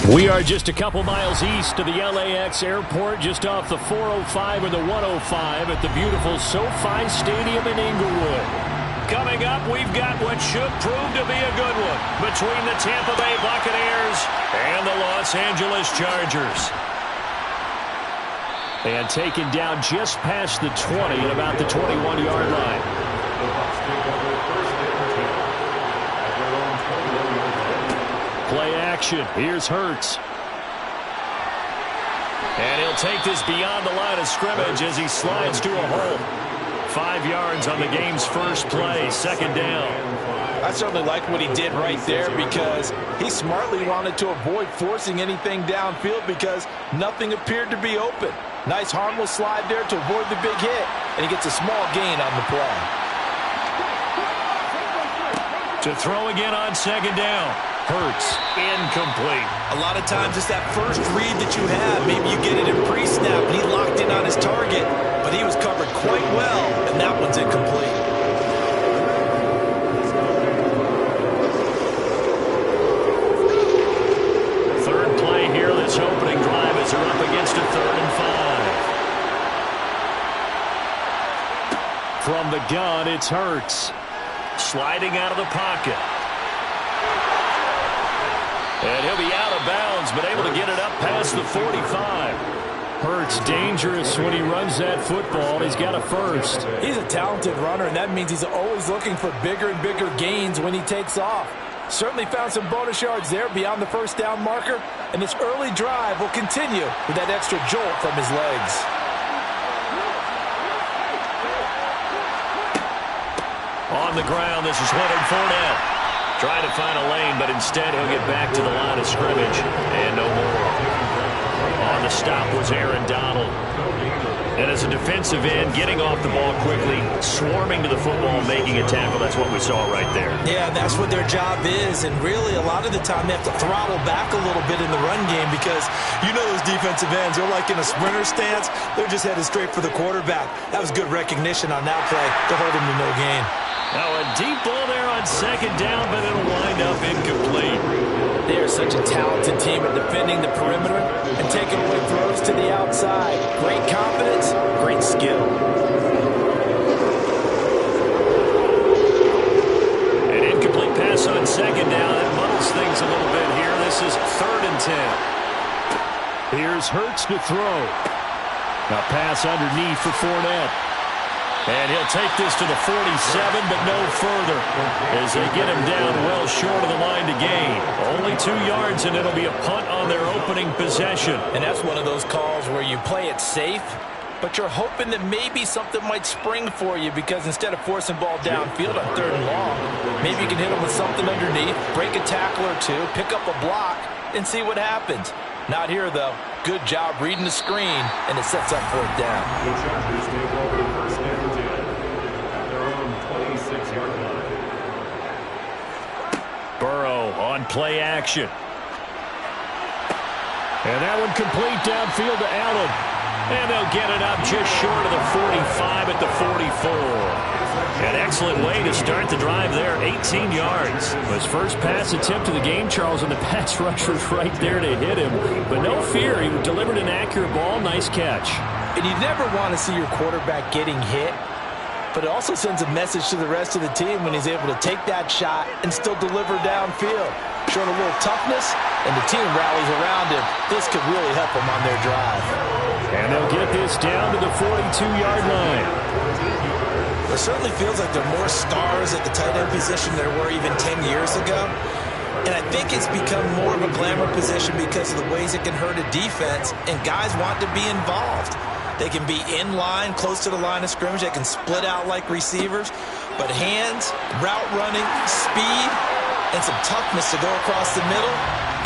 We are just a couple miles east of the LAX airport, just off the 405 or the 105 at the beautiful SoFi Stadium in Inglewood. Coming up, we've got what should prove to be a good one between the Tampa Bay Buccaneers and the Los Angeles Chargers. And taken down just past the 20 at about the 21-yard line. Play action. Here's Hurts. And he'll take this beyond the line of scrimmage as he slides to a hole. 5 yards on the game's first play, second down. I certainly like what he did right there because he smartly wanted to avoid forcing anything downfield because nothing appeared to be open. Nice harmless slide there to avoid the big hit, and he gets a small gain on the play. To throw again on second down. Hurts, incomplete. A lot of times it's that first read that you have. Maybe you get it in pre-snap, and he locked in on his target, but he was covered quite well, and that one's incomplete. Third play here, this opening drive as they're up against a 3rd and 5. From the gun, it's Hurts. Sliding out of the pocket. And he'll be out of bounds, but able to get it up past the 45. Hurts dangerous when he runs that football. He's got a first. He's a talented runner, and that means he's always looking for bigger and bigger gains when he takes off. Certainly found some bonus yards there beyond the first down marker, and this early drive will continue with that extra jolt from his legs. On the ground, this is Leonard Fournette. Trying to find a lane, but instead he'll get back to the line of scrimmage. And no more. On the stop was Aaron Donald. And as a defensive end, getting off the ball quickly, swarming to the football, making a tackle. That's what we saw right there. Yeah, that's what their job is. And really, a lot of the time, they have to throttle back a little bit in the run game because you know those defensive ends, they're like in a sprinter stance. They're just headed straight for the quarterback. That was good recognition on that play to hold him to no gain. Now a deep ball there on second down, but it'll wind up incomplete. They are such a talented team at defending the perimeter and taking away throws to the outside. Great confidence, great skill. An incomplete pass on second down. That muddles things a little bit here. This is 3rd and 10. Here's Hurts to throw. A pass underneath for Fournette. And he'll take this to the 47, but no further as they get him down well short of the line to gain. Only 2 yards, and it'll be a punt on their opening possession. And that's one of those calls where you play it safe, but you're hoping that maybe something might spring for you because instead of forcing ball downfield on 3rd and long, maybe you can hit him with something underneath, break a tackle or two, pick up a block, and see what happens. Not here, though. Good job reading the screen, and it sets up 4th down. The Chargers take over the first down at their own 26-yard line. Burrow on play action. And that one complete downfield to Allen. And they'll get it up just short of the 45 at the 44. An excellent way to start the drive there, 18 yards. His first pass attempt of the game, Charles, and the pass rush was right there to hit him. But no fear, he delivered an accurate ball. Nice catch. And you never want to see your quarterback getting hit, but it also sends a message to the rest of the team when he's able to take that shot and still deliver downfield. Showing a little toughness, and the team rallies around him. This could really help them on their drive. And they'll get this down to the 42-yard line. It certainly feels like there are more stars at the tight end position than there were even 10 years ago. And I think it's become more of a glamour position because of the ways it can hurt a defense, and guys want to be involved. They can be in line, close to the line of scrimmage. They can split out like receivers. But hands, route running, speed, and some toughness to go across the middle,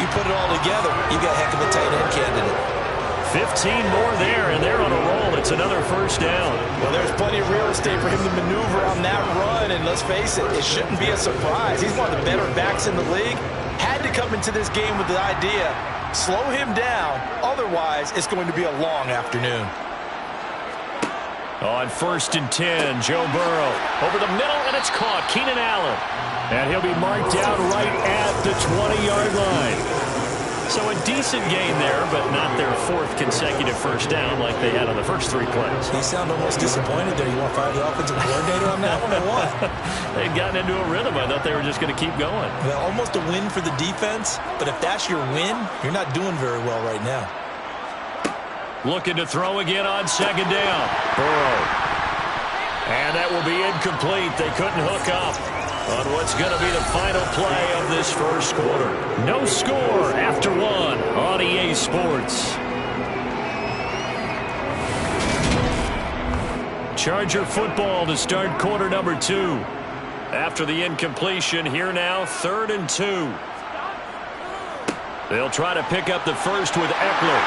you put it all together, you got a heck of a tight end candidate. 15 more there, and they're on a roll. It's another first down. Well, there's plenty of real estate for him to maneuver on that run, and let's face it, it shouldn't be a surprise. He's one of the better backs in the league. Had to come into this game with the idea, slow him down, otherwise it's going to be a long afternoon. On 1st and 10, Joe Burrow over the middle, and it's caught. Keenan Allen. And he'll be marked down right at the 20-yard line. So a decent gain there, but not their fourth consecutive first down like they had on the first 3 plays. You sound almost disappointed there. You want to fire the offensive coordinator on that one or what? They'd gotten into a rhythm. I thought they were just going to keep going. Well, almost a win for the defense, but if that's your win, you're not doing very well right now. Looking to throw again on second down. Burrow. And that will be incomplete. They couldn't hook up on what's going to be the final play of this first quarter. No score after 1 on EA Sports. Charger football to start quarter number 2. After the incompletion, here now, 3rd and 2. They'll try to pick up the first with Eckler.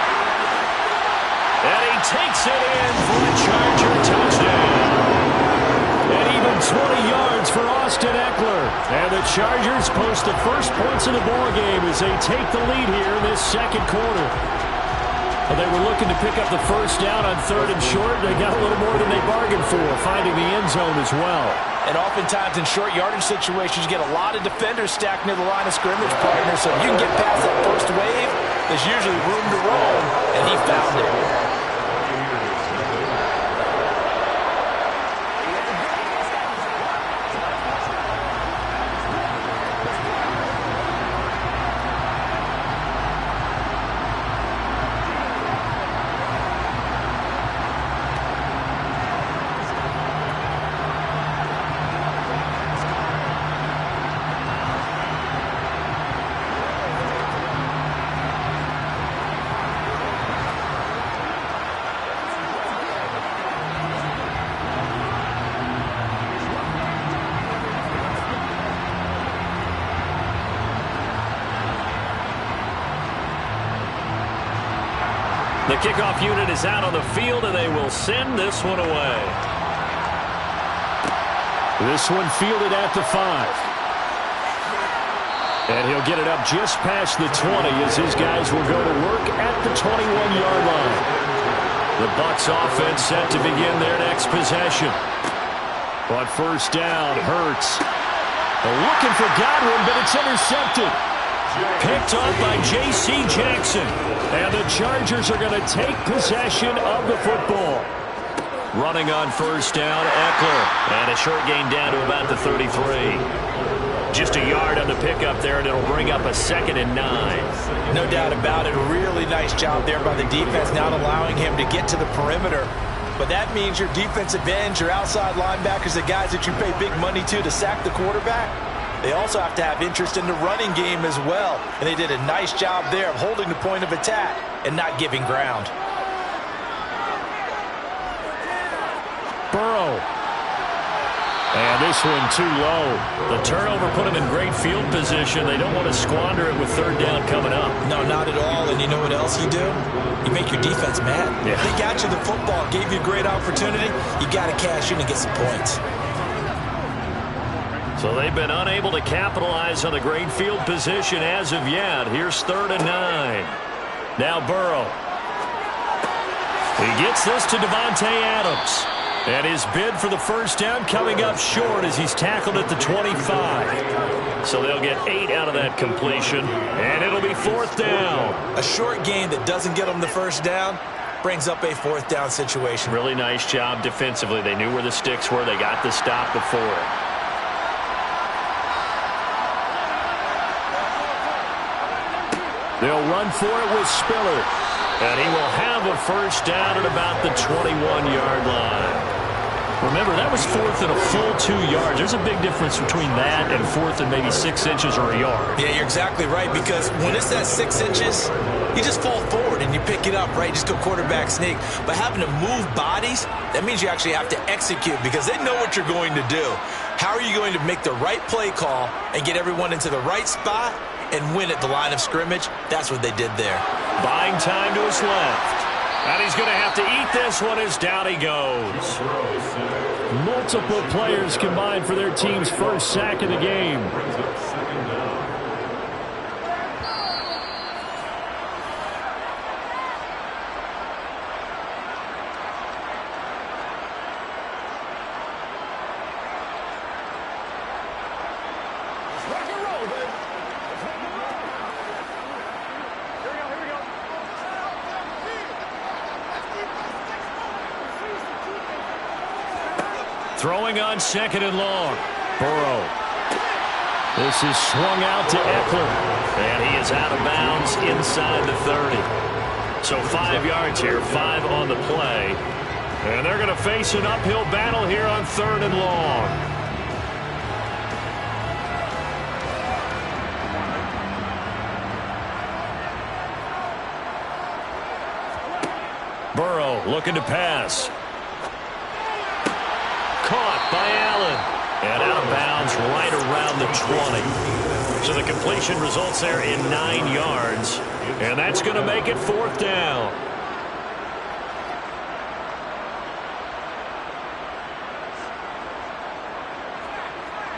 And he takes it in for a Charger touchdown. And even 20 yards for Austin Eckler. And the Chargers post the first points of the ballgame as they take the lead here in this second quarter. Well, they were looking to pick up the first down on 3rd and short. They got a little more than they bargained for, finding the end zone as well. And oftentimes in short yardage situations, you get a lot of defenders stacked near the line of scrimmage, partner. So if you can get past that first wave, there's usually room to roam, and he found it. The kickoff unit is out on the field, and they will send this one away. This one fielded at the 5. And he'll get it up just past the 20 as his guys will go to work at the 21-yard line. The Bucs offense set to begin their next possession. On first down, Hurts. Looking for Godwin, but it's intercepted. Picked up by J.C. Jackson. And the Chargers are going to take possession of the football. Running on first down, Eckler. And a short gain down to about the 33. Just a yard on the pickup there, and it'll bring up a 2nd and 9. No doubt about it. A really nice job there by the defense, not allowing him to get to the perimeter. But that means your defensive ends, your outside linebackers, the guys that you pay big money to sack the quarterback, they also have to have interest in the running game as well. And they did a nice job there of holding the point of attack and not giving ground. Burrow. And this one too low. The turnover put them in great field position. They don't want to squander it with 3rd down coming up. No, not at all. And you know what else you do? You make your defense mad. Yeah. They got you the football, gave you a great opportunity. You got to cash in and get some points. So they've been unable to capitalize on the great field position as of yet. Here's 3rd and 9. Now Burrow. He gets this to Devontae Adams. And his bid for the first down coming up short as he's tackled at the 25. So they'll get 8 out of that completion. And it'll be 4th down. A short gain that doesn't get them the first down brings up a 4th down situation. Really nice job defensively. They knew where the sticks were. They got the stop before it. They'll run for it with Spiller. And he will have a first down at about the 21-yard line. Remember, that was 4th and a full 2 yards. There's a big difference between that and 4th and maybe 6 inches or a yard. Yeah, you're exactly right, because when it's that 6 inches, you just fall forward and you pick it up, right? Just go quarterback sneak. But having to move bodies, that means you actually have to execute because they know what you're going to do. How are you going to make the right play call and get everyone into the right spot and win at the line of scrimmage? That's what they did there. Buying time to his left. And he's going to have to eat this one as down he goes. Multiple players combined for their team's first sack of the game. Throwing on 2nd and long. Burrow. This is swung out to Eckler. And he is out of bounds inside the 30. So 5 yards here, 5 on the play. And they're going to face an uphill battle here on 3rd and long. Burrow looking to pass. Caught by Allen. And out of bounds right around the 20. So the completion results there in 9 yards. And that's going to make it 4th down.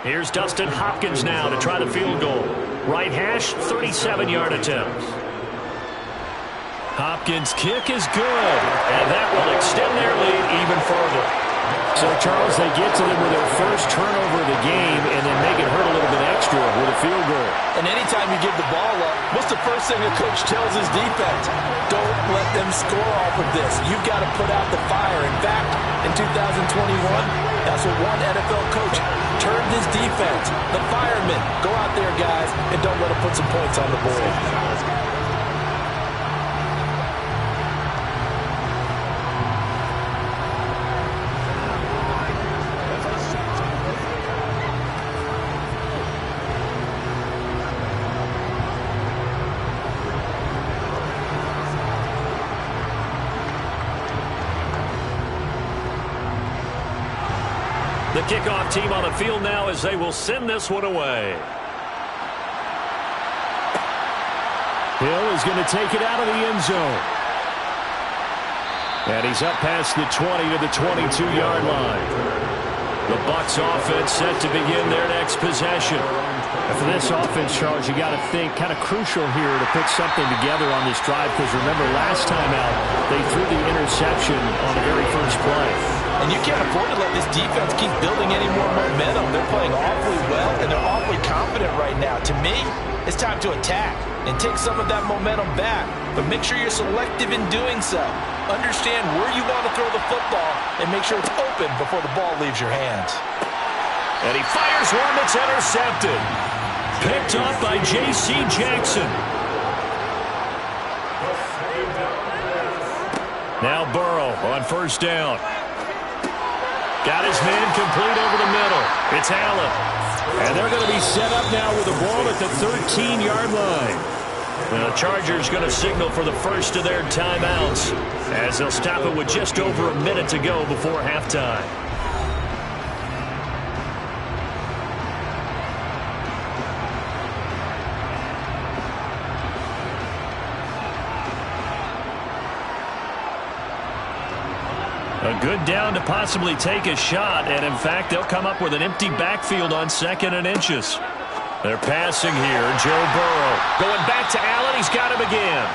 Here's Dustin Hopkins now to try the field goal. Right hash, 37-yard attempt. Hopkins' kick is good. And that will extend their lead even further. So, Charles, they get to them with their first turnover of the game and then make it hurt a little bit extra with a field goal. And anytime you give the ball up, what's the first thing a coach tells his defense? Don't let them score off of this. You've got to put out the fire. In fact, in 2021, that's what one NFL coach turned his defense. The firemen. Go out there, guys, and don't let them put some points on the board. The kickoff team on the field now as they will send this one away. Hill is going to take it out of the end zone. And he's up past the 20 to the 22-yard line. The Bucs offense set to begin their next possession. And for this offense, Charles, you got to think kind of crucial here to put something together on this drive, because remember last time out they threw the interception on the very first play. And you can't afford to let this defense keep building any more momentum. They're playing awfully well, and they're awfully confident right now. To me, it's time to attack and take some of that momentum back. But make sure you're selective in doing so. Understand where you want to throw the football and make sure it's open before the ball leaves your hands. And he fires one that's intercepted. Picked up by J.C. Jackson. Now Burrow on first down. Got his man complete over the middle. It's Allen. And they're going to be set up now with the ball at the 13-yard line. The Chargers going to signal for the first of their timeouts as they'll stop it with just over a minute to go before halftime. A good down to possibly take a shot, and in fact, they'll come up with an empty backfield on 2nd and inches. They're passing here. Joe Burrow going back to Allen. He's got him again.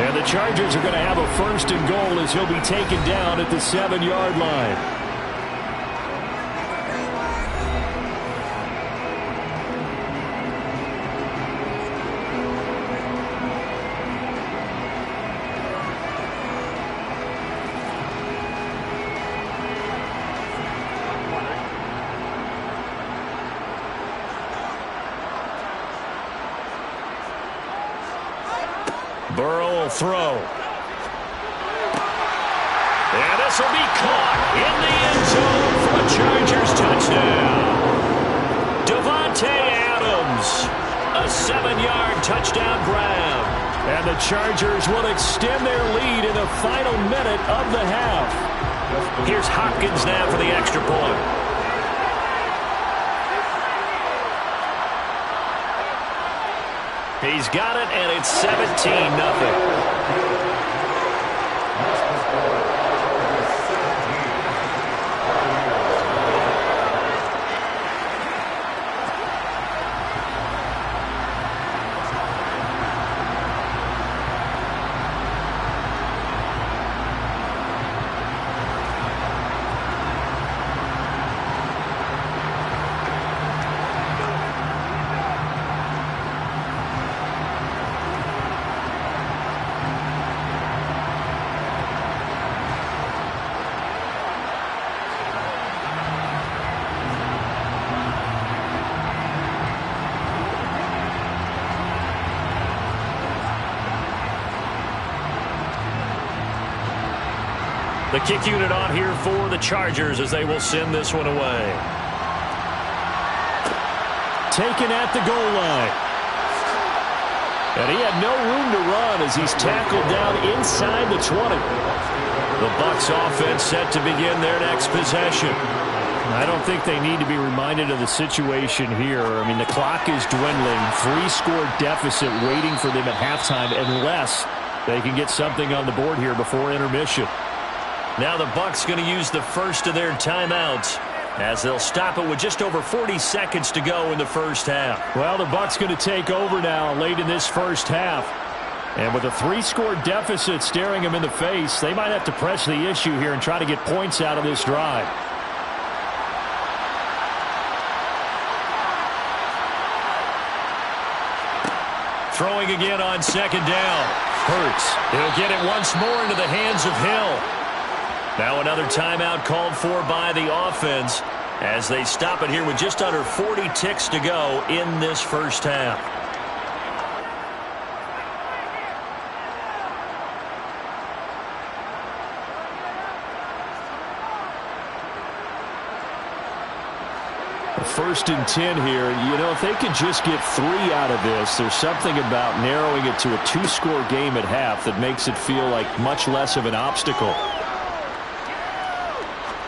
And the Chargers are going to have a first and goal as he'll be taken down at the 7-yard line. Burrow will throw. And this will be caught in the end zone for a Chargers touchdown. Davante Adams, a 7-yard touchdown grab. And the Chargers will extend their lead in the final minute of the half. Here's Hopkins now for the extra point. He's got it, and it's 17-0. The kick unit on here for the Chargers as they will send this one away. Taken at the goal line. And he had no room to run as he's tackled down inside the 20. The Bucs offense set to begin their next possession. I don't think they need to be reminded of the situation here. I mean, the clock is dwindling. 3-score deficit waiting for them at halftime unless they can get something on the board here before intermission. Now the Bucs going to use the first of their timeouts as they'll stop it with just over 40 seconds to go in the first half. Well, the Bucs going to take over now late in this first half. And with a 3-score deficit staring them in the face, they might have to press the issue here and try to get points out of this drive. Throwing again on second down. Hurts. He'll get it once more into the hands of Hill. Now another timeout called for by the offense as they stop it here with just under 40 ticks to go in this first half. First and 10 here. You know, if they could just get 3 out of this, there's something about narrowing it to a 2-score game at half that makes it feel like much less of an obstacle.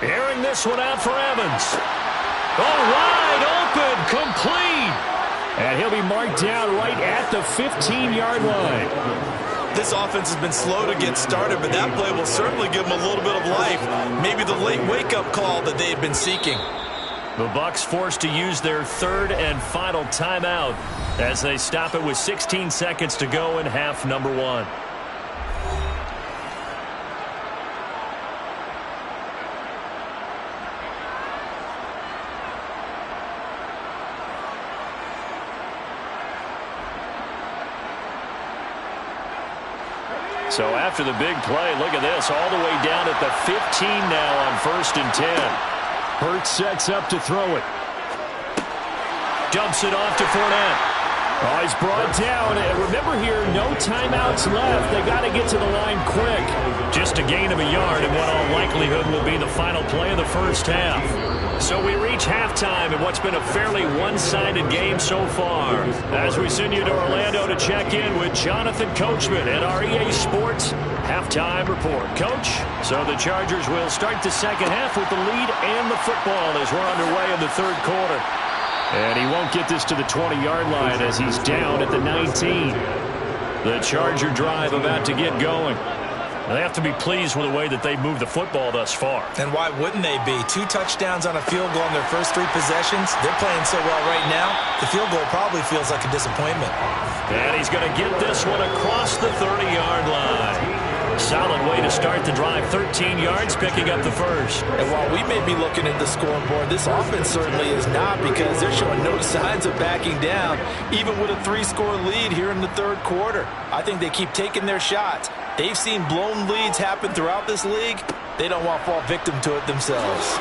Airing this one out for Evans. Oh, wide open, complete. And he'll be marked down right at the 15-yard line. This offense has been slow to get started, but that play will certainly give them a little bit of life. Maybe the late wake-up call that they had been seeking. The Bucs forced to use their third and final timeout as they stop it with 16 seconds to go in half number 1. So after the big play, look at this, all the way down at the 15 now on 1st and 10. Hurts sets up to throw it. Dumps it off to Fournette. Oh, he's brought down. And remember here, no timeouts left. They got to get to the line quick. Just a gain of a yard in what all likelihood will be the final play of the first half. So we reach halftime in what's been a fairly one-sided game so far. As we send you to Orlando to check in with Jonathan Coachman at our EA Sports Halftime Report. Coach, so the Chargers will start the second half with the lead and the football as we're underway in the third quarter. And he won't get this to the 20-yard line as he's down at the 19. The Charger drive about to get going. They have to be pleased with the way that they've moved the football thus far. And why wouldn't they be? 2 touchdowns on a field goal in their first 3 possessions. They're playing so well right now, the field goal probably feels like a disappointment. And he's going to get this one across the 30-yard line. Solid way to start the drive. 13 yards, picking up the first. And while we may be looking at the scoreboard, this offense certainly is not, because they're showing no signs of backing down, even with a 3-score lead here in the third quarter. I think they keep taking their shots. They've seen blown leads happen throughout this league. They don't want to fall victim to it themselves.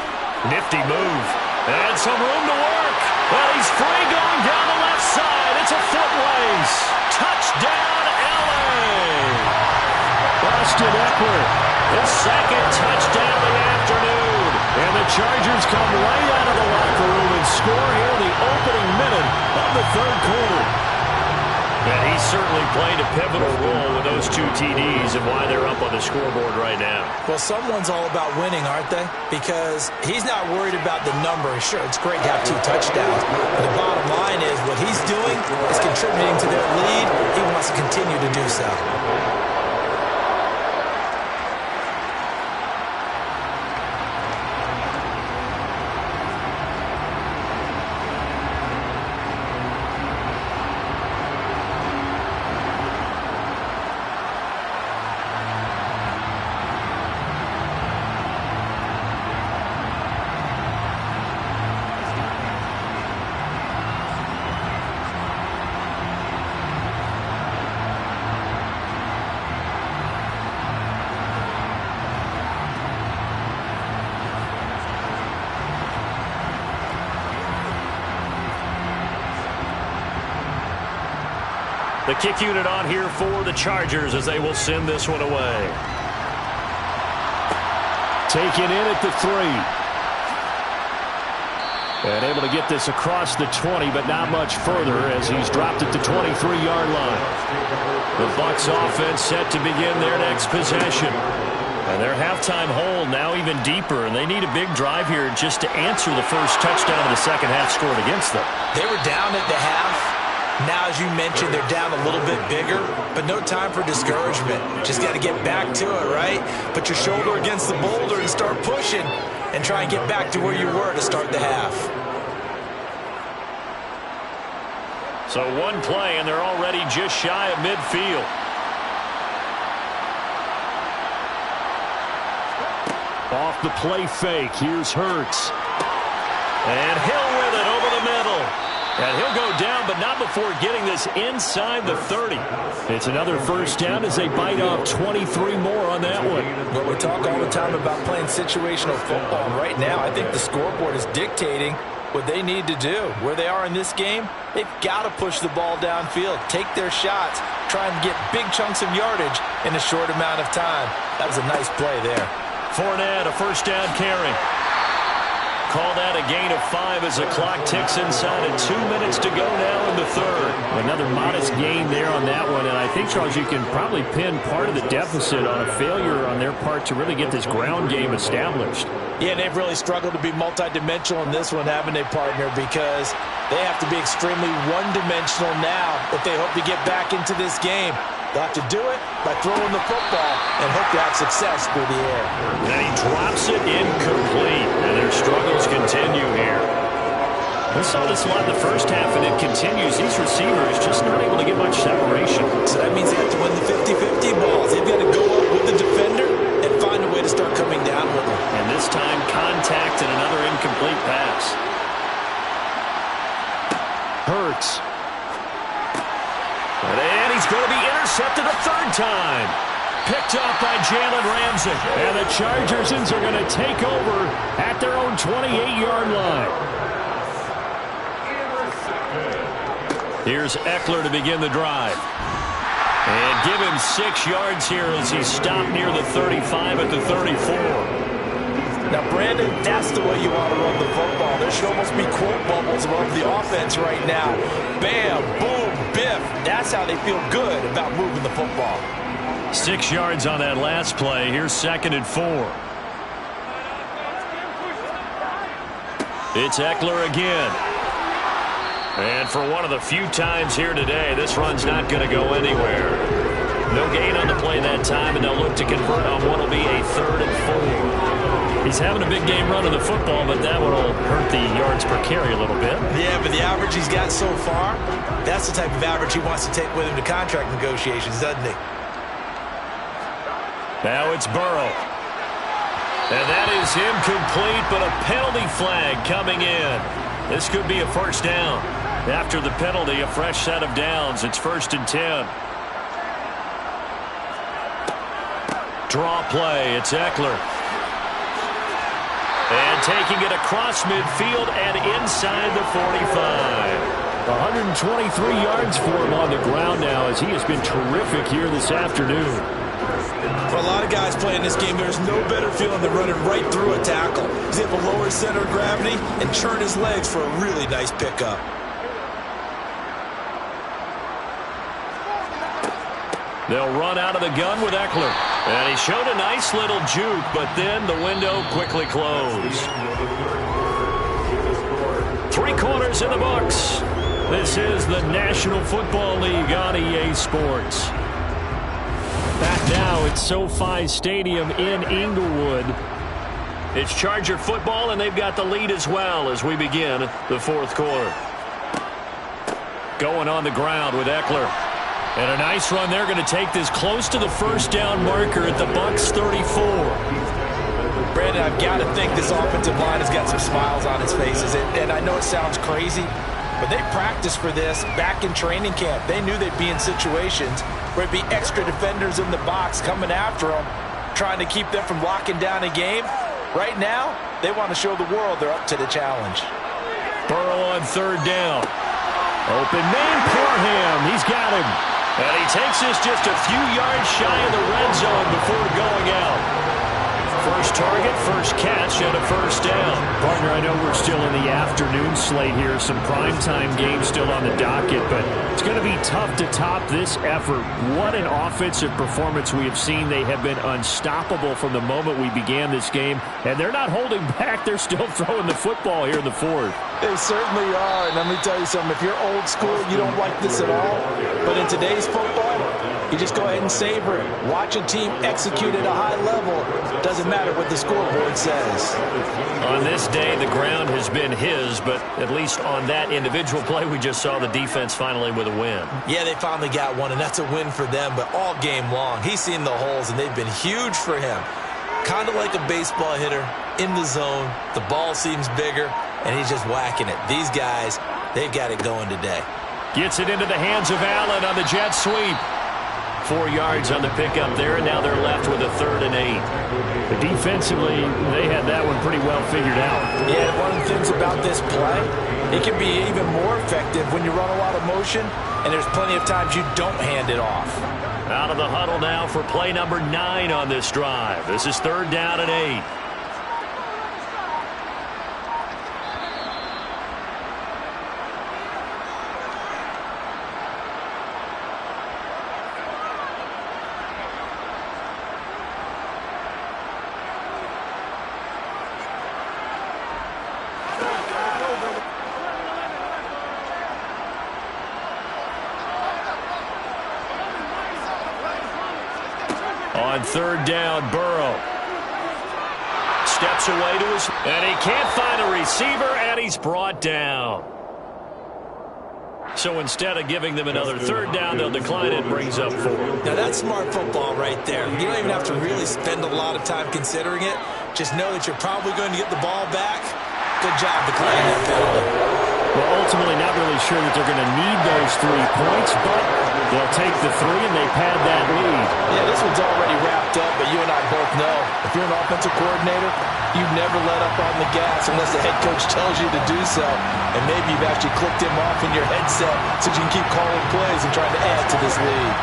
Nifty move. And some room to work. Well, he's free going down the left side. It's a foot race. Touchdown, L.A. Austin Eckler. His second touchdown of the afternoon. And the Chargers come right out of the locker room and score here in the opening minute of the third quarter. And he certainly played a pivotal role with those 2 TDs and why they're up on the scoreboard right now. Well, someone's all about winning, aren't they? Because he's not worried about the number. Sure, it's great to have 2 touchdowns. But the bottom line is what he's doing is contributing to their lead. He wants to continue to do so. The kick unit on here for the Chargers as they will send this one away. taken in at the 3. And able to get this across the 20, but not much further as he's dropped at the 23-yard line. The Bucs offense set to begin their next possession. And their halftime hole now even deeper, and they need a big drive here just to answer the first touchdown of the second half scored against them. They were down at the half. Now, as you mentioned, they're down a little bit bigger, but no time for discouragement. Just got to get back to it, right? Put your shoulder against the boulder and start pushing and try and get back to where you were to start the half. So one play, and they're already just shy of midfield. Off the play fake, here's Hurts. And Hill with it over the middle. And he'll go down, but not before getting this inside the 30. It's another first down as they bite off 23 more on that one. Well, we talk all the time about playing situational football. Right now, I think the scoreboard is dictating what they need to do. Where they are in this game, they've got to push the ball downfield, take their shots, try and get big chunks of yardage in a short amount of time. That was a nice play there. Fournette, a first down carry. Call that a gain of 5 as the clock ticks inside of 2 minutes to go now in the third. Another modest gain there on that one, and I think, Charles, you can probably pin part of the deficit on a failure on their part to really get this ground game established. Yeah, they've really struggled to be multidimensional in this one, haven't they, partner? Because they have to be extremely one-dimensional now if they hope to get back into this game. They'll have to do it by throwing the football and hope to have success through the air. And he drops it incomplete, and their struggles continue here. We saw this a lot in the first half, and it continues. These receivers just not able to get much separation. So that means they have to win the 50-50 balls. They've got to go up with the defender and find a way to start coming down with them. And this time, contact and another incomplete pass. Hurts. And he's going to be intercepted a third time. Picked off by Jalen Ramsey. And the Chargers are going to take over at their own 28-yard line. Here's Eckler to begin the drive. And give him 6 yards here as he's stopped near the 35 at the 34. Now, Brandon, that's the way you want to run the football. There should almost be quote bubbles above the offense right now. Bam, boom, biff. That's how they feel good about moving the football. 6 yards on that last play. Here's 2nd and 4. It's Eckler again. And for one of the few times here today, this run's not going to go anywhere. No gain on the play that time, and they'll look to convert on what will be a 3rd and 4. He's having a big game running the football, but that one will hurt the yards per carry a little bit. Yeah, but the average he's got so far, that's the type of average he wants to take with him to contract negotiations, doesn't he? Now it's Burrow. And that is incomplete, but a penalty flag coming in. This could be a first down. After the penalty, a fresh set of downs. It's 1st and 10. Draw play. It's Eckler. And taking it across midfield and inside the 45. 123 yards for him on the ground now as he has been terrific here this afternoon. For a lot of guys playing this game, there's no better feeling than running right through a tackle. He's able to lower his center of gravity and churn his legs for a really nice pickup. They'll run out of the gun with Eckler. And he showed a nice little juke, but then the window quickly closed. 3 quarters in the books. This is the National Football League on EA Sports. Back now at SoFi Stadium in Inglewood. It's Charger football, and they've got the lead as well as we begin the 4th quarter. Going on the ground with Eckler. And a nice run. They're going to take this close to the first down marker at the Bucs 34. Brandon, I've got to think this offensive line has got some smiles on its faces. And I know it sounds crazy, but they practiced for this back in training camp. They knew they'd be in situations where it'd be extra defenders in the box coming after them, trying to keep them from locking down a game. Right now, they want to show the world they're up to the challenge. Burrow on 3rd down. Open man for him. He's got him. And he takes this just a few yards shy of the red zone before going out. First target, first catch, and a first down. Partner, I know we're still in the afternoon slate here. Some primetime games still on the docket, but it's going to be tough to top this effort. What an offensive performance we have seen. They have been unstoppable from the moment we began this game, and they're not holding back. They're still throwing the football here in the fourth. They certainly are, and let me tell you something. If you're old school, you don't like this at all. But in today's football, you just go ahead and savor it. Watch a team execute at a high level. Doesn't matter what the scoreboard says. On this day, the ground has been his, but at least on that individual play, we just saw the defense finally with a win. Yeah, they finally got one, and that's a win for them, but all game long, he's seen the holes, and they've been huge for him. Kind of like a baseball hitter in the zone. The ball seems bigger, and he's just whacking it. These guys, they've got it going today. Gets it into the hands of Allen on the jet sweep. 4 yards on the pickup there, and now they're left with a 3rd and 8. But defensively, they had that one pretty well figured out. Yeah, one of the things about this play, it can be even more effective when you run a lot of motion, and there's plenty of times you don't hand it off. Out of the huddle now for play number 9 on this drive. This is 3rd down and 8. On 3rd down, Burrow steps away to his, and he can't find a receiver, and he's brought down. So instead of giving them another 3rd down, they'll decline it. Brings up 4. Now that's smart football right there. You don't even have to really spend a lot of time considering it. Just know that you're probably going to get the ball back. Good job declining that penalty. Well, ultimately not really sure that they're going to need those 3 points, but they'll take the 3 and they pad that lead. Yeah, this one's already wrapped up, but you and I both know if you're an offensive coordinator, you never let up on the gas unless the head coach tells you to do so. And maybe you've actually clicked him off in your headset so you can keep calling plays and trying to add to this lead.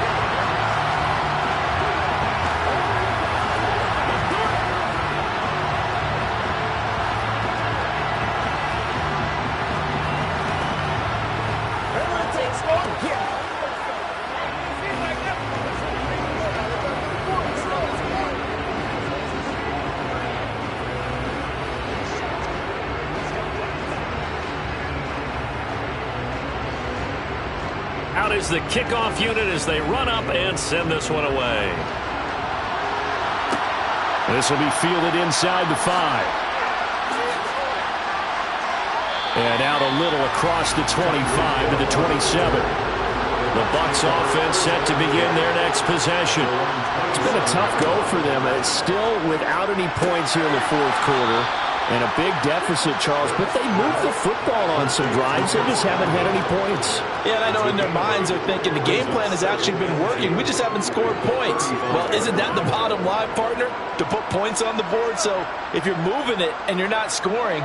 Out is the kickoff unit as they run up and send this one away. This will be fielded inside the 5. And out a little across the 25 to the 27. The Bucs offense set to begin their next possession. It's been a tough go for them. It's still without any points here in the 4th quarter. And a big deficit, Charles, but they moved the football on some drives. They just haven't had any points. Yeah, and I know in their minds they're thinking the game plan has actually been working. We just haven't scored points. Well, isn't that the bottom line, partner? To put points on the board? So if you're moving it and you're not scoring,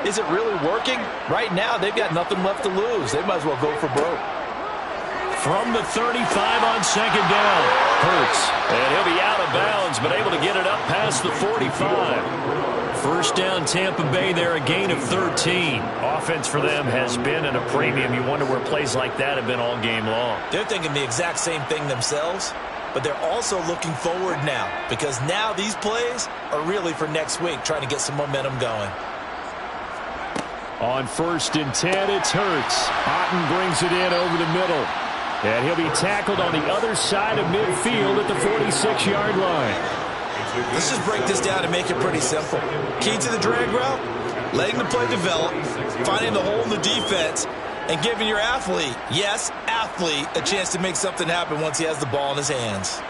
is it really working? Right now, they've got nothing left to lose. They might as well go for broke. From the 35 on 2nd down. Hurts. And he'll be out of bounds, but able to get it up past the 45. First down, Tampa Bay there, a gain of 13. Offense for them has been at a premium. You wonder where plays like that have been all game long. They're thinking the exact same thing themselves, but they're also looking forward now because now these plays are really for next week, trying to get some momentum going. On 1st and 10, it's Hurts. Otten brings it in over the middle. And he'll be tackled on the other side of midfield at the 46-yard line. Let's just break this down and make it pretty simple. Key to the drag route, letting the play develop, finding the hole in the defense, and giving your athlete, yes, athlete, a chance to make something happen once he has the ball in his hands.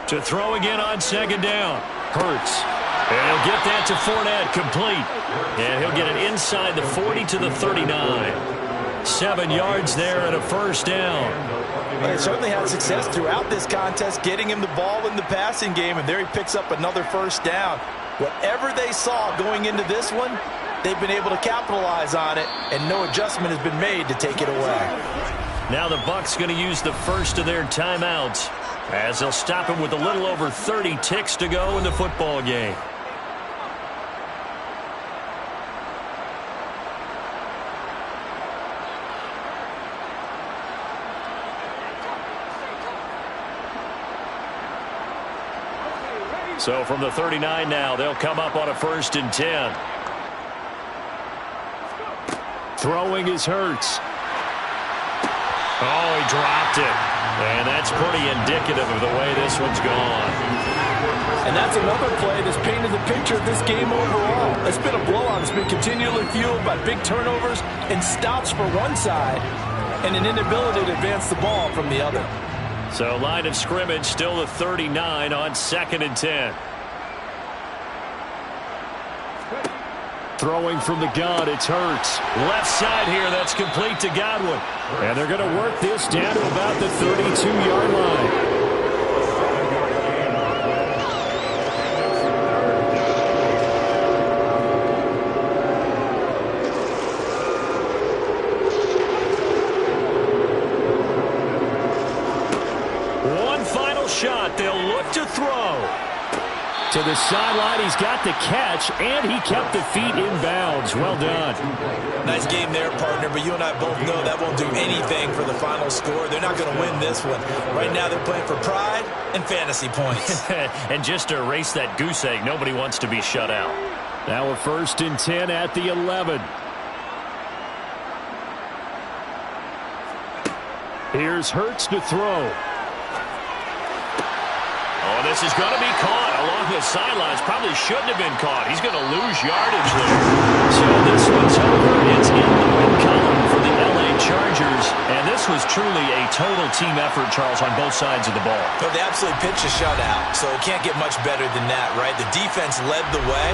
To throw again on 2nd down. Hurts. And he'll get that to Fournette, complete. And he'll get it inside the 40 to the 39. 7 yards there and a first down. They certainly had success throughout this contest, getting him the ball in the passing game, and there he picks up another first down. Whatever they saw going into this one, they've been able to capitalize on it, and no adjustment has been made to take it away. Now the Bucs going to use the first of their timeouts. as they'll stop him with a little over 30 ticks to go in the football game. So from the 39 now, they'll come up on a 1st and 10. Throwing is Hurts. Oh, he dropped it. And that's pretty indicative of the way this one's gone. And that's another play that's painted the picture of this game overall. It's been a blowout. It's been continually fueled by big turnovers and stops for one side and an inability to advance the ball from the other. So line of scrimmage still the 39 on 2nd and 10. Throwing from the gun, it's Hurts. Left side here, that's complete to Godwin. And they're going to work this down to about the 32-yard line. One final shot, they'll look to throw. To the sideline, he's got the catch, and he kept the feet in bounds. Well done. Nice game there, partner, but you and I both know that won't do anything for the final score. They're not going to win this one. Right now they're playing for pride and fantasy points. And just to erase that goose egg, nobody wants to be shut out. Now a 1st and 10 at the 11. Here's Hurts to throw. Oh, this is going to be caught along the sidelines. Probably shouldn't have been caught. He's going to lose yardage there. So this one's over. It's in the win column for the L.A. Chargers. And this was truly a total team effort, Charles, on both sides of the ball. Well, they absolutely pitched a shutout, so it can't get much better than that, right? The defense led the way,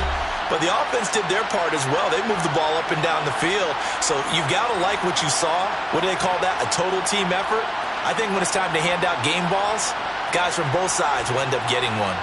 but the offense did their part as well. They moved the ball up and down the field. So you've got to like what you saw. What do they call that? A total team effort? I think when it's time to hand out game balls, guys from both sides will end up getting one.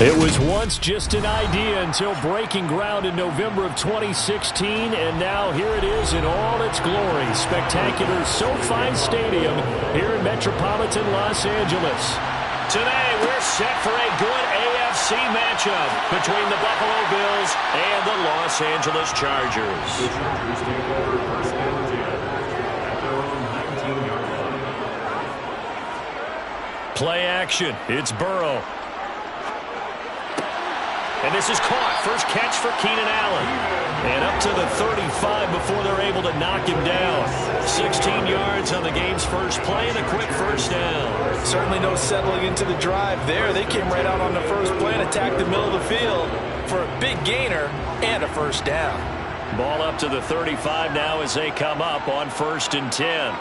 It was once just an idea until breaking ground in November of 2016, and now here it is in all its glory. Spectacular SoFi Stadium here in metropolitan Los Angeles. Today, we're set for a good AFC matchup between the Buffalo Bills and the Los Angeles Chargers. The Chargers take over first and 10 at their own 19-yard line. Play action. It's Burrow. And this is caught. First catch for Keenan Allen. And up to the 35 before they're able to knock him down. 16 yards on the game's first play and a quick first down. Certainly no settling into the drive there. They came right out on the first play and attacked the middle of the field for a big gainer and a first down. Ball up to the 35 now as they come up on 1st and 10.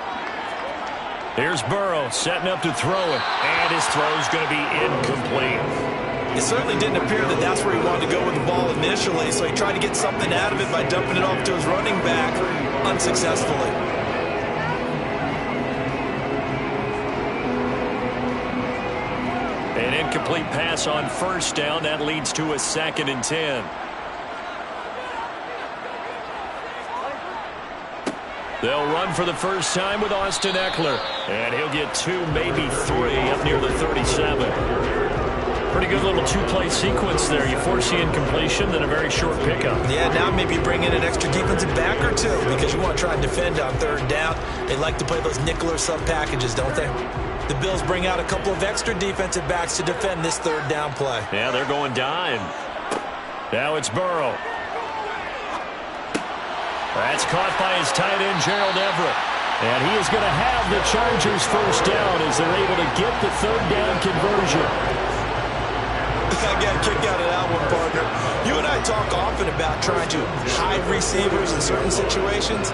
Here's Burrow setting up to throw it. And his throw's going to be incomplete. It certainly didn't appear that that's where he wanted to go with the ball initially, so he tried to get something out of it by dumping it off to his running back unsuccessfully. An incomplete pass on 1st down. That leads to a 2nd and 10. They'll run for the first time with Austin Eckler. And he'll get 2, maybe 3 up near the 37. Pretty good little two-play sequence there. You force the incompletion, then a very short pickup. Yeah, now maybe bring in an extra defensive back or two because you want to try and defend on 3rd down. They like to play those nickel or sub packages, don't they? The Bills bring out a couple of extra defensive backs to defend this 3rd down play. Yeah, they're going dime. Now it's Burrow. That's caught by his tight end, Gerald Everett. And he is going to have the Chargers first down as they're able to get the 3rd down conversion. I got a kick out of that one, partner. You and I talk often about trying to hide receivers in certain situations,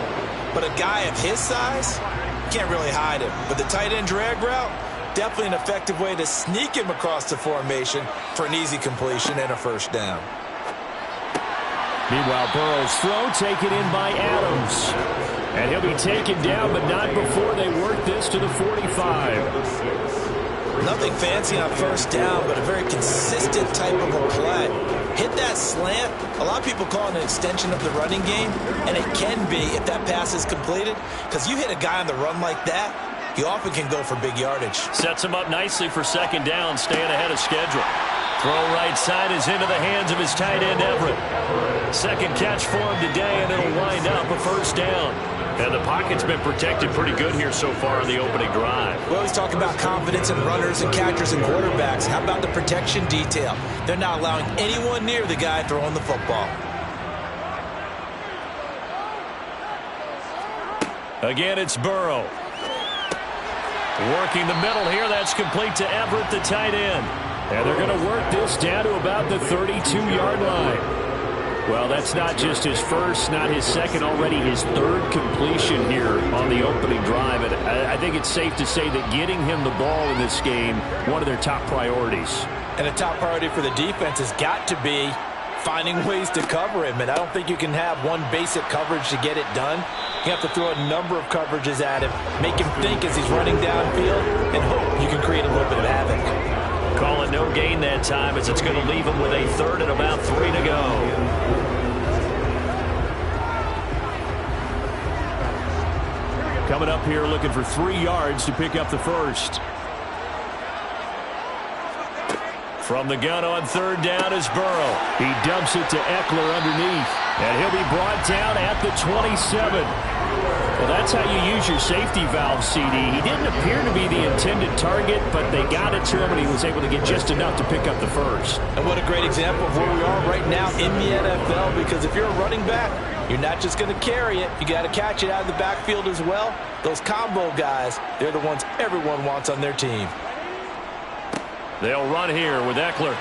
but a guy of his size, you can't really hide him. But the tight end drag route, definitely an effective way to sneak him across the formation for an easy completion and a first down. Meanwhile, Burrow's throw taken in by Adams. And he'll be taken down, but not before they work this to the 45. Nothing fancy on 1st down, but a very consistent type of a play. Hit that slant. A lot of people call it an extension of the running game, and it can be if that pass is completed, because you hit a guy on the run like that, you often can go for big yardage. Sets him up nicely for 2nd down, staying ahead of schedule. Throw right side is into the hands of his tight end, Everett. 2nd catch for him today, and it'll wind up a first down. And the pocket's been protected pretty good here so far in the opening drive. We always talk about confidence in runners and catchers and quarterbacks. How about the protection detail? They're not allowing anyone near the guy throwing the football. Again, it's Burrow. Working the middle here. That's complete to Everett, the tight end. And they're going to work this down to about the 32-yard line. Well, that's not just his first, not his second, already his 3rd completion here on the opening drive. And I think it's safe to say that getting him the ball in this game, one of their top priorities. And a top priority for the defense has got to be finding ways to cover him. And I don't think you can have one basic coverage to get it done. You have to throw a number of coverages at him, make him think as he's running downfield, and hope you can create a little bit of havoc. Call it no gain that time as it's going to leave him with a 3rd and about 3 to go. Coming up here looking for 3 yards to pick up the first. From the gun on 3rd down is Burrow. He dumps it to Eckler underneath. And he'll be brought down at the 27. Well, that's how you use your safety valve, CD. He didn't appear to be the intended target, but they got it to him, and he was able to get just enough to pick up the first. And what a great example of where we are right now in the NFL, because if you're a running back, you're not just going to carry it. You got to catch it out of the backfield as well. Those combo guys, they're the ones everyone wants on their team. They'll run here with Eckler.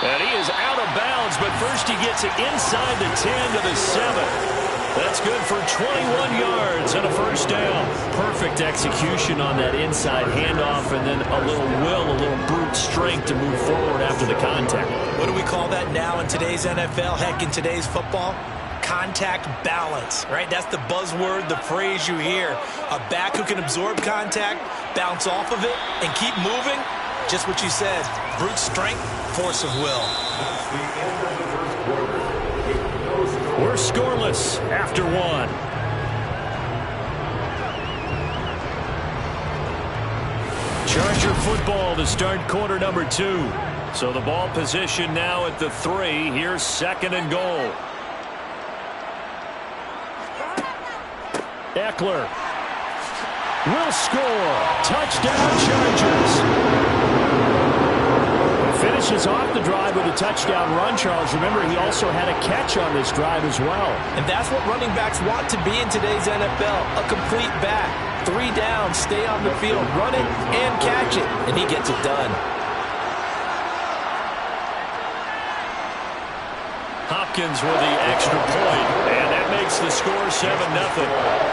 And he is out of bounds, but first he gets it inside the 10 to the 7. That's good for 21 yards and a first down. Perfect execution on that inside handoff, and then a little will, a little brute strength to move forward after the contact. What do we call that now in today's NFL? Heck, in today's football? Contact balance, right? That's the buzzword, the phrase you hear. A back who can absorb contact, bounce off of it, and keep moving. just what you said. Brute strength, force of will. We're scoreless after one. Charger football to start quarter number 2. So the ball position now at the 3. Here's 2nd and goal. Eckler will score. Touchdown, Chargers. Finishes off the drive with a touchdown run, Charles. Remember, he also had a catch on this drive as well. And that's what running backs want to be in today's NFL, a complete back. 3 down, stay on the field, run it and catch it, and he gets it done. Hopkins with the extra point, and that makes the score 7-0.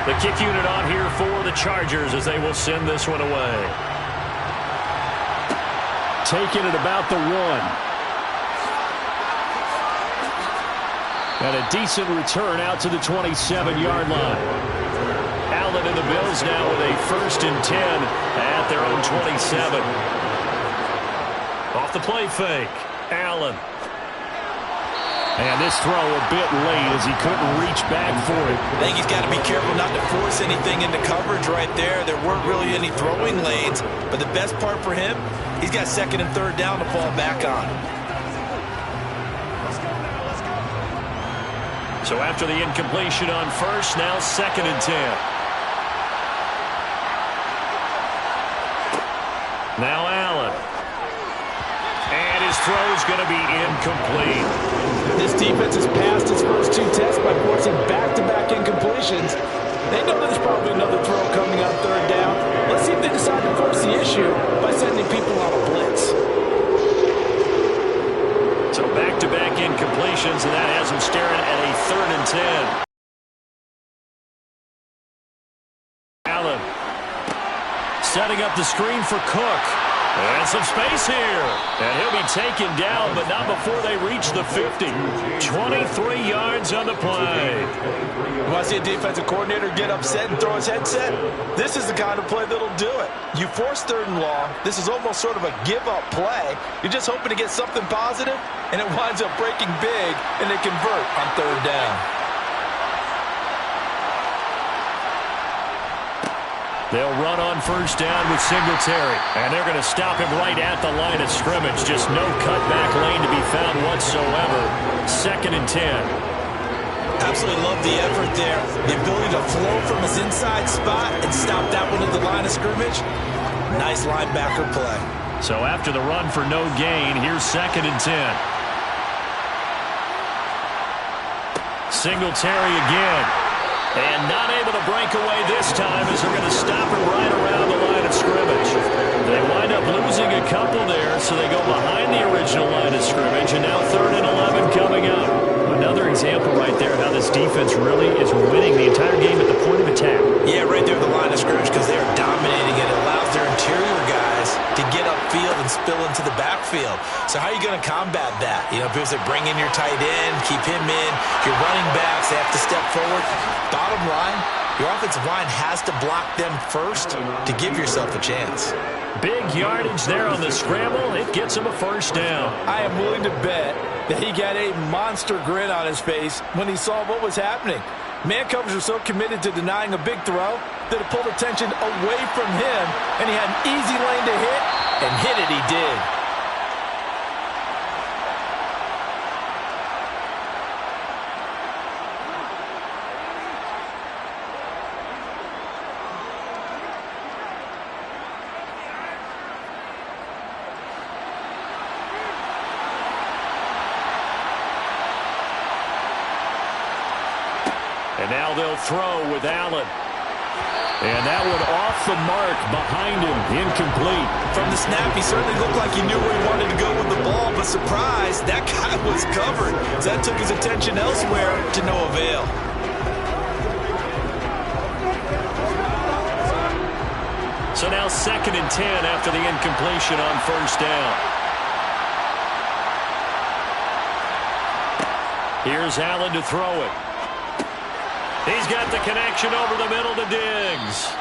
The kick unit on here for the Chargers as they will send this one away. Taking it about the 1. And a decent return out to the 27-yard line. Allen and the Bills now with a 1st and 10 at their own 27. Off the play fake. Allen. And this throw a bit late as he couldn't reach back for it. I think he's got to be careful not to force anything into coverage right there. There weren't really any throwing lanes, but the best part for him, he's got 2nd and 3rd down to fall back on. So after the incompletion on 1st, now 2nd and 10. Now Allen. And his throw is going to be incomplete. This defense has passed its first 2 tests by forcing back-to-back incompletions. They know there's probably another throw coming on 3rd down. Let's see if they decide to force the issue by sending people on a blitz. So back-to-back incompletions, and that has him staring at a 3rd and 10. Allen setting up the screen for Cook. And some space here. And he'll be taken down, but not before they reach the 50. 23 yards on the play. You want to see a defensive coordinator get upset and throw his headset? This is the kind of play that'll do it. You force 3rd and long. This is almost sort of a give-up play. You're just hoping to get something positive, and it winds up breaking big, and they convert on 3rd down. They'll run on 1st down with Singletary. And they're going to stop him right at the line of scrimmage. Just no cutback lane to be found whatsoever. 2nd and 10. Absolutely love the effort there. The ability to flow from his inside spot and stop that one at the line of scrimmage. Nice linebacker play. So after the run for no gain, here's 2nd and 10. Singletary again. And not able to break away this time as they're going to stop him right around the line of scrimmage. They wind up losing a couple there, so they go behind the original line of scrimmage, and now 3rd and 11 coming up. Another example right there how this defense really is winning the entire game at the point of attack. Yeah, right there at the line of scrimmage because they are dominating it. It allows their interior guys to get upfield and spill into the backfield. So how are you going to combat that? You know, because they bring in your tight end, keep him in, your running backs, they have to step forward. Bottom line, your offensive line has to block them first to give yourself a chance. Big yardage there on the scramble. It gets him a 1st down. I am willing to bet that he got a monster grin on his face when he saw what was happening. Man coverage was so committed to denying a big throw that it pulled attention away from him, and he had an easy lane to hit, and hit it he did. And now they'll throw with Allen. And that one off the mark behind him, incomplete. From the snap, he certainly looked like he knew where he wanted to go with the ball, but surprise, that guy was covered. So that took his attention elsewhere to no avail. So now 2nd and 10 after the incompletion on first down. Here's Allen to throw it. He's got the connection over the middle to Diggs.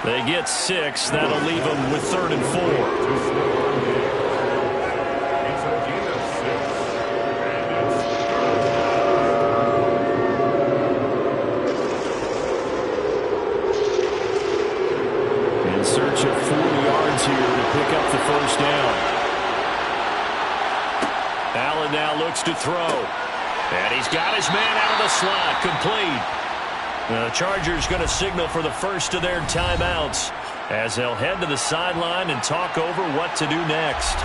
They get 6. That'll leave them with 3rd and 4. In search of 4 yards here to pick up the first down. Allen now looks to throw. And he's got his man out of the slot, complete. The Chargers going to signal for the first of their timeouts as they'll head to the sideline and talk over what to do next.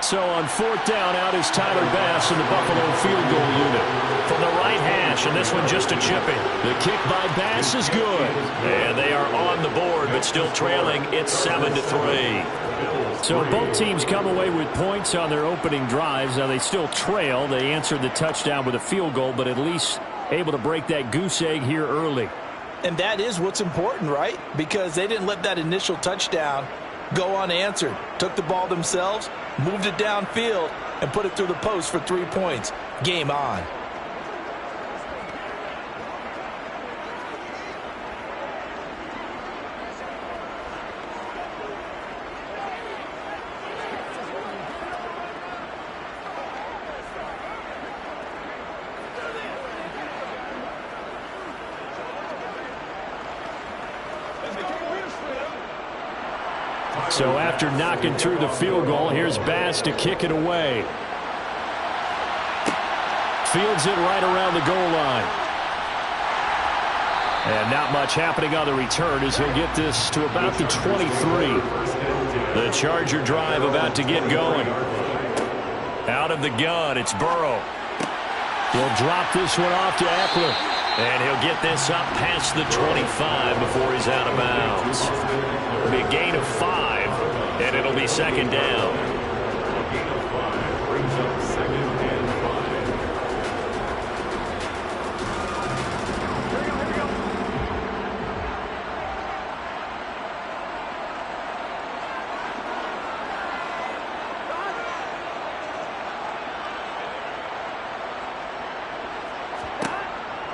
So on 4th down, out is Tyler Bass in the Buffalo field goal unit. From the right hash, and this one just a chipping. The kick by Bass is good. And they are on the board, but still trailing. It's 7-3. So both teams come away with points on their opening drives. Now they still trail. They answered the touchdown with a field goal, but at least able to break that goose egg here early. And that is what's important, right? Because they didn't let that initial touchdown go unanswered. Took the ball themselves, moved it downfield, and put it through the post for 3 points. Game on. So after knocking through the field goal, here's Bass to kick it away. Fields it right around the goal line. And not much happening on the return as he'll get this to about the 23. The Charger drive about to get going. Out of the gun, it's Burrow. He'll drop this one off to Eckler. And he'll get this up past the 25 before he's out of bounds. It'll be a gain of 5, and it'll be 2nd down. Gain of 5 brings up 2nd and 5.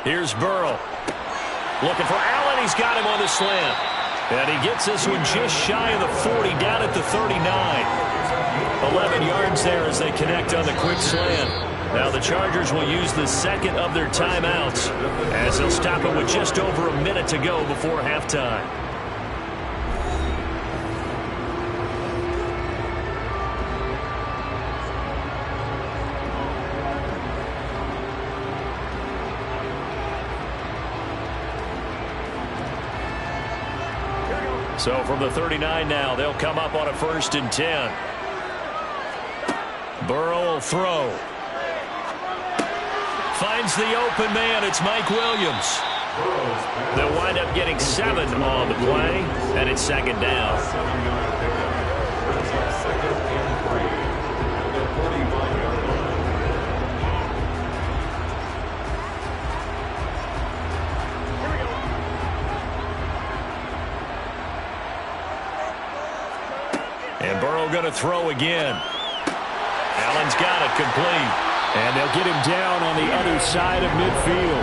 Here's Burrow. Looking for Allen. He's got him on the slant. And he gets this one just shy of the 40, down at the 39. 11 yards there as they connect on the quick slant. Now the Chargers will use the 2nd of their timeouts as they'll stop it with just over a minute to go before halftime. So from the 39 now, they'll come up on a 1st and 10. Burrow will throw. Finds the open man. It's Mike Williams. They'll wind up getting 7 on the play, and it's 2nd down. 7-yard pickup. Brings up 2nd and 3. At the 45-yard line. And Burrow going to throw again. Allen's got it, complete. And they'll get him down on the other side of midfield.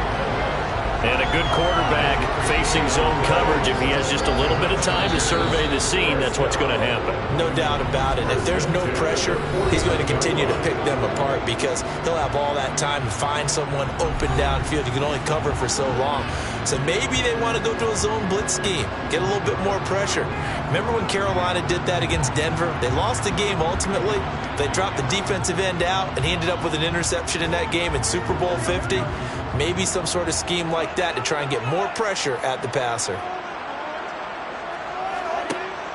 And a good quarterback facing zone coverage. If he has just a little bit of time to survey the scene, that's what's going to happen. No doubt about it. If there's no pressure, he's going to continue to pick them apart because he'll have all that time to find someone open downfield. You can only cover for so long. So maybe they want to go to a zone blitz scheme, get a little bit more pressure. Remember when Carolina did that against Denver? They lost the game ultimately. They dropped the defensive end out, and he ended up with an interception in that game in Super Bowl 50. Maybe some sort of scheme like that to try and get more pressure at the passer.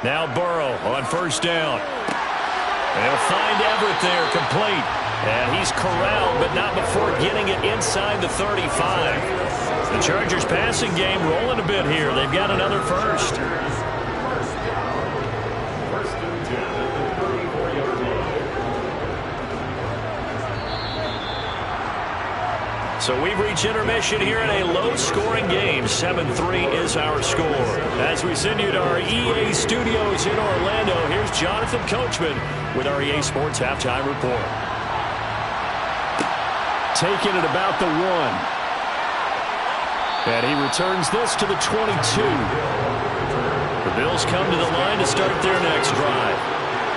Now Burrow on first down. They'll find Everett there, complete. And he's corralled, but not before getting it inside the 35. The Chargers passing game rolling a bit here. They've got another first. First and 10 at the 34-yard line. So we've reached intermission here in a low-scoring game. 7-3 is our score. As we send you to our EA studios in Orlando, here's Jonathan Coachman with our EA Sports Halftime Report. Taking it about the 1. And he returns this to the 22. The Bills come to the line to start their next drive.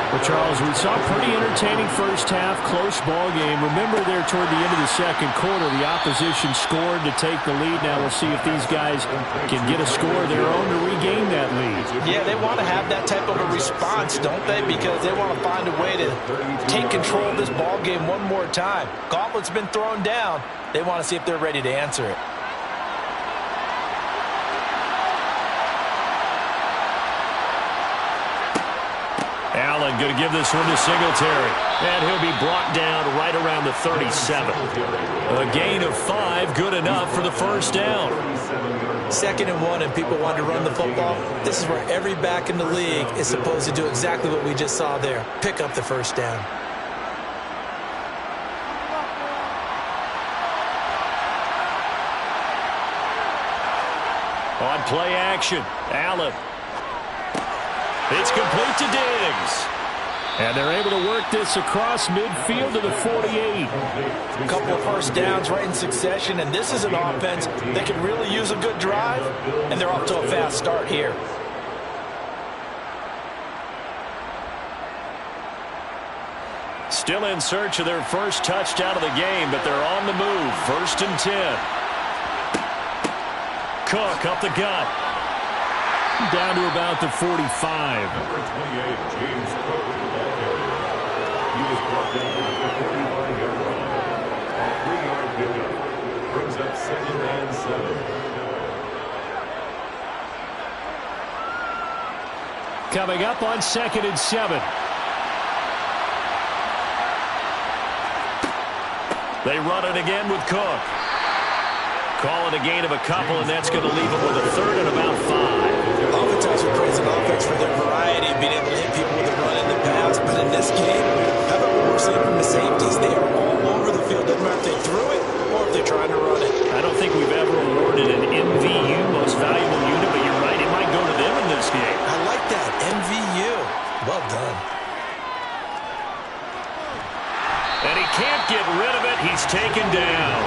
Well, Charles, we saw a pretty entertaining first half, close ball game. Remember there toward the end of the second quarter, the opposition scored to take the lead. Now we'll see if these guys can get a score of their own to regain that lead. Yeah, they want to have that type of a response, don't they? Because they want to find a way to take control of this ball game one more time. Gauntlet's been thrown down. They want to see if they're ready to answer it. Allen going to give this one to Singletary. And he'll be brought down right around the 37. A gain of 5, good enough for the first down. 2nd and 1, and people want to run the football. This is where every back in the league is supposed to do exactly what we just saw there. Pick up the first down. On play action, Allen. It's complete to Diggs. And they're able to work this across midfield to the 48. A couple of first downs right in succession, and this is an offense that can really use a good drive, and they're off to a fast start here. Still in search of their first touchdown of the game, but they're on the move. 1st and 10. Cook up the gut. Down to about the 45. Number 28, James Cook, the ball carrier. He was brought down at the 45-yard line. A 3-yard pickup brings up 2nd and 7. Coming up on 2nd and 7. They run it again with Cook. Call it a gain of a couple, and that's going to leave them with a 3rd and about 5. Oftentimes we praise an offense for their variety of being able to hit people with a run in the pass, but in this game, how about what we're seeing from the safeties? They are all over the field. Doesn't matter if they threw it or if they're trying to run it. I don't think we've ever awarded an MVU, most valuable unit, but you're right, it might go to them in this game. I like that, MVU. Well done. And he can't get rid of it. He's taken down.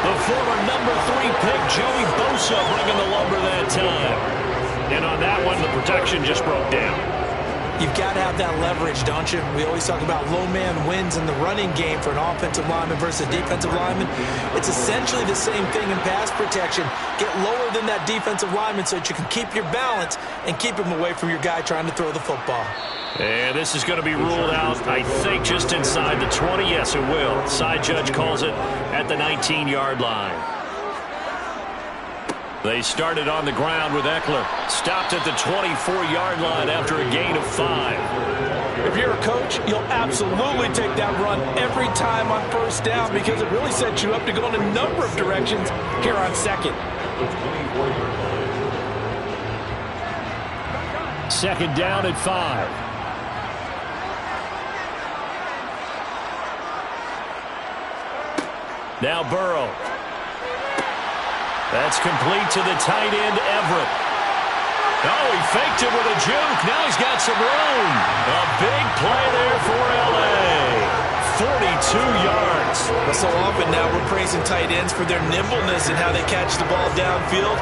The former number 3 pick, Joey Bosa, bringing the lumber that time. And on that one, the protection just broke down. You've got to have that leverage, don't you? We always talk about low man wins in the running game for an offensive lineman versus a defensive lineman. It's essentially the same thing in pass protection. Get lower than that defensive lineman so that you can keep your balance and keep him away from your guy trying to throw the football. And this is going to be ruled out, I think, just inside the 20. Yes, it will. Side judge calls it at the 19-yard line. They started on the ground with Eckler. Stopped at the 24-yard line after a gain of 5. If you're a coach, you'll absolutely take that run every time on first down because it really sets you up to go in a number of directions here on 2nd. 2nd down at 5. Now Burrow. That's complete to the tight end, Everett. Oh, he faked it with a juke. Now he's got some room. A big play there for L.A. 42 yards. But so often now we're praising tight ends for their nimbleness and how they catch the ball downfield.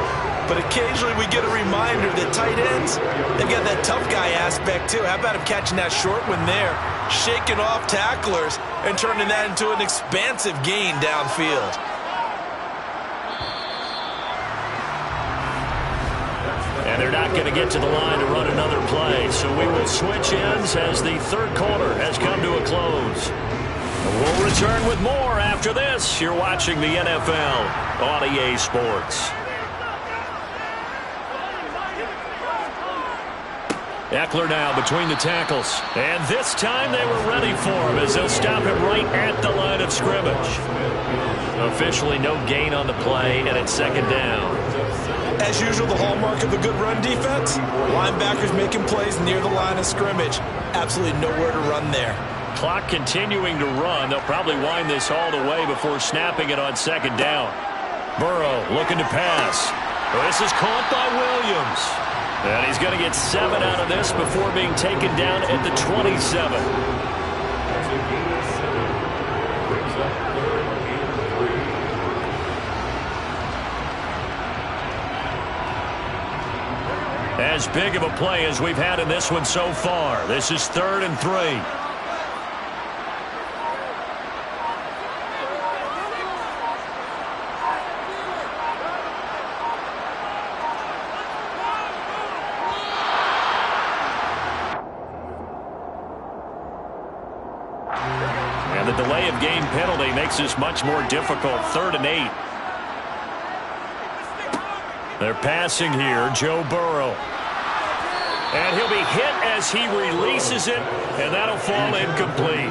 But occasionally we get a reminder that tight ends, they've got that tough guy aspect too. How about him catching that short one there, shaking off tacklers, and turning that into an expansive gain downfield. And they're They're not going to get to the line to run another play, so we will switch ends as the third quarter has come to a close. We'll return with more after this. You're watching the NFL on EA Sports. Eckler now between the tackles. And this time they were ready for him as they'll stop him right at the line of scrimmage. Officially no gain on the play, and it's second down. As usual, the hallmark of a good run defense, linebackers making plays near the line of scrimmage. Absolutely nowhere to run there. Clock continuing to run. They'll probably wind this all the way before snapping it on second down. Burrow looking to pass. This is caught by Williams. And he's going to get 7 out of this before being taken down at the 27. That's a gain of 7. Brings up 3rd and 3. As big of a play as we've had in this one so far. This is 3rd and 3. Game penalty makes this much more difficult. 3rd and 8. They're passing here. Joe Burrow. And he'll be hit as he releases it, and that'll fall incomplete.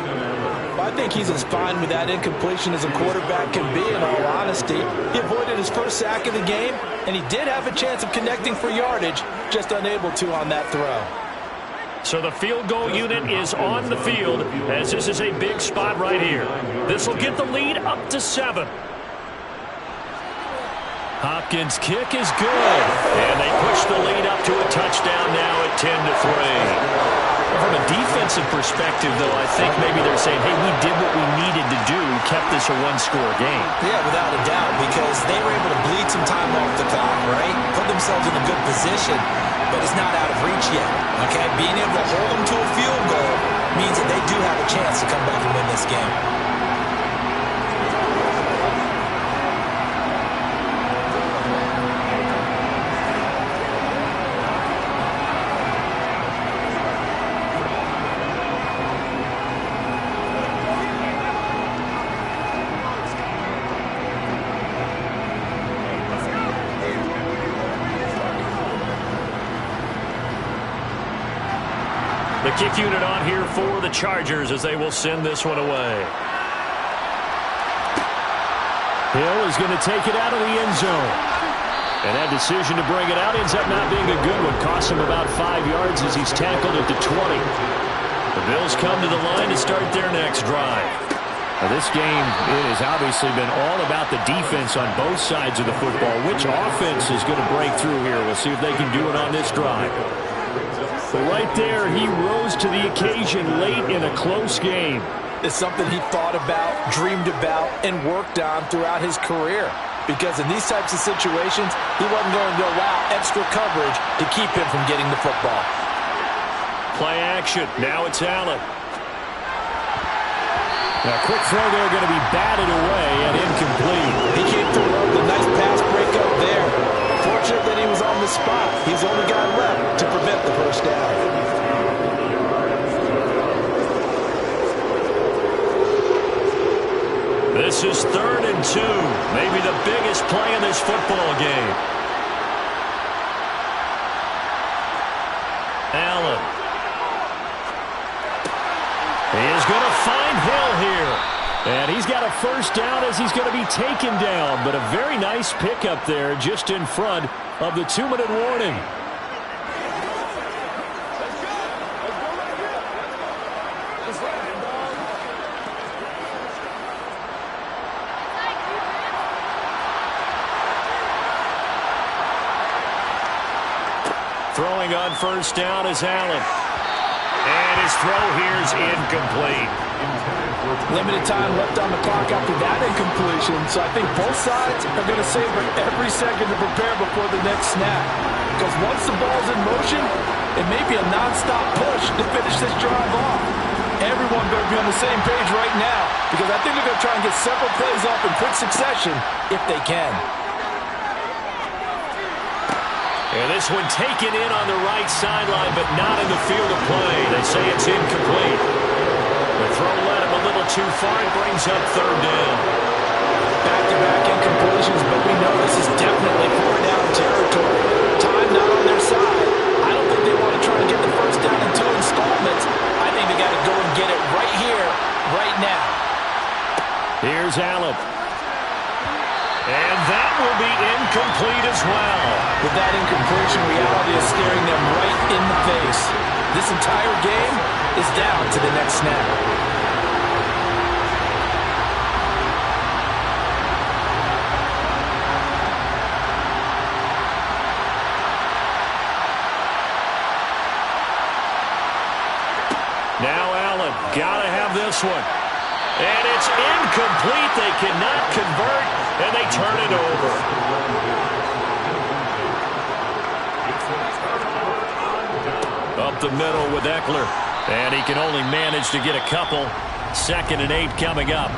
Well, I think he's as fine with that incompletion as a quarterback can be, in all honesty. He avoided his first sack of the game, and he did have a chance of connecting for yardage, just unable to on that throw. So the field goal unit is on the field as this is a big spot right here. This will get the lead up to 7. Hopkins' kick is good. And they push the lead up to a touchdown now at 10-3. From a defensive perspective, though, I think maybe they're saying, hey, we did what we needed to do, kept this a one-score game. Yeah, without a doubt, because they were able to bleed some time off the clock, right? Put themselves in a good position, but it's not out of reach yet, okay? Being able to hold them to a field goal means that they do have a chance to come back and win this game. The kick unit on here for the Chargers as they will send this one away. Hill is going to take it out of the end zone. And that decision to bring it out ends up not being a good one. Costs him about 5 yards as he's tackled at the 20. The Bills come to the line to start their next drive. Now, this game, it has obviously been all about the defense on both sides of the football. Which offense is going to break through here? We'll see if they can do it on this drive. But right there, he rose to the occasion late in a close game. It's something he thought about, dreamed about, and worked on throughout his career. Because in these types of situations, he wasn't going to allow extra coverage to keep him from getting the football. Play action. Now it's Allen. Now, quick throw there going to be batted away and incomplete. He came through with a nice pass breakup there. Fortunate that he was on the spot. He's the only guy left to prevent the first down. This is 3rd and 2. Maybe the biggest play in this football game. Allen. He is going to find Hill here. And he's got a first down as he's going to be taken down. But a very nice pickup there just in front of the 2-minute warning. Throwing on first down is Allen. And his throw here is incomplete. Limited time left on the clock after that incompletion, so I think both sides are going to savor every second to prepare before the next snap. Because once the ball's in motion, it may be a nonstop push to finish this drive off. Everyone better be on the same page right now, because I think they're going to try and get several plays off in quick succession if they can. And this one taken in on the right sideline, but not in the field of play. They say it's incomplete. The throw led him a little too far. It brings up third down. Back-to-back incompletions, but we know this is definitely four-down territory. Time not on their side. I don't think they want to try and get the first down in 2 installments. I think they got to go and get it right here, right now. Here's Allen. And that will be incomplete as well. With that incompletion, reality is staring them right in the face. This entire game is down to the next snap. Now Allen, gotta have this one. And it's incomplete. They cannot convert, and they turn it over. Up the middle with Eckler. And he can only manage to get a couple. 2nd and 8 coming up.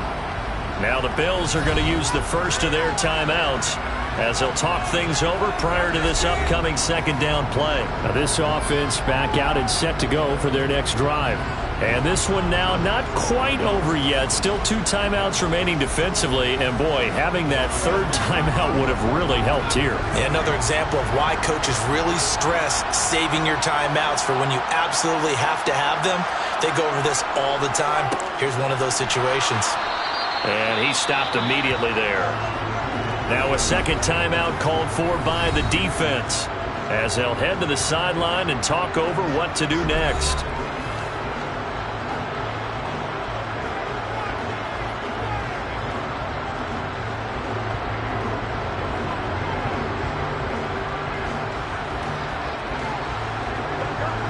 Now the Bills are going to use the first of their timeouts as they'll talk things over prior to this upcoming 2nd down play. Now this offense back out and set to go for their next drive. And this one now not quite over yet. Still 2 timeouts remaining defensively. And, boy, having that 3rd timeout would have really helped here. Yeah, another example of why coaches really stress saving your timeouts for when you absolutely have to have them. They go over this all the time. Here's one of those situations. And he stopped immediately there. Now a 2nd timeout called for by the defense as they'll head to the sideline and talk over what to do next.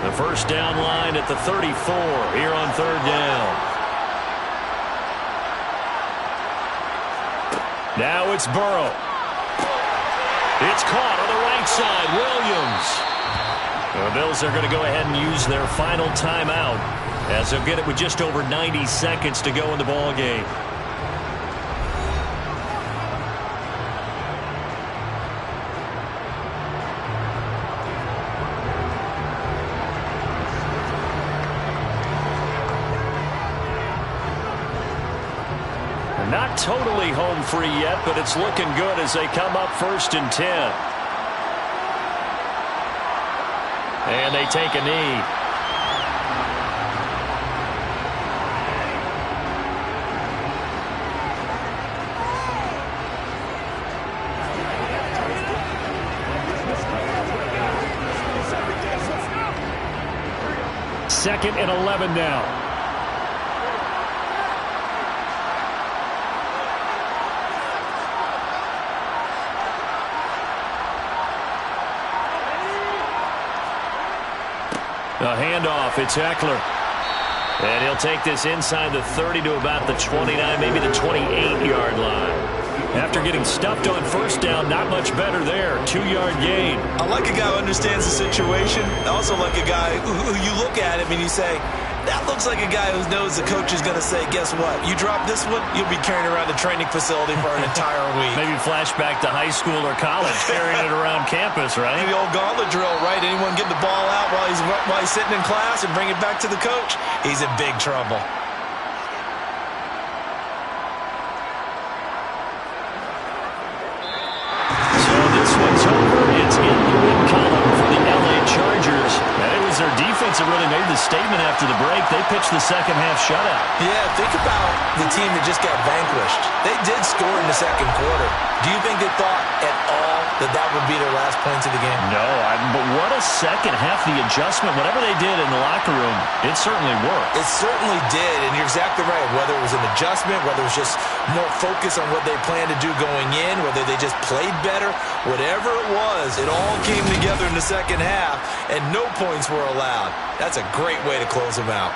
The first down line at the 34 here on 3rd down. Now it's Burrow. It's caught on the right side. Williams. The Bills are going to go ahead and use their final timeout as they'll get it with just over 90 seconds to go in the ball game. Not totally home free yet, but it's looking good as they come up 1st and 10. And they take a knee. Second and 11 now. A handoff, it's Eckler. And he'll take this inside the 30 to about the 29, maybe the 28-yard line. After getting stuffed on 1st down, not much better there. 2-yard gain. I like a guy who understands the situation. I also like a guy who you look at him and you say, that looks like a guy who knows the coach is going to say, guess what? You drop this one, you'll be carrying around the training facility for an entire week. Maybe flashback to high school or college, carrying it around campus, right? Maybe the old gauntlet drill, right? Anyone get the ball out while he's sitting in class and bring it back to the coach? He's in big trouble. So this one's over. It's in the win column for the LA Chargers. And it was their defense that really made the statement after the break. They pitched the 2nd half shutout. Yeah, think about the team that just got vanquished. They did score in the 2nd quarter. Do you think they thought at all that would be their last points of the game? No, but what a 2nd half. The adjustment, whatever they did in the locker room, it certainly worked. It certainly did, and you're exactly right. Whether it was an adjustment, whether it was just more focus on what they planned to do going in, whether they just played better, whatever it was, it all came together in the 2nd half, and no points were allowed. That's a great way to close them out.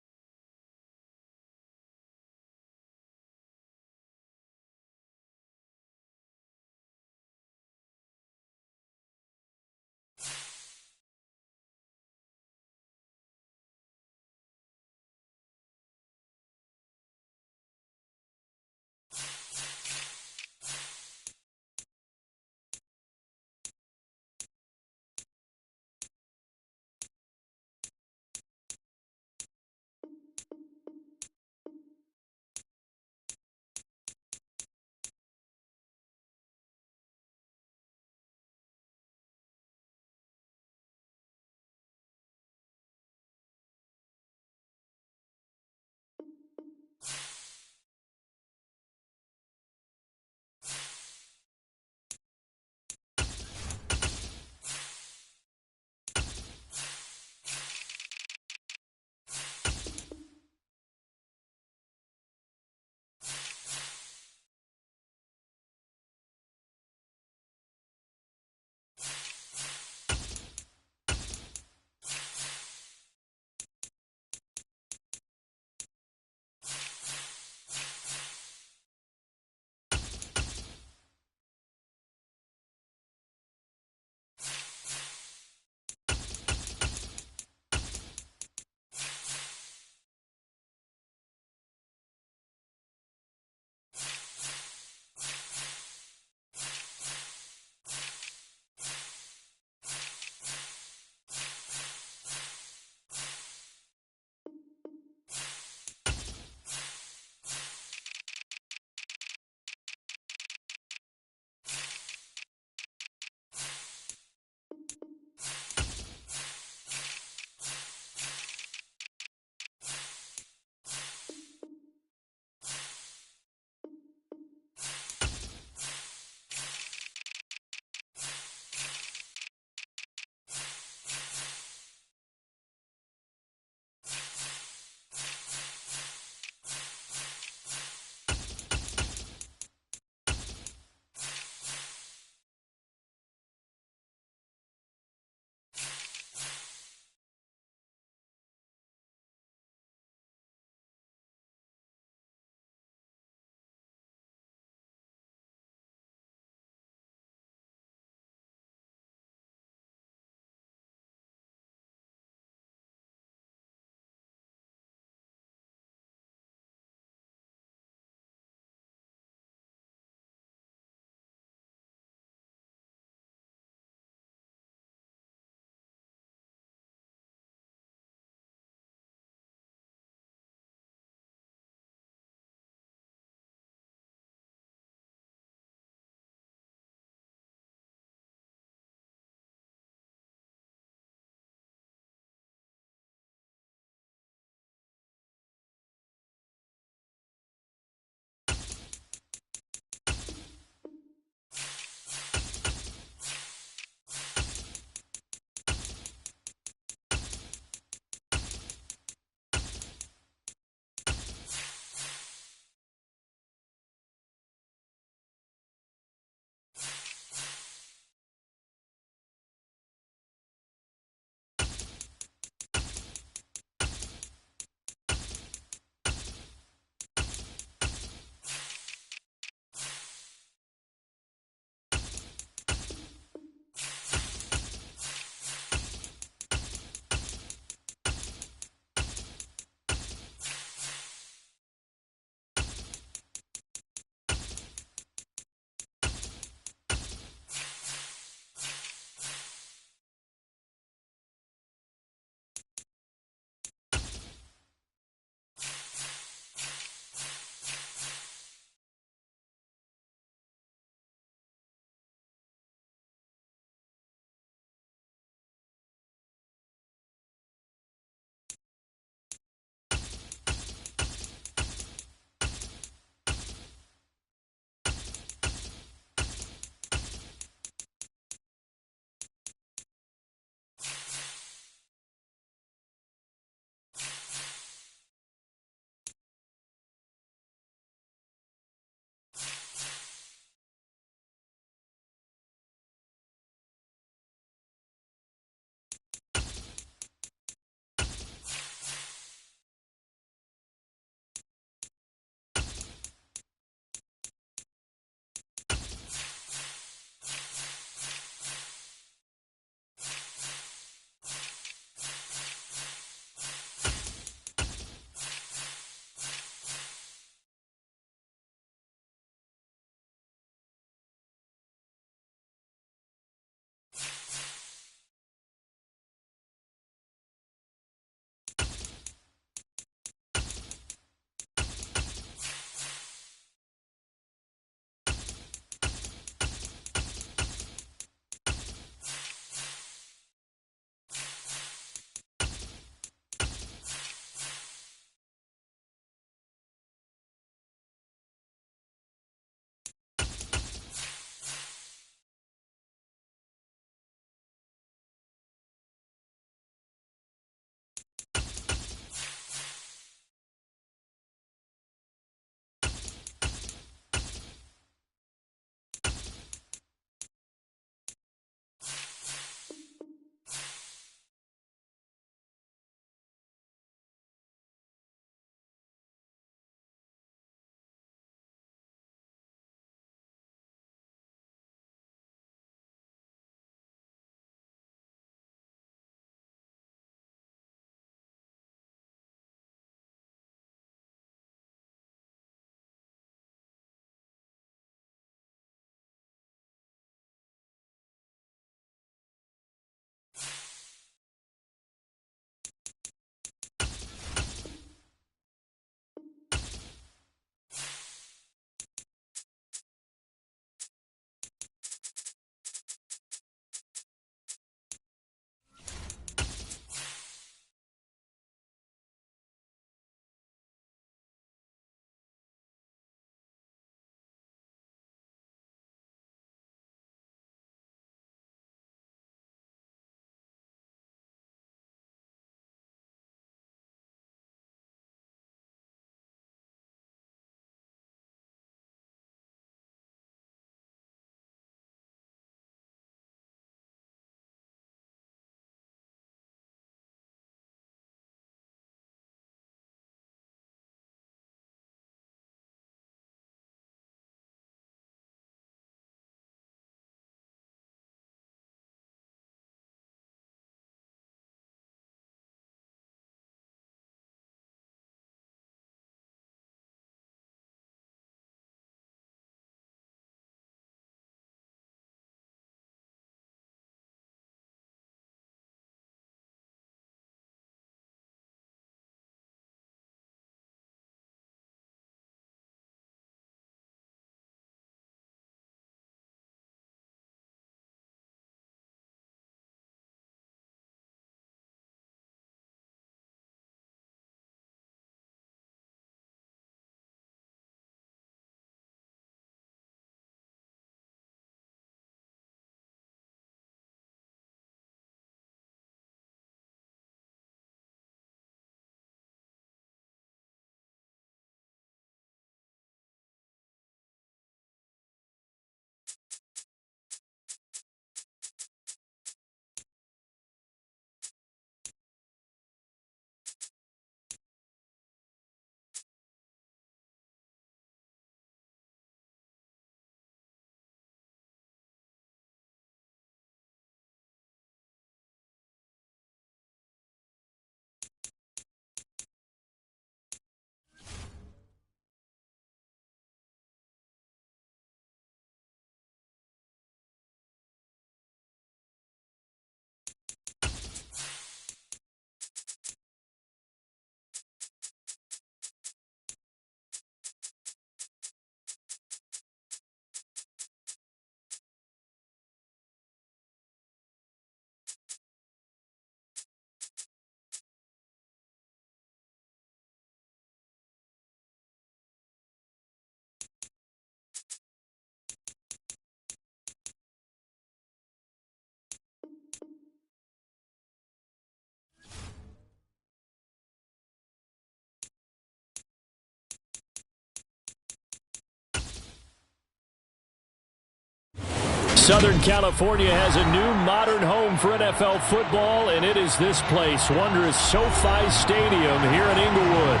Southern California has a new modern home for NFL football, and it is this place, wondrous SoFi Stadium here in Inglewood.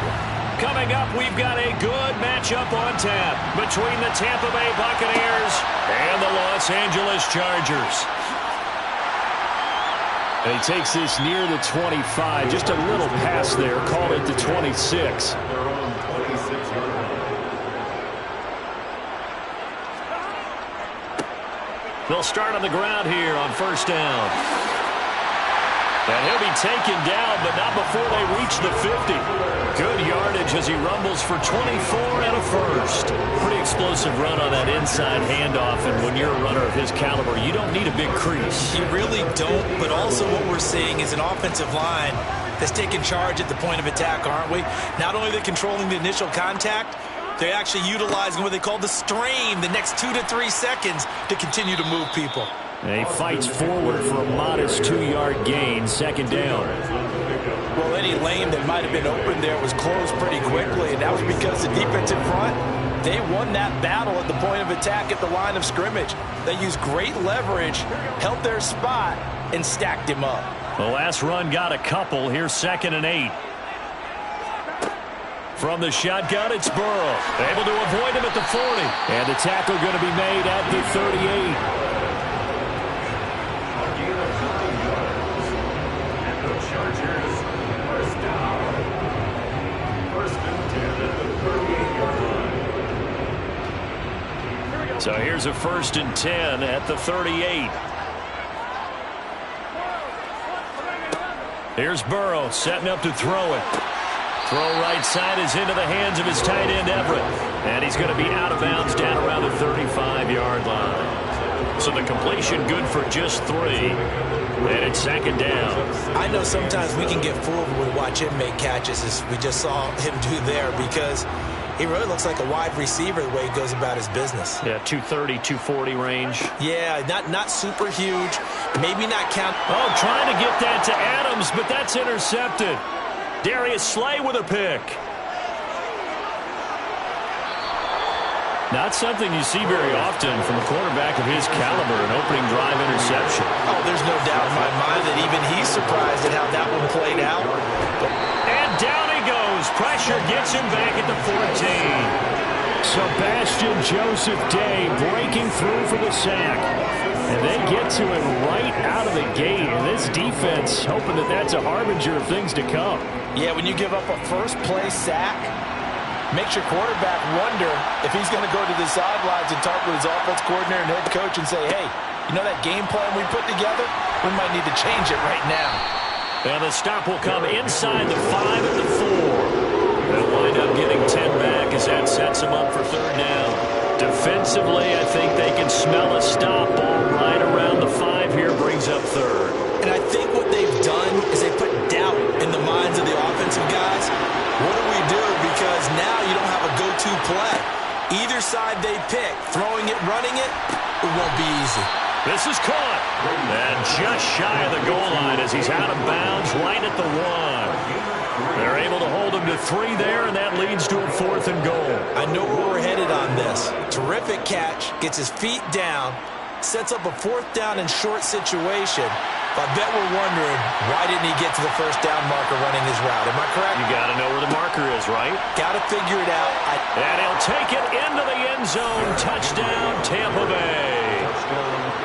Coming up, we've got a good matchup on tap between the Tampa Bay Buccaneers and the Los Angeles Chargers. And he takes this near the 25, just a little pass there, called it the 26. They'll start on the ground here on first down. And he'll be taken down, but not before they reach the 50. Good yardage as he rumbles for 24 and a first. Pretty explosive run on that inside handoff, and when you're a runner of his caliber, you don't need a big crease. You really don't, but also what we're seeing is an offensive line that's taking charge at the point of attack, aren't we? Not only are they controlling the initial contact, they're actually utilizing what they call the strain, the next 2 to 3 seconds, to continue to move people. And he fights forward for a modest 2-yard gain, second down. Well, any lane that might have been open there was closed pretty quickly, and that was because the defensive front, they won that battle at the point of attack at the line of scrimmage. They used great leverage, held their spot, and stacked him up. The last run got a couple. Here's 2nd and 8. From the shotgun, it's Burrow. Able to avoid him at the 40. And the tackle going to be made at the 38. So here's a 1st and 10 at the 38. Here's Burrow setting up to throw it. Throw right side is into the hands of his tight end, Everett. And he's going to be out of bounds down around the 35-yard line. So the completion good for just 3. And it's 2nd down. I know sometimes we can get fooled when we watch him make catches, as we just saw him do there, because he really looks like a wide receiver the way he goes about his business. Yeah, 230, 240 range. Yeah, not super huge. Maybe not count. Oh, trying to get that to Adams, but that's intercepted. Darius Slay with a pick. Not something you see very often from a quarterback of his caliber, an opening drive interception. Oh, there's no doubt in my mind that even he's surprised at how that one played out. And down he goes. Pressure gets him back at the 14. Sebastian Joseph Day breaking through for the sack. And they get to him right out of the gate. And this defense hoping that that's a harbinger of things to come. Yeah, when you give up a first-play sack, makes your quarterback wonder if he's going to go to the sidelines and talk with his offense coordinator and head coach and say, hey, you know that game plan we put together? We might need to change it right now. And the stop will come inside the 5 at the 4. They'll wind up getting 10 back as that sets them up for 3rd down. Defensively, I think they can smell a stop ball right around the 5 here, brings up 3rd. And I think what they've done is they put doubt in the minds of the offensive guys. What do we do? Because now you don't have a go-to play. Either side they pick, throwing it, running it, it won't be easy. This is caught. And just shy of the goal line as he's out of bounds right at the 1. They're able to hold him to 3 there, and that leads to a 4th and goal. I know where we're headed on this. Terrific catch, gets his feet down, sets up a 4th down and short situation. I bet we're wondering, why didn't he get to the 1st down marker running his route? Am I correct? You got to know where the marker is, right? Got to figure it out. And he'll take it into the end zone. Touchdown, Tampa Bay.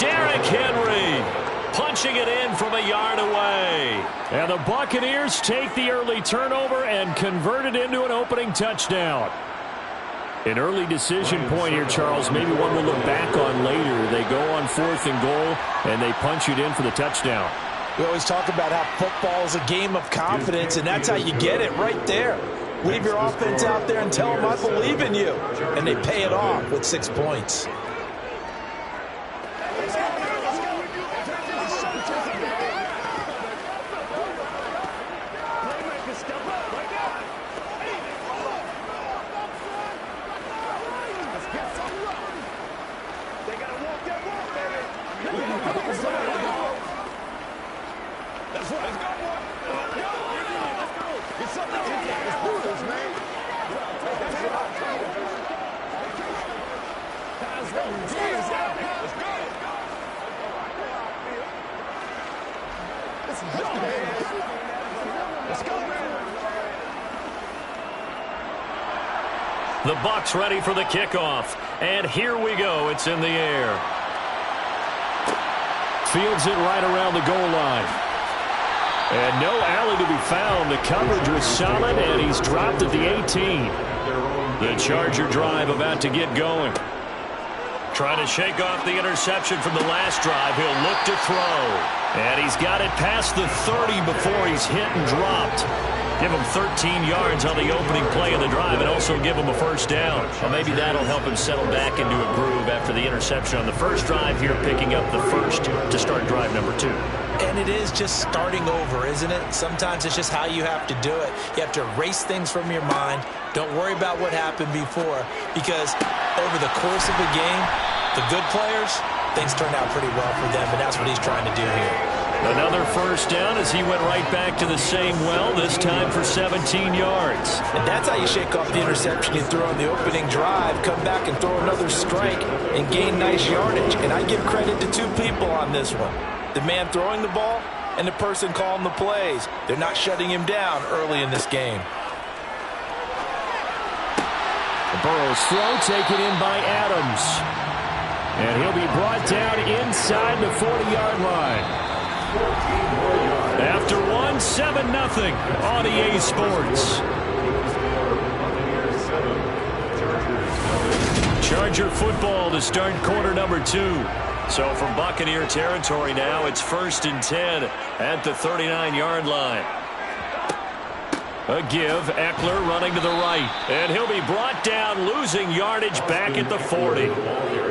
Derrick Henry punching it in from a yard away. And the Buccaneers take the early turnover and convert it into an opening touchdown. An early decision point here, Charles. Maybe one we'll look back on later. They go on 4th and goal, and they punch it in for the touchdown. We always talk about how football is a game of confidence, and that's how you get it right there. Leave your offense out there and tell them I believe in you. And they pay it off with 6 points. The Bucs ready for the kickoff. And here we go. It's in the air. Fields it right around the goal line. And no alley to be found. The coverage was solid, and he's dropped at the 18. The Charger drive about to get going. Trying to shake off the interception from the last drive. He'll look to throw. And he's got it past the 30 before he's hit and dropped. Give him 13 yards on the opening play of the drive and also give him a first down. Well, maybe that'll help him settle back into a groove after the interception on the first drive here, picking up the first to start drive number 2. And it is just starting over, isn't it? Sometimes it's just how you have to do it. You have to erase things from your mind. Don't worry about what happened before, because over the course of a game, the good players, things turn out pretty well for them, and that's what he's trying to do here. Another first down as he went right back to the same well, this time for 17 yards. And that's how you shake off the interception you threw on the opening drive, come back and throw another strike and gain nice yardage. And I give credit to two people on this one. The man throwing the ball and the person calling the plays. They're not shutting him down early in this game. Burrow's throw taken in by Adams. And he'll be brought down inside the 40-yard line. After 7-0 on EA Sports. Charger football to start quarter number 2. So from Buccaneer territory now, it's 1st and 10 at the 39-yard line. A give, Eckler running to the right. And he'll be brought down, losing yardage back at the 40.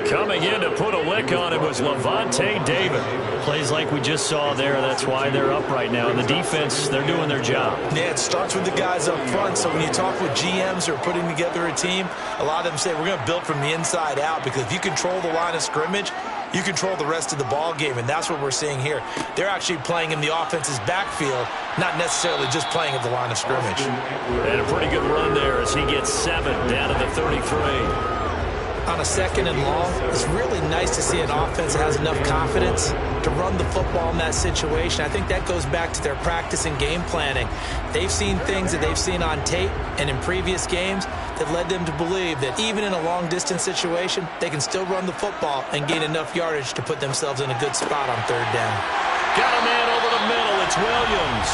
Coming in to put a lick on it was Lavonte David. Plays like we just saw there. That's why they're up right now. And the defense, they're doing their job. Yeah, it starts with the guys up front. So when you talk with GMs who are putting together a team, a lot of them say we're going to build from the inside out, because if you control the line of scrimmage, you control the rest of the ball game, and that's what we're seeing here. They're actually playing in the offense's backfield, not necessarily just playing at the line of scrimmage. And a pretty good run there as he gets 7 down to the 33. On a 2nd and long, it's really nice to see an offense that has enough confidence to run the football in that situation. I think that goes back to their practice and game planning. They've seen things that they've seen on tape and in previous games that led them to believe that even in a long-distance situation, they can still run the football and gain enough yardage to put themselves in a good spot on 3rd down. Got a man over the middle. It's Williams.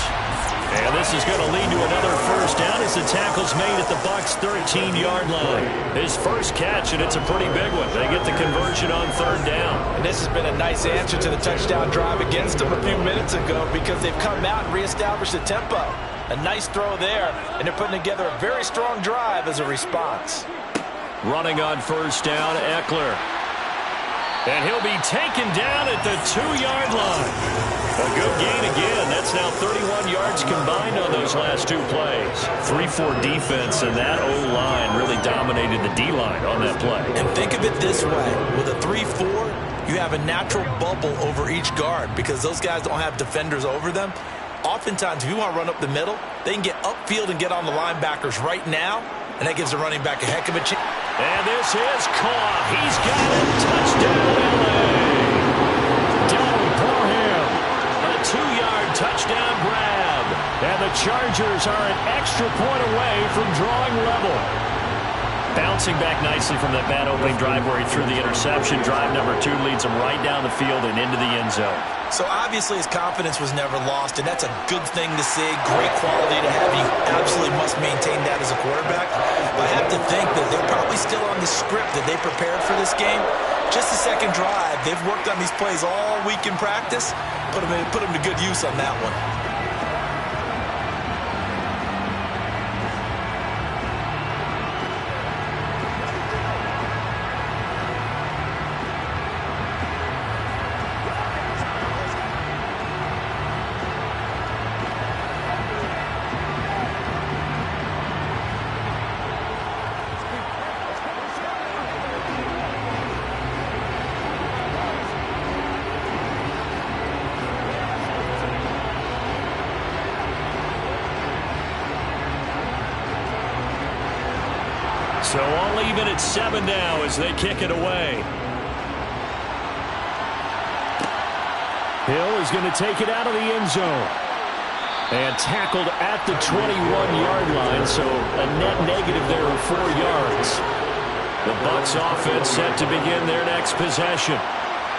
And this is going to lead to another first down as the tackle's made at the Bucs' 13-yard line. His first catch, and it's a pretty big one. They get the conversion on 3rd down. And this has been a nice answer to the touchdown drive against them a few minutes ago, because they've come out and reestablished the tempo. A nice throw there, and they're putting together a very strong drive as a response. Running on first down, Eckler. And he'll be taken down at the 2-yard line. A good gain again. That's now 31 yards combined on those last 2 plays. 3-4 defense, and that O-line really dominated the D-line on that play. And think of it this way. With a 3-4, you have a natural bubble over each guard, because those guys don't have defenders over them. Oftentimes, if you want to run up the middle, they can get upfield and get on the linebackers right now, and that gives the running back a heck of a chance. And this is caught. He's got it. Touchdown, L.A. Donald Parham. A 2-yard touchdown grab. And the Chargers are an extra point away from drawing level. Bouncing back nicely from that bad opening drive where he threw the interception. Drive number 2 leads him right down the field and into the end zone. So obviously his confidence was never lost, and that's a good thing to see. Great quality to have. You absolutely must maintain that as a quarterback. But I have to think that they're probably still on the script that they prepared for this game. Just the 2nd drive. They've worked on these plays all week in practice. Put them to good use on that one. So all even at 7 now as they kick it away. Hill is going to take it out of the end zone. And tackled at the 21-yard line, so a net negative there of 4 yards. The Bucs offense set to begin their next possession.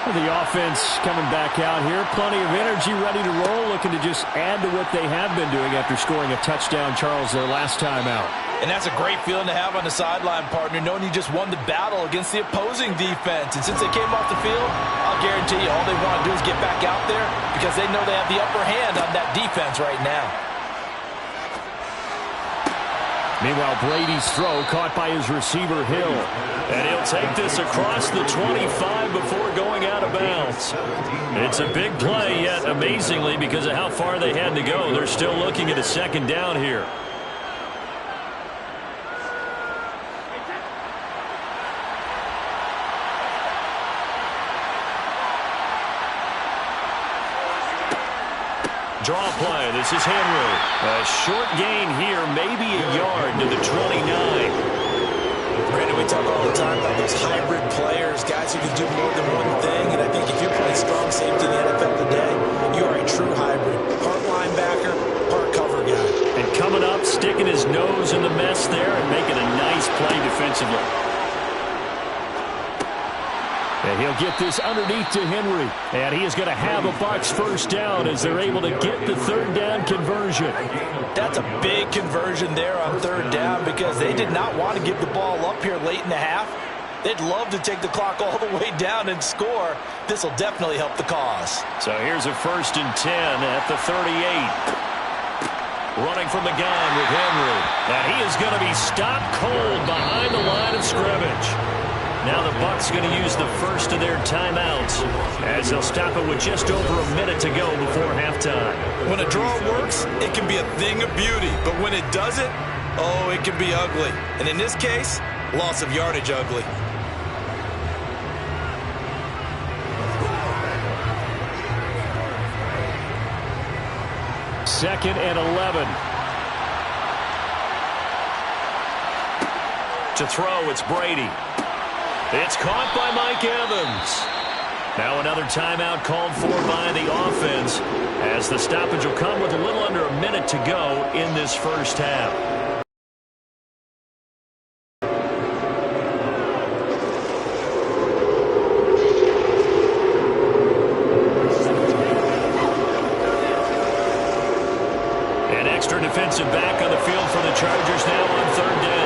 The offense coming back out here. Plenty of energy, ready to roll, looking to just add to what they have been doing after scoring a touchdown, Charles, their last time out. And that's a great feeling to have on the sideline, partner, knowing you just won the battle against the opposing defense. And since they came off the field, I'll guarantee you all they want to do is get back out there because they know they have the upper hand on that defense right now. Meanwhile, Brady's throw caught by his receiver, Hill. And he'll take this across the 25 before going out of bounds. It's a big play, yet amazingly, because of how far they had to go, they're still looking at a second down here. Draw play. This is Henry. A short gain here, maybe a yard to the 29. Brandon, we talk all the time about those hybrid players, guys who can do more than one thing. And I think if you're playing strong safety in the NFL today, you are a true hybrid. Part linebacker, part cover guy. And coming up, sticking his nose in the mess there and making a nice play defensively. And he'll get this underneath to Henry. And he is going to have a Bucs first down as they're able to get the third down conversion. That's a big conversion there on third down because they did not want to give the ball up here late in the half. They'd love to take the clock all the way down and score. This will definitely help the cause. So here's a 1st and 10 at the 38. Running from the gun with Henry. And he is going to be stopped cold behind the line of scrimmage. Now the Bucs going to use the first of their timeouts as they'll stop it with just over a minute to go before halftime. When a draw works, it can be a thing of beauty. But when it doesn't, oh, it can be ugly. And in this case, loss of yardage ugly. Second and 11. To throw, it's Brady. It's caught by Mike Evans. Now another timeout called for by the offense as the stoppage will come with a little under a minute to go in this first half. An extra defensive back on the field for the Chargers now on third down.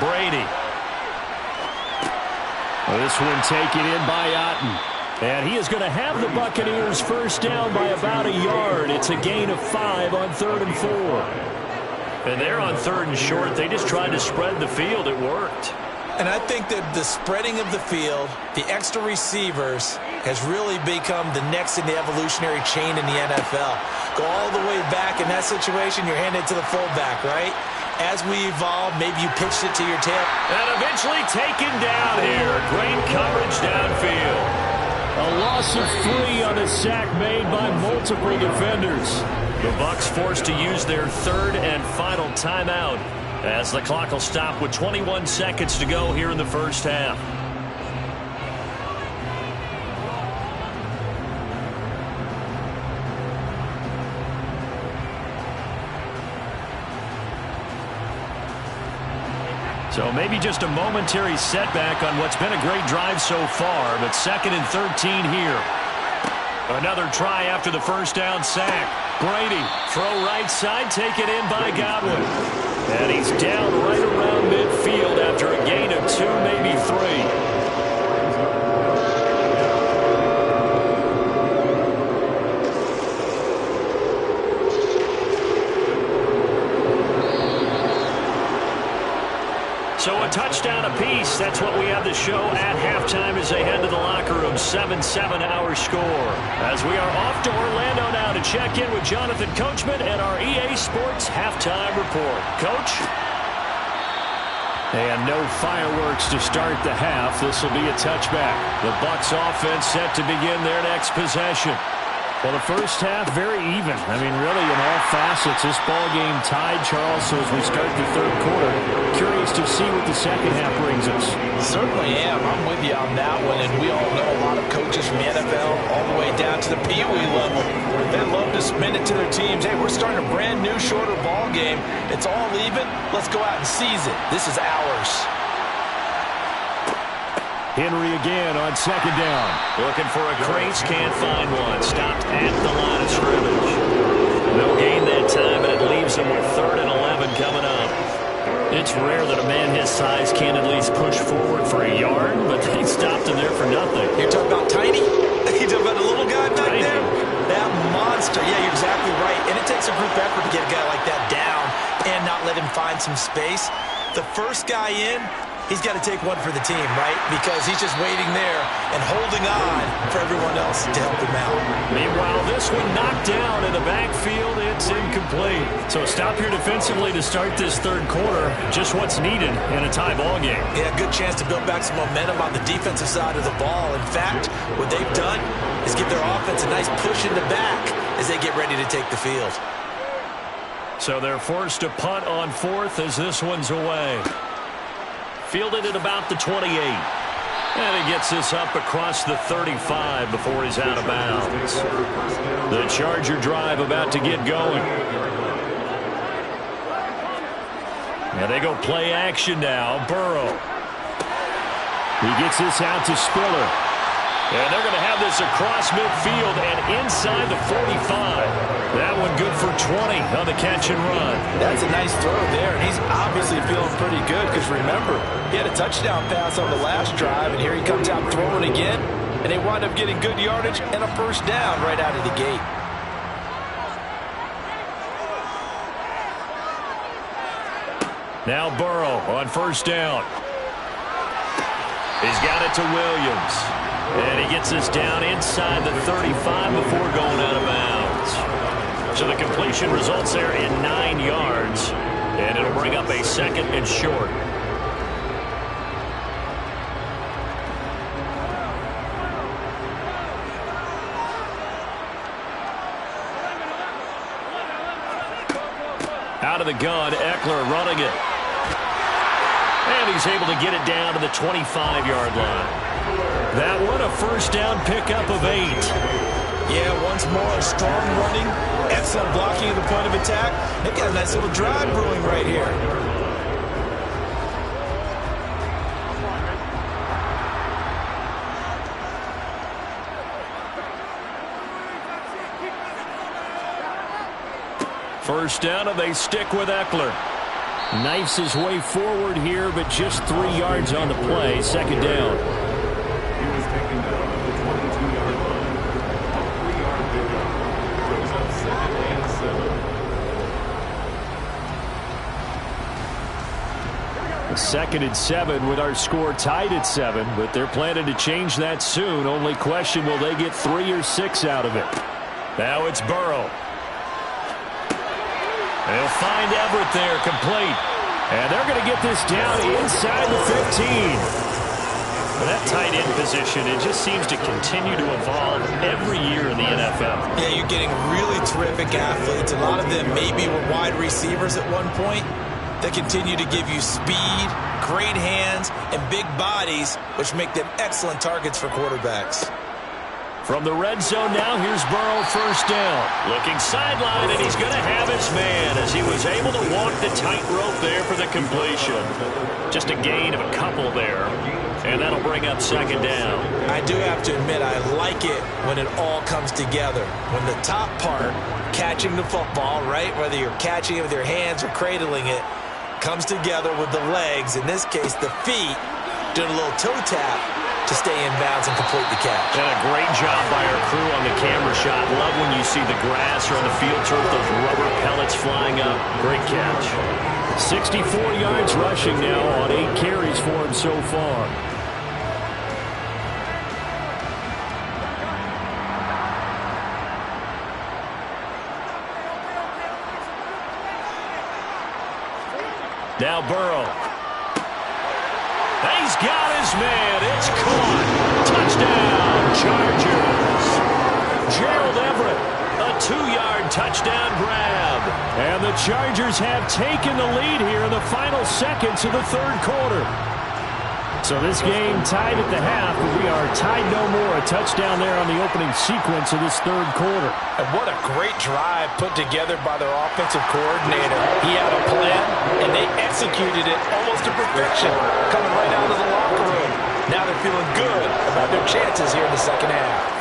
Brady. Well, this one taken in by Otten. And he is going to have the Buccaneers first down by about a yard. It's a gain of 5 on 3rd and 4. And they're on 3rd and short. They just tried to spread the field. It worked. And I think that the spreading of the field, the extra receivers, has really become the next in the evolutionary chain in the NFL. Go all the way back in that situation, you're handed to the fullback, right? As we evolve, maybe you pitched it to your tail. And eventually taken down here. Great coverage downfield. A loss of 3 on a sack made by multiple defenders. The Bucs forced to use their 3rd and final timeout as the clock will stop with 21 seconds to go here in the first half. So maybe just a momentary setback on what's been a great drive so far, but 2nd and 13 here. Another try after the first down sack. Brady, throw right side, taken in by Godwin. And he's down right around midfield after a gain of 2, maybe 3. So a touchdown apiece. That's what we have to show at halftime as they head to the locker room. 7-7 our score. As we are off to Orlando now to check in with Jonathan Coachman and our EA Sports halftime report. Coach? And no fireworks to start the half. This will be a touchback. The Bucs offense set to begin their next possession. Well, the first half, very even. I mean, really, in all facets, this ball game tied, Charles. So as we start the third quarter, curious to see what the second half brings us. Certainly am. I'm with you on that one. And we all know a lot of coaches from the NFL all the way down to the Pee Wee level. They love to spin it to their teams. Hey, we're starting a brand new, shorter ball game. It's all even. Let's go out and seize it. This is ours. Henry again on second down. Looking for a crease, can't find one. Stopped at the line of scrimmage. No gain that time, and it leaves them with 3rd and 11 coming up. It's rare that a man his size can at least push forward for a yard, but they stopped him there for nothing. You're talking about tiny? You're talking about the little guy back Tiny. there? That monster. Yeah, you're exactly right. And it takes a group effort to get a guy like that down and not let him find some space. The first guy in, he's got to take one for the team, right? Because he's just waiting there and holding on for everyone else to help him out. Meanwhile, this one knocked down in the backfield. It's incomplete. So stop here defensively to start this third quarter. Just what's needed in a tie ball game. Yeah, good chance to build back some momentum on the defensive side of the ball. In fact, what they've done is give their offense a nice push in the back as they get ready to take the field. So they're forced to punt on 4th as this one's away. Fielded at about the 28. And he gets this up across the 35 before he's out of bounds. The Charger drive about to get going. And they go play action now. Burrow. He gets this out to Spiller. And they're going to have this across midfield and inside the 45. That one good for 20 on the catch and run. That's a nice throw there, and he's obviously feeling pretty good because, remember, he had a touchdown pass on the last drive, and here he comes out throwing again, and they wind up getting good yardage and a first down right out of the gate. Now Burrow on first down. He's got it to Williams. And he gets this down inside the 35 before going out of bounds. So the completion results there in 9 yards. And it'll bring up a 2nd and short. Out of the gun, Eckler running it. And he's able to get it down to the 25-yard line. That one, a first down pickup of 8. Yeah, once more, strong running, excellent blocking at the point of attack. They've got a nice little drive brewing right here. First down, and they stick with Eckler. Knifes his way forward here, but just 3 yards on the play. 2nd down. He was taken down at the 22-yard line. A 3-yard pickup brings up 2nd and 7. 2nd and 7 with our score tied at 7, but they're planning to change that soon. Only question, will they get 3 or 6 out of it? Now it's Burrow. They'll find Everett there, complete. And they're going to get this down inside the 15. But that tight end position, it just seems to continue to evolve every year in the NFL. Yeah, you're getting really terrific athletes. A lot of them maybe were wide receivers at one point. They continue to give you speed, great hands, and big bodies, which make them excellent targets for quarterbacks. From the red zone now, here's Burrow, first down. Looking sideline, and he's going to have his man as he was able to walk the tightrope there for the completion. Just a gain of a couple there, and that'll bring up 2nd down. I do have to admit, I like it when it all comes together. When the top part, catching the football, right, whether you're catching it with your hands or cradling it, comes together with the legs, in this case the feet, doing a little toe tap to stay in bounds and complete the catch. And a great job by our crew on the camera shot. Love when you see the grass or on the field turf, those rubber pellets flying up. Great catch. 64 yards rushing now on 8 carries for him so far. Now Burrow. He's got his man. It's caught. Touchdown, Chargers. Gerald Everett, a 2-yard touchdown grab. And the Chargers have taken the lead here in the final seconds of the third quarter. So this game tied at the half, but we are tied no more. A touchdown there on the opening sequence of this third quarter. And what a great drive put together by their offensive coordinator. He had a plan, and they executed it almost to perfection, coming right out of the locker room. Now they're feeling good about their chances here in the second half.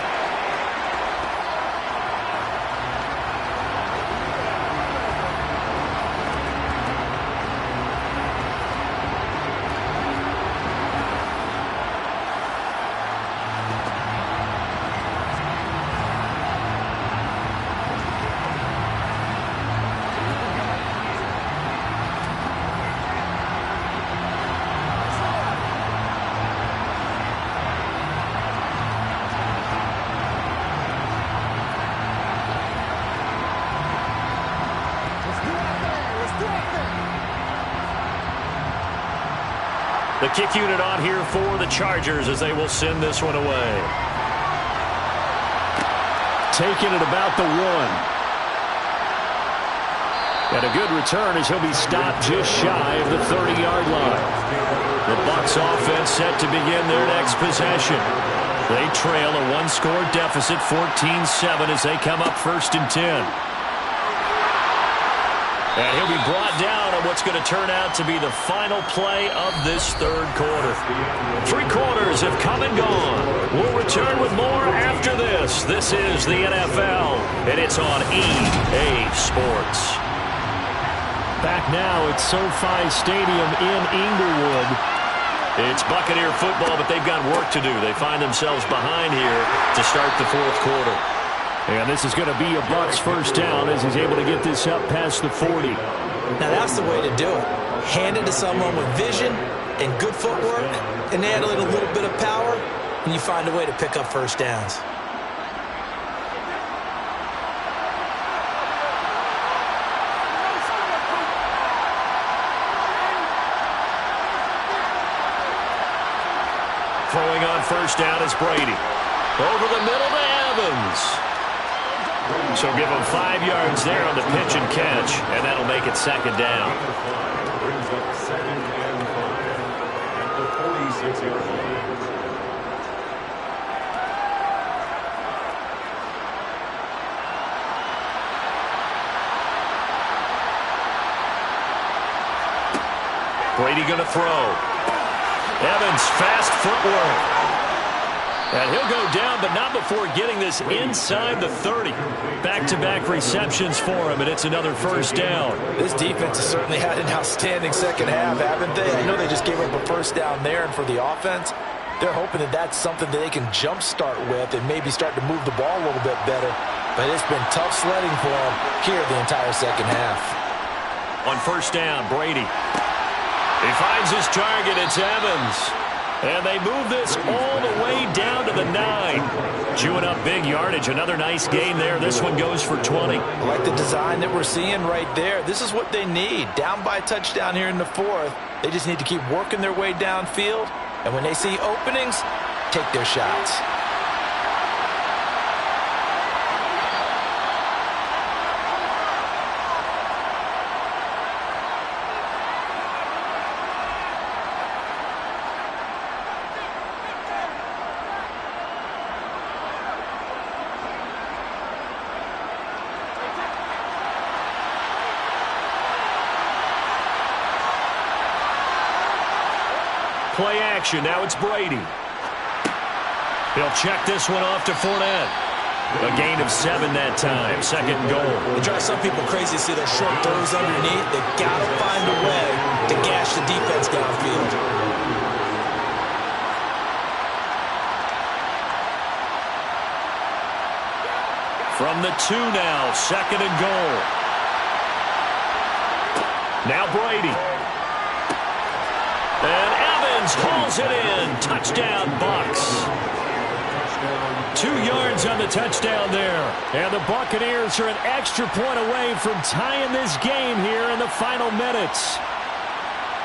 The kick unit on here for the Chargers as they will send this one away. Taking it about the 1. And a good return as he'll be stopped just shy of the 30-yard line. The Bucs offense set to begin their next possession. They trail a one-score deficit, 14-7, as they come up 1st and 10. And he'll be brought down on what's going to turn out to be the final play of this third quarter. 3 quarters have come and gone. We'll return with more after this. This is the NFL, and it's on EA Sports. Back now at SoFi Stadium in Inglewood. It's Buccaneer football, but they've got work to do. They find themselves behind here to start the fourth quarter. And this is going to be a Bucs first down as he's able to get this up past the 40. Now that's the way to do it. Hand it to someone with vision and good footwork, and add a little bit of power, and you find a way to pick up first downs. Throwing on first down is Brady. Over the middle to Evans. So give him 5 yards there on the pitch and catch, and that'll make it second down. Brings up 2nd and 5 at the 46-yard line. Brady going to throw. Evans, fast footwork. And he'll go down, but not before getting this inside the 30. Back-to-back receptions for him, and it's another first down. This defense has certainly had an outstanding second half, haven't they? I know they just gave up a first down there, and for the offense, they're hoping that that's something that they can jumpstart with and maybe start to move the ball a little bit better. But it's been tough sledding for them here the entire second half. On first down, Brady. He finds his target. It's Evans. And they move this all the way down to the 9. Chewing up big yardage. Another nice gain there. This one goes for 20. I like the design that we're seeing right there. This is what they need. Down by a touchdown here in the 4th. They just need to keep working their way downfield. And when they see openings, take their shots. Play action. Now it's Brady. He'll check this one off to Fournette. A gain of 7 that time. 2nd and goal. It drives some people crazy to see those short throws underneath. They've got to find a way to gash the defense downfield. From the 2 now. 2nd and goal. Now Brady. And Evans hauls it in. Touchdown, Bucs. 2 yards on the touchdown there. And the Buccaneers are an extra point away from tying this game here in the final minutes.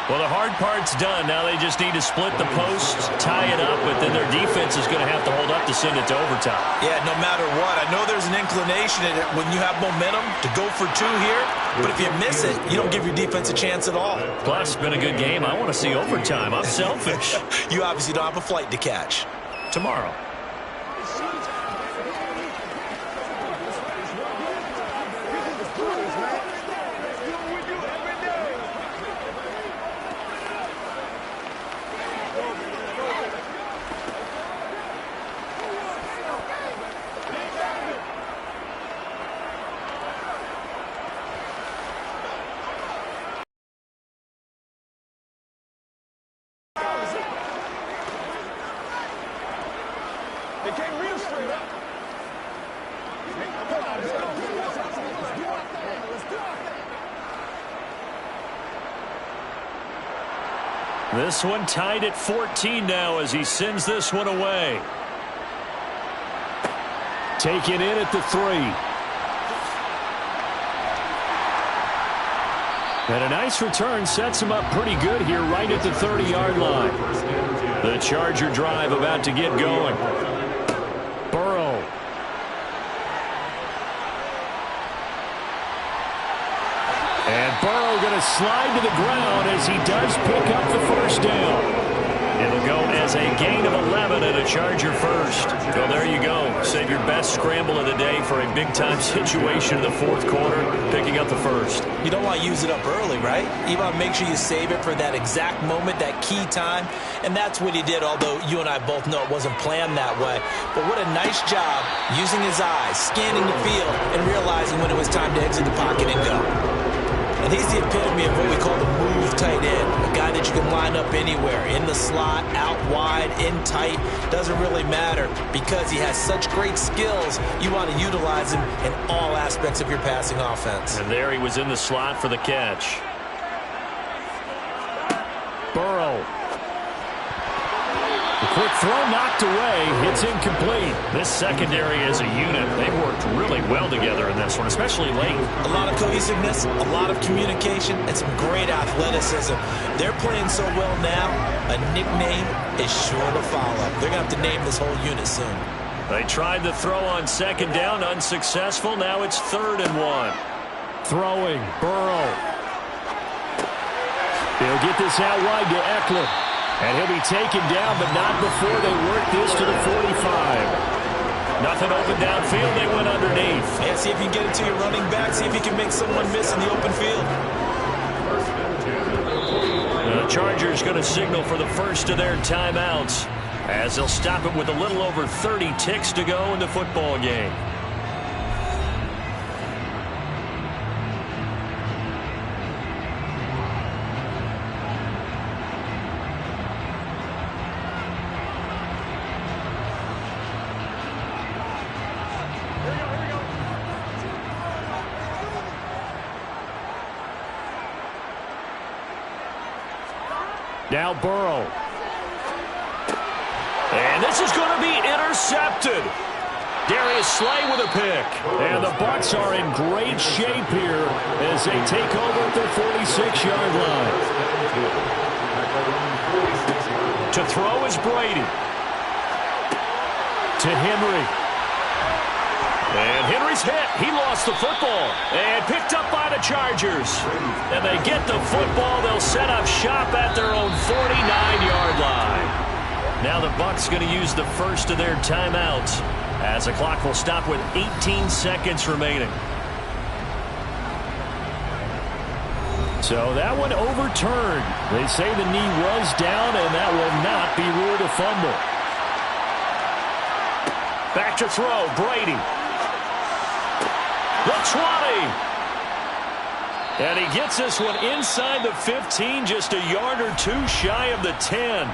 Well, the hard part's done. Now they just need to split the posts, tie it up, but then their defense is going to have to hold up to send it to overtime. Yeah, no matter what. I know there's an inclination in it when you have momentum to go for two here, but if you miss it, you don't give your defense a chance at all. Plus, it's been a good game. I want to see overtime. I'm selfish. You obviously don't have a flight to catch. Tomorrow. This one tied at 14 now as he sends this one away. Taken in at the 3. And a nice return sets him up pretty good here right at the 30-yard line. The Charger drive about to get going. Burrow. And Burrow going to slide to the ground as he does pick up the first down. It'll go as a gain of 11 and a Charger first. Well, there you go. Save your best scramble of the day for a big-time situation in the fourth quarter, picking up the first. You don't want to use it up early, right? You want to make sure you save it for that exact moment, that key time. And that's what he did, although you and I both know it wasn't planned that way. But what a nice job using his eyes, scanning the field, and realizing when it was time to exit the pocket and go. And he's the epitome of what we call the move tight end, a guy that you can line up anywhere, in the slot, out wide, in tight, doesn't really matter because he has such great skills. You want to utilize him in all aspects of your passing offense. And there he was in the slot for the catch. Burrow. The quick throw knocked away. It's incomplete. This secondary as a unit, they worked really well together in this one, especially late. A lot of cohesiveness, a lot of communication, and some great athleticism. They're playing so well now, a nickname is sure to follow. They're going to have to name this whole unit soon. They tried the throw on second down, unsuccessful. Now it's 3rd and 1. Throwing, Burrow. He'll get this out wide to Eckler. And he'll be taken down, but not before they work this to the 45. Nothing open downfield. They went underneath. And see if you can get it to your running back. See if you can make someone miss in the open field. The Chargers going to signal for the first of their timeouts as they'll stop it with a little over 30 ticks to go in the football game. Now Burrow. And this is going to be intercepted. Darius Slay with a pick. And the Bucs are in great shape here as they take over at their 46-yard line. To throw is Brady. To Henry. And Henry's hit. He lost the football. And picked up by the Chargers. And they get the football. They'll set up shop at their own 49-yard line. Now the Bucs going to use the first of their timeouts as the clock will stop with 18 seconds remaining. So that one overturned. They say the knee was down, and that will not be ruled a fumble. Back to throw. Brady. The 20. And he gets this one inside the 15, just a yard or two shy of the 10.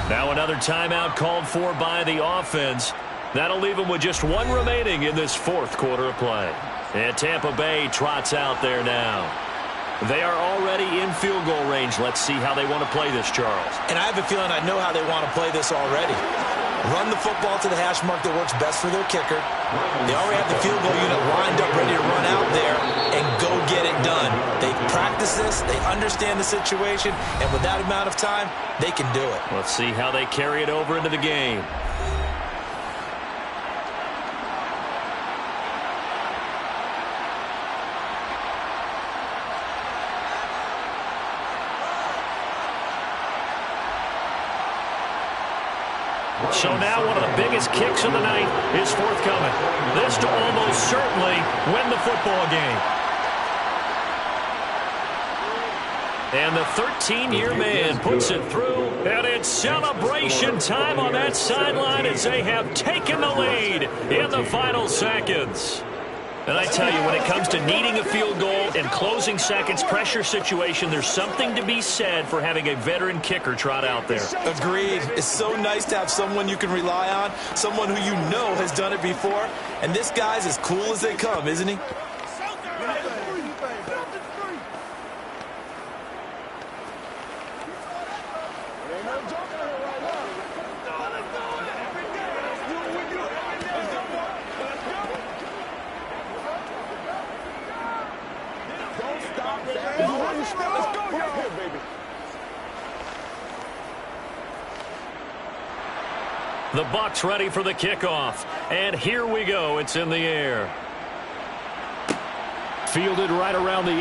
Now another timeout called for by the offense. That'll leave them with just one remaining in this fourth quarter of play. And Tampa Bay trots out there now. They are already in field goal range. Let's see how they want to play this, Charles. And I have a feeling I know how they want to play this already. run the football to the hash mark that works best for their kicker. They already have the field goal unit lined up, ready to run out there and go get it done. They practice this, they understand the situation, and with that amount of time, they can do it. Let's see how they carry it over into the game. So now one of the biggest kicks of the night is forthcoming. This to almost certainly win the football game. And the 13-year man puts it through, and it's celebration time on that sideline as they have taken the lead in the final seconds. And I tell you, when it comes to needing a field goal and closing seconds, pressure situation, there's something to be said for having a veteran kicker trot out there. Agreed. It's so nice to have someone you can rely on, someone who you know has done it before. And this guy's as cool as they come, isn't he? The Bucs ready for the kickoff. And here we go. It's in the air. Fielded right around the 8.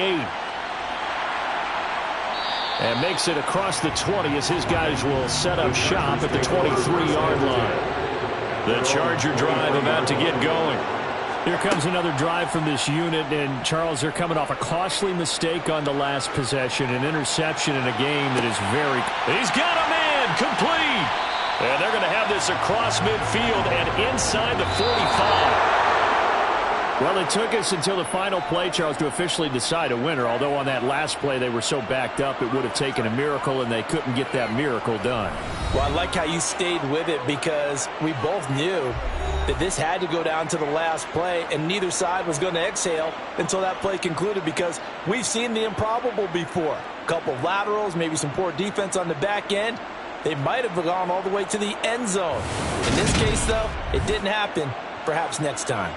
And makes it across the 20 as his guys will set up shop at the 23-yard line. The Charger drive about to get going. Here comes another drive from this unit, and Charles, they're coming off a costly mistake on the last possession, an interception in a game that is very... He's got a man, complete. And they're going to have this across midfield and inside the 45. Well, it took us until the final play, Charles, to officially decide a winner, although on that last play they were so backed up it would have taken a miracle, and they couldn't get that miracle done. Well, I like how you stayed with it because we both knew that this had to go down to the last play, and neither side was going to exhale until that play concluded because we've seen the improbable before. A couple of laterals, maybe some poor defense on the back end. They might have gone all the way to the end zone. In this case, though, it didn't happen. Perhaps next time.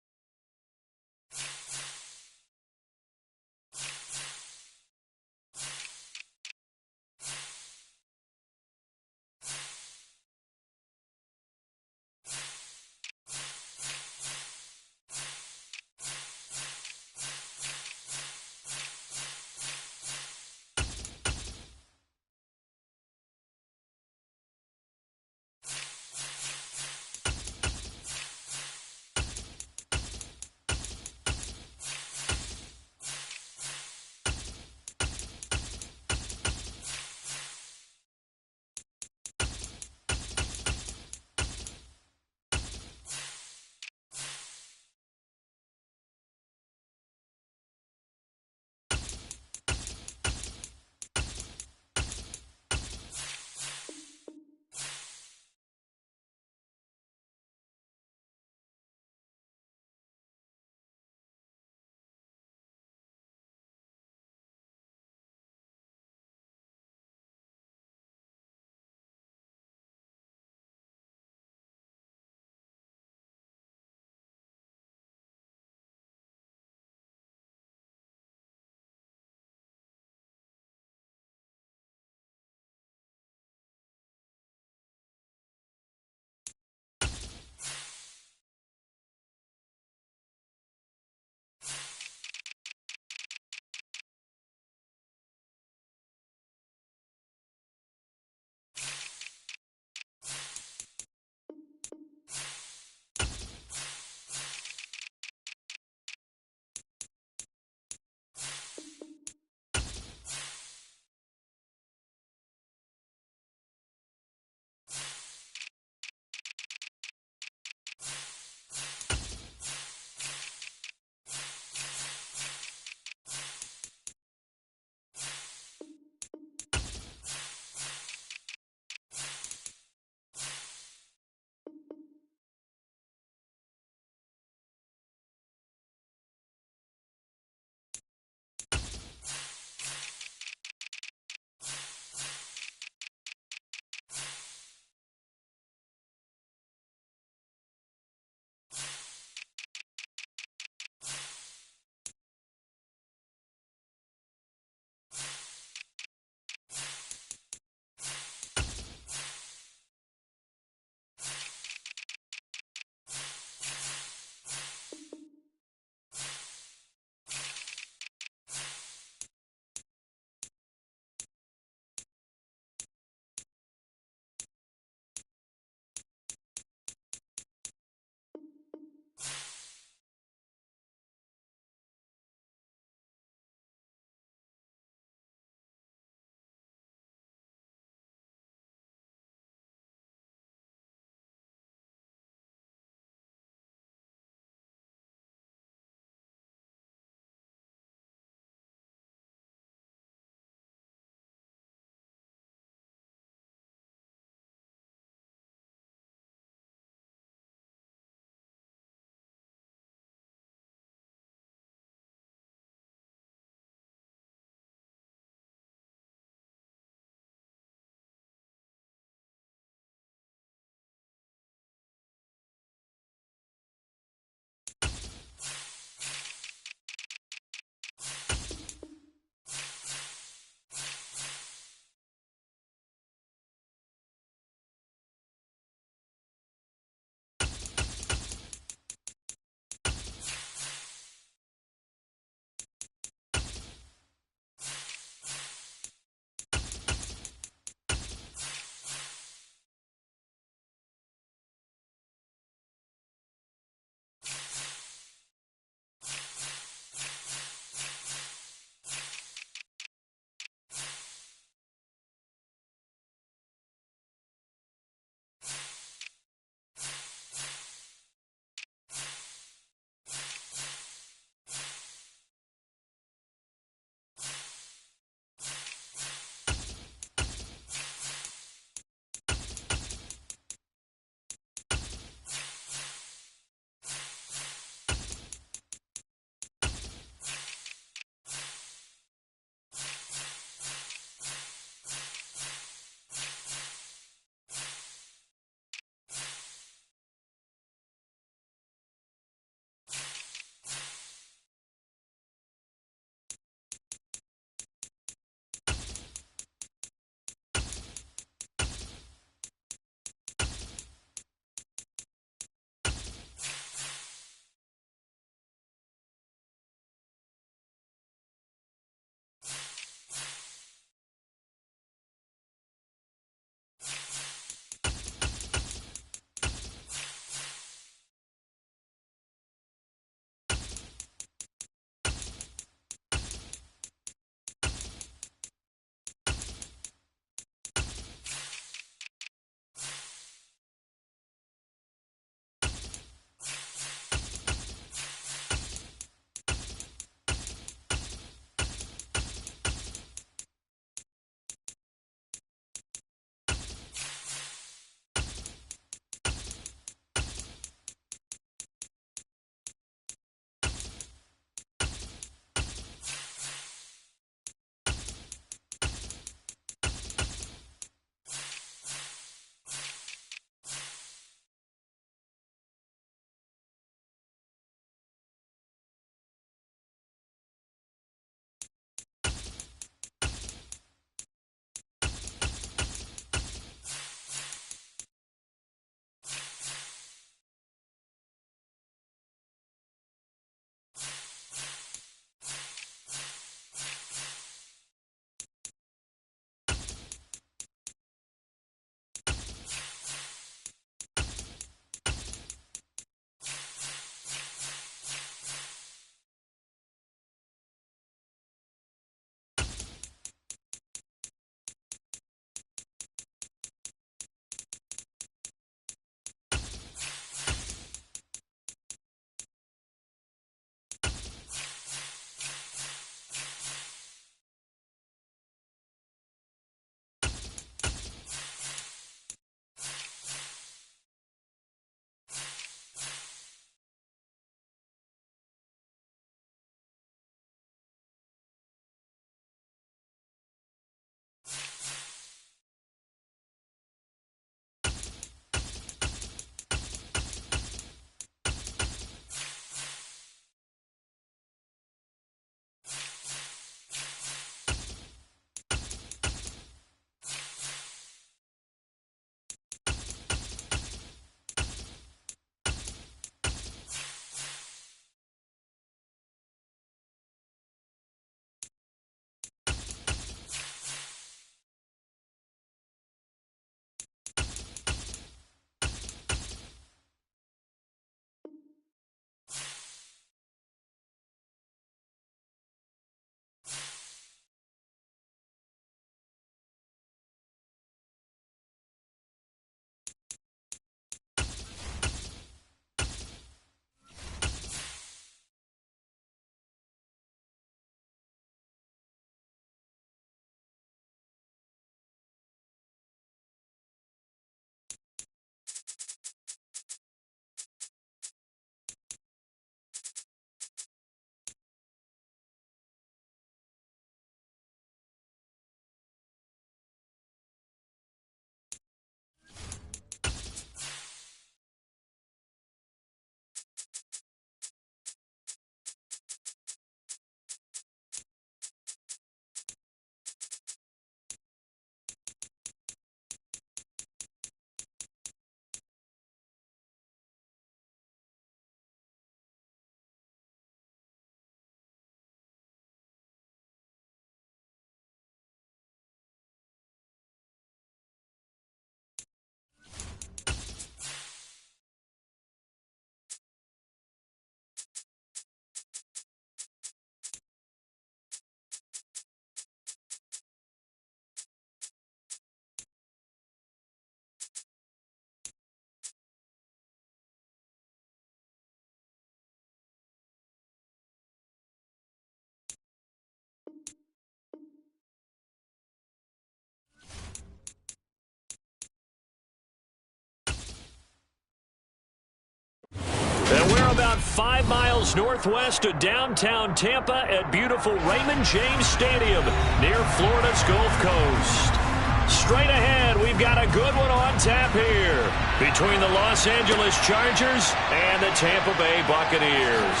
about 5 miles northwest of downtown Tampa at beautiful Raymond James Stadium near Florida's Gulf Coast. Straight ahead, we've got a good one on tap here between the Los Angeles Chargers and the Tampa Bay Buccaneers.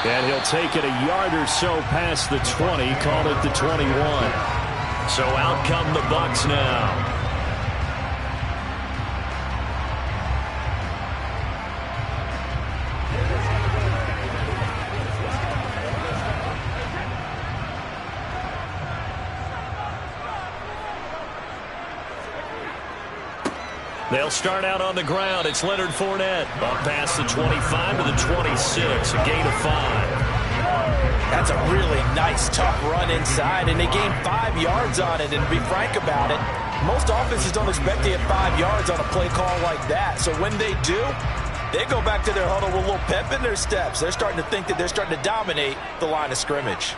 And he'll take it a yard or so past the 20, call it the 21. So out come the Bucs now. They'll start out on the ground. It's Leonard Fournette. Up past the 25 to the 26. A gain of 5. That's a really nice, tough run inside, and they gained 5 yards on it. And to be frank about it, most offenses don't expect to get 5 yards on a play call like that. So when they do, they go back to their huddle with a little pep in their steps. They're starting to think that they're starting to dominate the line of scrimmage.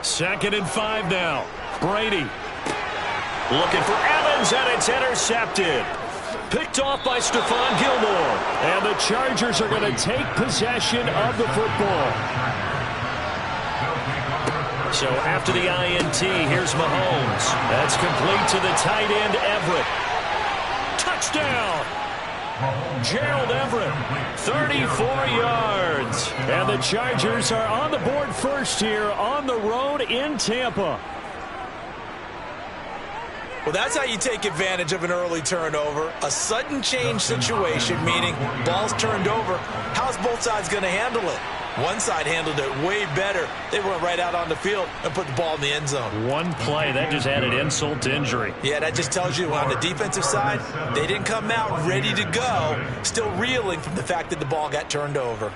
2nd and 5 now. Brady. Looking for Evans, and it's intercepted. Picked off by Stephon Gilmore. And the Chargers are going to take possession of the football. So after the INT, here's Mahomes. That's complete to the tight end, Everett. Touchdown! Gerald Everett, 34 yards. And the Chargers are on the board first here on the road in Tampa. Well, that's how you take advantage of an early turnover. A sudden change situation, meaning ball's turned over. How's both sides going to handle it? One side handled it way better. They went right out on the field and put the ball in the end zone. One play, that just added insult to injury. Yeah, that just tells you on the defensive side, they didn't come out ready to go, still reeling from the fact that the ball got turned over.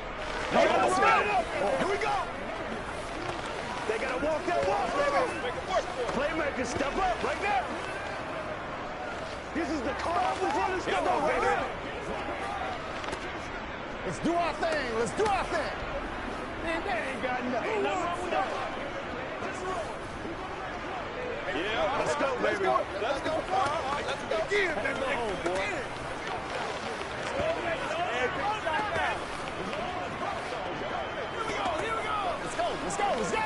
Here we go. They got to walk that walk, baby. Playmaker, step up right there. This is the car. Let's go, baby. Let's do our thing. Let's do our thing. Man, they ain't got nothing wrong with that. Yeah, let's go, baby. Let's go. Let's go. Get it, baby. Come on, boy. Here we go. Let's go.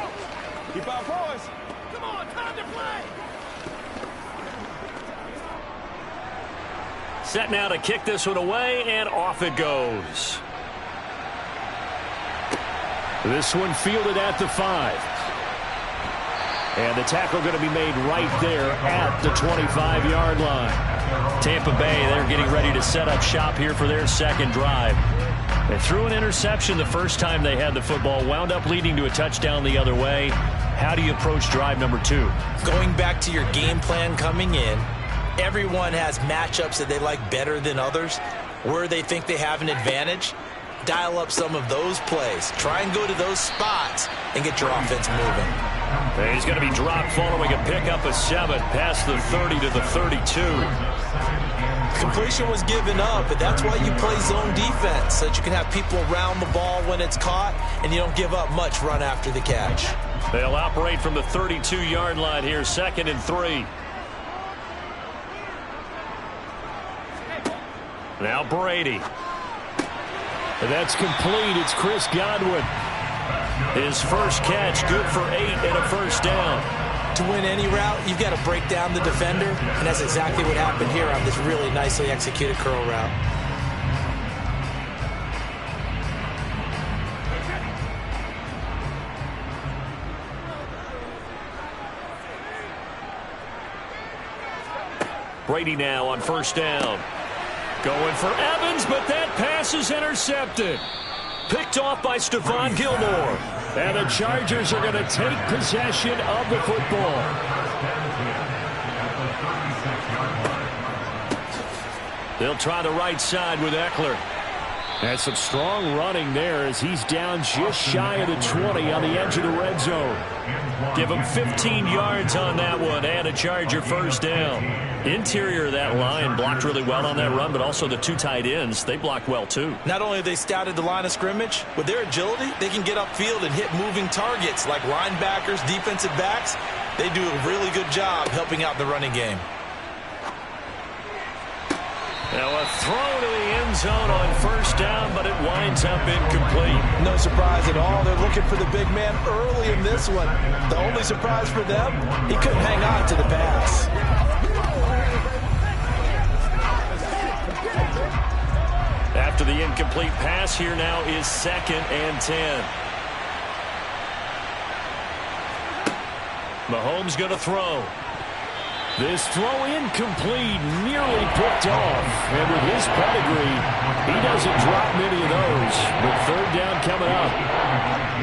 Keep our poise. Come on, time to play. Set now to kick this one away, and off it goes. This one fielded at the 5. And the tackle going to be made right there at the 25-yard line. Tampa Bay, they're getting ready to set up shop here for their second drive. They threw an interception the first time they had the football, wound up leading to a touchdown the other way. How do you approach drive number 2? Going back to your game plan coming in, everyone has matchups that they like better than others. Where they think they have an advantage, dial up some of those plays. Try and go to those spots and get your offense moving. And he's going to be dropped following a pickup of 7 past the 30 to the 32. Completion was given up, but that's why you play zone defense, so that you can have people around the ball when it's caught, and you don't give up much run after the catch. They'll operate from the 32-yard line here, 2nd and 3. Now Brady. And that's complete. It's Chris Godwin. His first catch, good for 8 and a first down. To win any route, you've got to break down the defender, and that's exactly what happened here on this really nicely executed curl route. Brady now on first down. Going for Evans, but that pass is intercepted. Picked off by Stephon Gilmore. And the Chargers are going to take possession of the football. They'll try the right side with Eckler. That's some strong running there as he's down just shy of the 20 on the edge of the red zone. Give him 15 yards on that one and a Charger first down. Interior of that line blocked really well on that run, but also the 2 tight ends, they blocked well too. Not only have they scouted the line of scrimmage, with their agility, they can get upfield and hit moving targets like linebackers, defensive backs. They do a really good job helping out the running game. Now a throw to the end zone on first down, but it winds up incomplete. No surprise at all. They're looking for the big man early in this one. The only surprise for them, he couldn't hang on to the pass. After the incomplete pass, here now is 2nd and 10. Mahomes going to throw. This throw incomplete, nearly picked off. And with his pedigree, he doesn't drop many of those. But 3rd down coming up.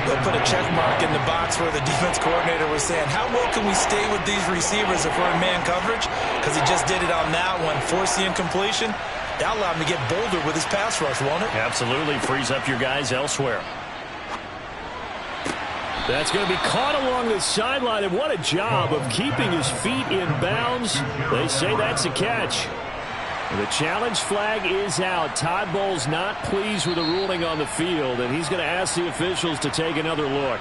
They'll put a check mark in the box where the defense coordinator was saying, how well can we stay with these receivers if we're in man coverage? Because he just did it on that one, force the incompletion. That allowed him to get bolder with his pass rush, won't it? Absolutely. Frees up your guys elsewhere. That's going to be caught along the sideline, and what a job of keeping his feet in bounds. They say that's a catch. The challenge flag is out. Todd Bowles not pleased with the ruling on the field, and he's going to ask the officials to take another look.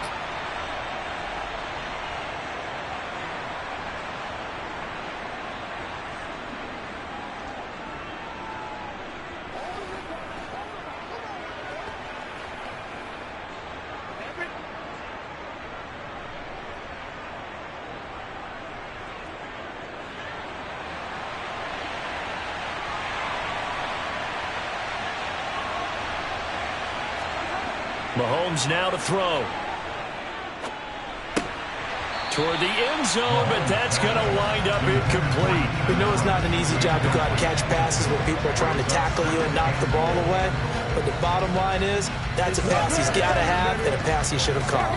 Mahomes now to throw. Toward the end zone, but that's going to wind up incomplete. We know it's not an easy job to go out and catch passes when people are trying to tackle you and knock the ball away. But the bottom line is, that's a pass he's got to have and a pass he should have caught.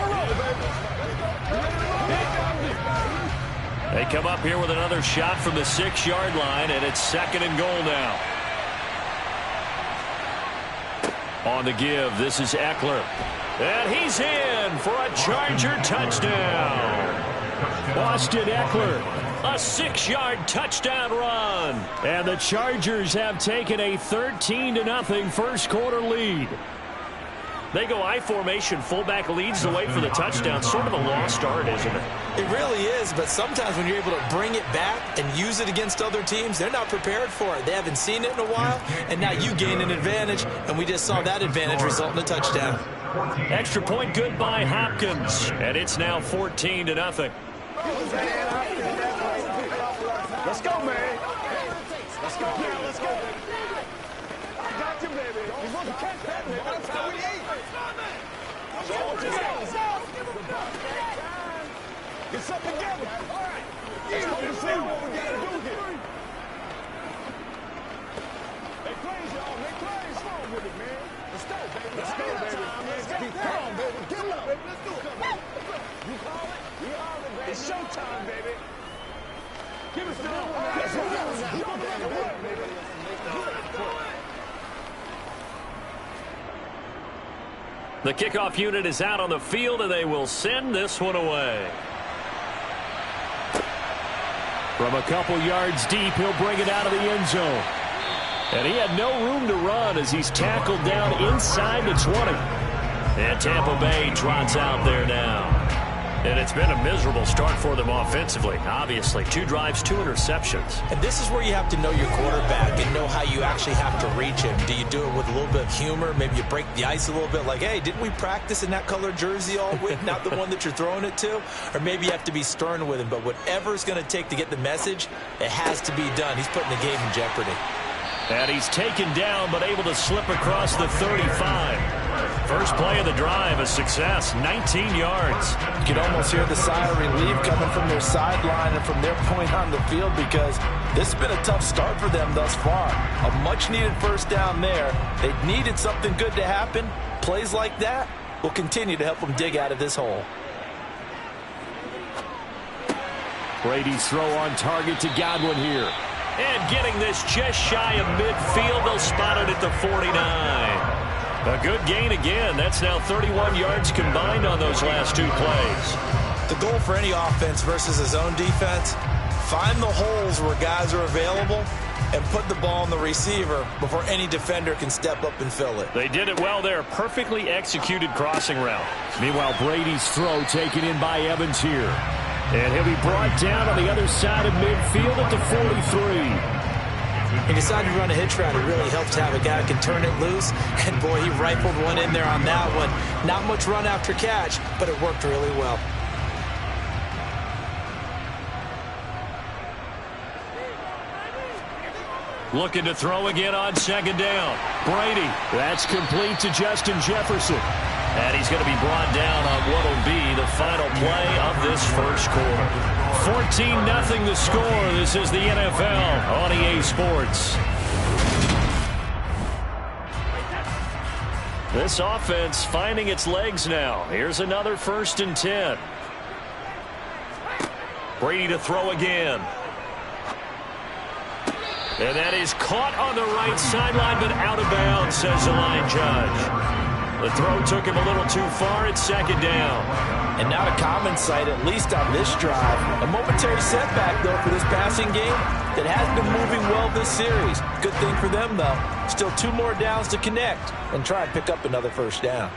They come up here with another shot from the 6-yard line, and it's 2nd and goal now. On the give, this is Eckler. And he's in for a Charger touchdown. Austin Eckler. A 6-yard touchdown run. And the Chargers have taken a 13-0 first quarter lead. They go I formation. Fullback leads the way for the touchdown. Sort of a lost art, isn't it? It really is, but sometimes when you're able to bring it back and use it against other teams, they're not prepared for it. They haven't seen it in a while, and now you gain an advantage, and we just saw that advantage result in a touchdown. Extra point good by Hopkins, and it's now 14-0. Let's go, man. Let's go, man. Let's go. I got you, baby. You're supposed to catch that, man. That's how we eat. Get something together. All right. Let's go to see what we got to do here. Make plays, y'all. Make plays. Come on with it, man. Let's go, baby. Let's go, baby. Come on, baby. Get up, baby. Let's do it. You call it? We are it, baby. It's showtime, baby. Give us the one. Let's go. You don't have to work, baby. The kickoff unit is out on the field, and they will send this one away. From a couple yards deep, he'll bring it out of the end zone. And he had no room to run as he's tackled down inside the 20. And Tampa Bay trots out there now. And it's been a miserable start for them offensively, obviously. 2 drives, 2 interceptions. And this is where you have to know your quarterback and know how you actually have to reach him. Do you do it with a little bit of humor? Maybe you break the ice a little bit like, hey, didn't we practice in that color jersey all week, not the one that you're throwing it to? Or maybe you have to be stern with him. But whatever it's going to take to get the message, it has to be done. He's putting the game in jeopardy. And he's taken down, but able to slip across the 35. First play of the drive, a success, 19 yards. You can almost hear the sigh of relief coming from their sideline and from their point on the field because this has been a tough start for them thus far. A much-needed first down there. They needed something good to happen. Plays like that will continue to help them dig out of this hole. Brady's throw on target to Godwin here. And getting this just shy of midfield, they'll spot it at the 49. A good gain again. That's now 31 yards combined on those last 2 plays. The goal for any offense versus his own defense, find the holes where guys are available and put the ball on the receiver before any defender can step up and fill it. They did it well there. Perfectly executed crossing route. Meanwhile, Brady's throw taken in by Evans here. And he'll be brought down on the other side of midfield at the 43. He decided to run a hitch route. It really helps to have a guy who can turn it loose. And, boy, he rifled one in there on that one. Not much run after catch, but it worked really well. Looking to throw again on second down. Brady. That's complete to Justin Jefferson. And he's going to be brought down on what will be the final play of this first quarter. 14-0 the score. This is the NFL on EA Sports. This offense finding its legs now. Here's another 1st and 10. Brady to throw again. And that is caught on the right sideline, but out of bounds, says the line judge. The throw took him a little too far. It's second down. And not a common sight, at least on this drive. A momentary setback, though, for this passing game that has been moving well this series. Good thing for them, though. Still 2 more downs to connect and try and pick up another first down.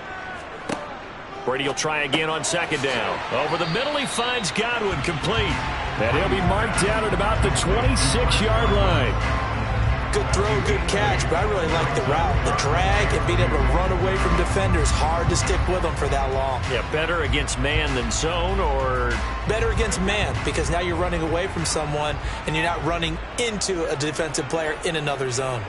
Brady will try again on second down. Over the middle, he finds Godwin complete. And he'll be marked down at about the 26-yard line. Good throw, good catch, but I really like the route. The drag and being able to run away from defenders, hard to stick with them for that long. Yeah, better against man than zone, or? Better against man, because now you're running away from someone and you're not running into a defensive player in another zone.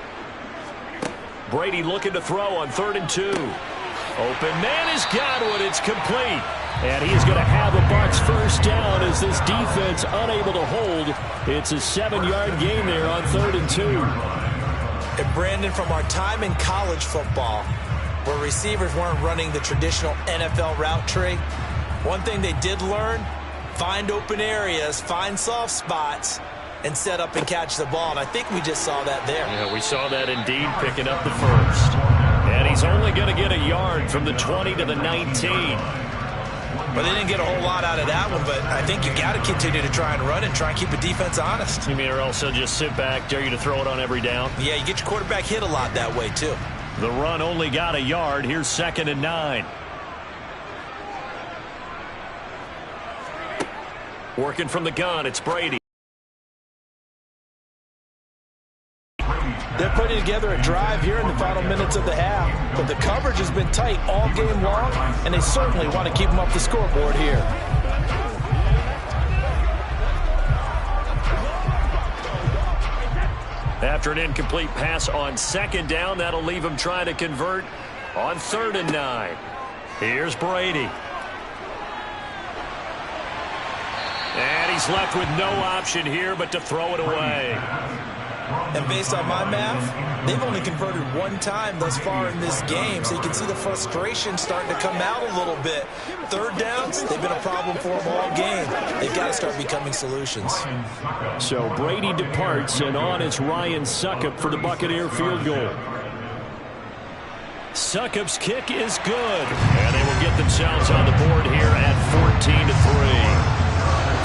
Brady looking to throw on 3rd and 2. Open man is Godwin. It's complete. And he's going to have a Bucs first down as this defense unable to hold. It's a 7-yard gain there on 3rd and 2. And Brandon, from our time in college football, where receivers weren't running the traditional NFL route tree, one thing they did learn, find open areas, find soft spots, and set up and catch the ball. And I think we just saw that there. Yeah, we saw that indeed, picking up the first. And he's only going to get a yard from the 20 to the 19. Well, they didn't get a whole lot out of that one, but I think you got to continue to try and run and try and keep the defense honest. You mean, or else they'll just sit back, dare you to throw it on every down? Yeah, you get your quarterback hit a lot that way, too. The run only got a yard. Here's 2nd and 9. Working from the gun, it's Brady. They're putting together a drive here in the final minutes of the half, but the coverage has been tight all game long, and they certainly want to keep them up the scoreboard here. After an incomplete pass on 2nd down, that'll leave him trying to convert on 3rd and 9. Here's Brady. And he's left with no option here but to throw it away. And based on my math, they've only converted 1 time thus far in this game, so you can see the frustration starting to come out a little bit. 3rd downs, they've been a problem for them all game. They've got to start becoming solutions. So Brady departs, and on is Ryan Succop for the Buccaneer field goal. Succop's kick is good, and they will get themselves on the board here at 14-3.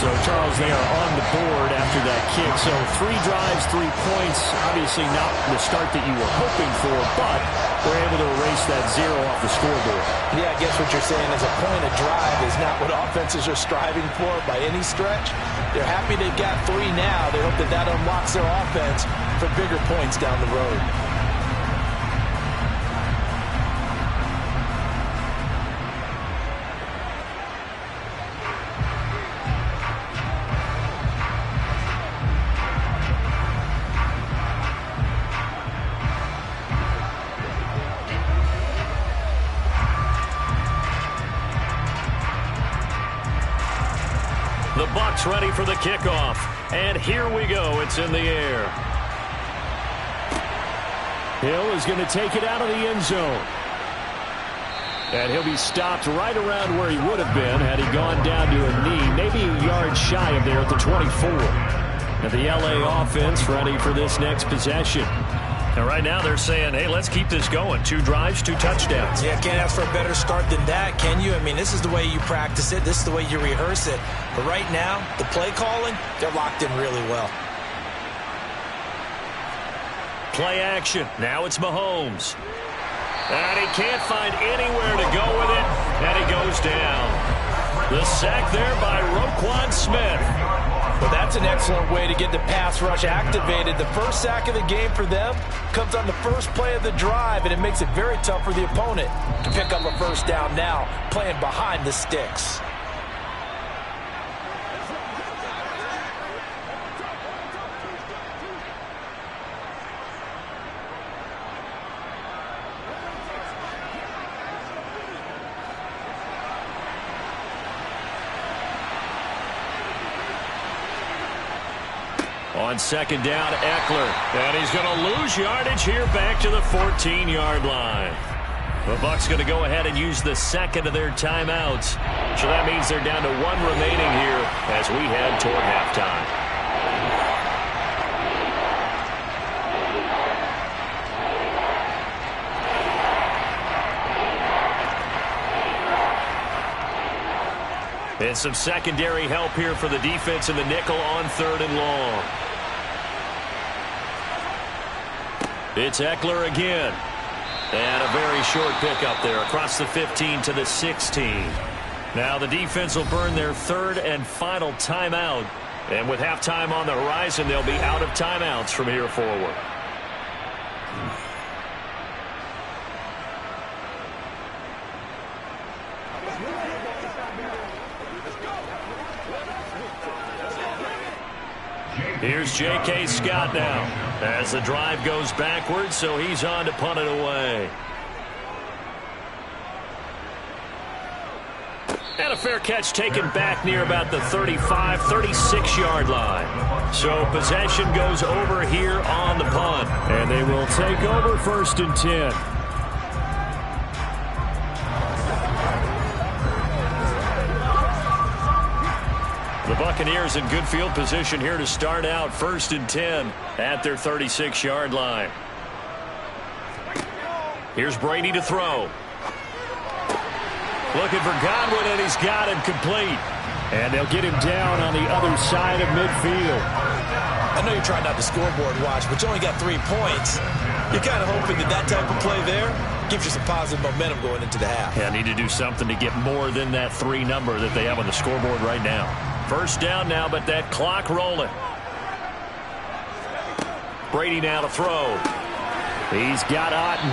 So, Charles, they are on the board after that kick. So 3 drives, 3 points. Obviously not the start that you were hoping for, but they're able to erase that 0 off the scoreboard. Yeah, I guess what you're saying is a point of drive is not what offenses are striving for by any stretch. They're happy they've got 3 now. They hope that that unlocks their offense for bigger points down the road. The Bucs ready for the kickoff. And here we go. It's in the air. Hill is going to take it out of the end zone. And he'll be stopped right around where he would have been had he gone down to a knee, maybe a yard shy of there at the 24. And the LA offense ready for this next possession. And right now they're saying, hey, let's keep this going. 2 drives, 2 touchdowns. Yeah, can't ask for a better start than that, can you? I mean, this is the way you practice it. This is the way you rehearse it. But right now, the play calling, they're locked in really well. Play action. Now it's Mahomes. And he can't find anywhere to go with it. And he goes down. The sack there by Roquan Smith. Well, that's an excellent way to get the pass rush activated. The first sack of the game for them comes on the first play of the drive, and it makes it very tough for the opponent to pick up a first down now, playing behind the sticks. On second down, Eckler. And he's going to lose yardage here back to the 14-yard line. The Bucs going to go ahead and use the second of their timeouts. So that means they're down to one remaining here as we head toward halftime. And some secondary help here for the defense in the nickel on 3rd and long. It's Eckler again. And a very short pickup there across the 15 to the 16. Now the defense will burn their 3rd and final timeout. And with halftime on the horizon, they'll be out of timeouts from here forward. Here's J.K. Scott now as the drive goes backwards, so he's on to punt it away. And a fair catch taken back near about the 35, 36-yard line. So possession goes over here on the punt. And they will take over 1st and 10. The Buccaneers in good field position here to start out 1st and 10 at their 36-yard line. Here's Brady to throw. Looking for Godwin, and he's got him complete. And they'll get him down on the other side of midfield. I know you're trying not to scoreboard watch, but you only got 3 points. You're kind of hoping that type of play there gives you some positive momentum going into the half. Yeah, need to do something to get more than that 3 number that they have on the scoreboard right now. First down now, but that clock rolling. Brady now to throw. He's got Otten.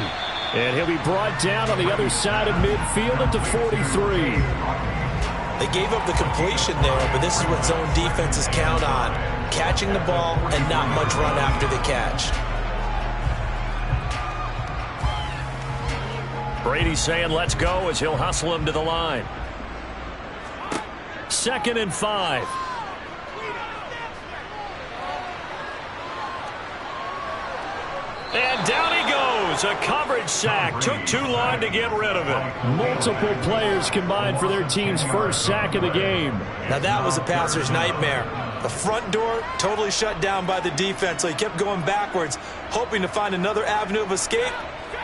And he'll be brought down on the other side of midfield at the 43. They gave up the completion there, but this is what zone defenses count on. Catching the ball and not much run after the catch. Brady saying let's go as he'll hustle him to the line. 2nd and 5. And down he goes. A coverage sack. Took too long to get rid of it. Multiple players combined for their team's first sack of the game. Now that was a passer's nightmare. The front door totally shut down by the defense, so he kept going backwards, hoping to find another avenue of escape.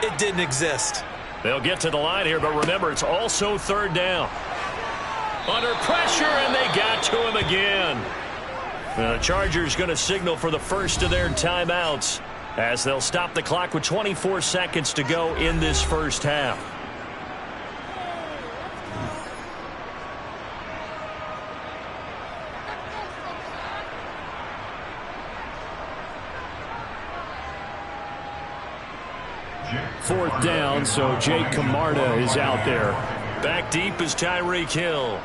It didn't exist. They'll get to the line here, but remember, it's also 3rd down. Under pressure, and they got to him again. The Chargers going to signal for the first of their timeouts as they'll stop the clock with 24 seconds to go in this first half. Fourth down, so Jake Camarda is out there. Back deep is Tyreek Hill.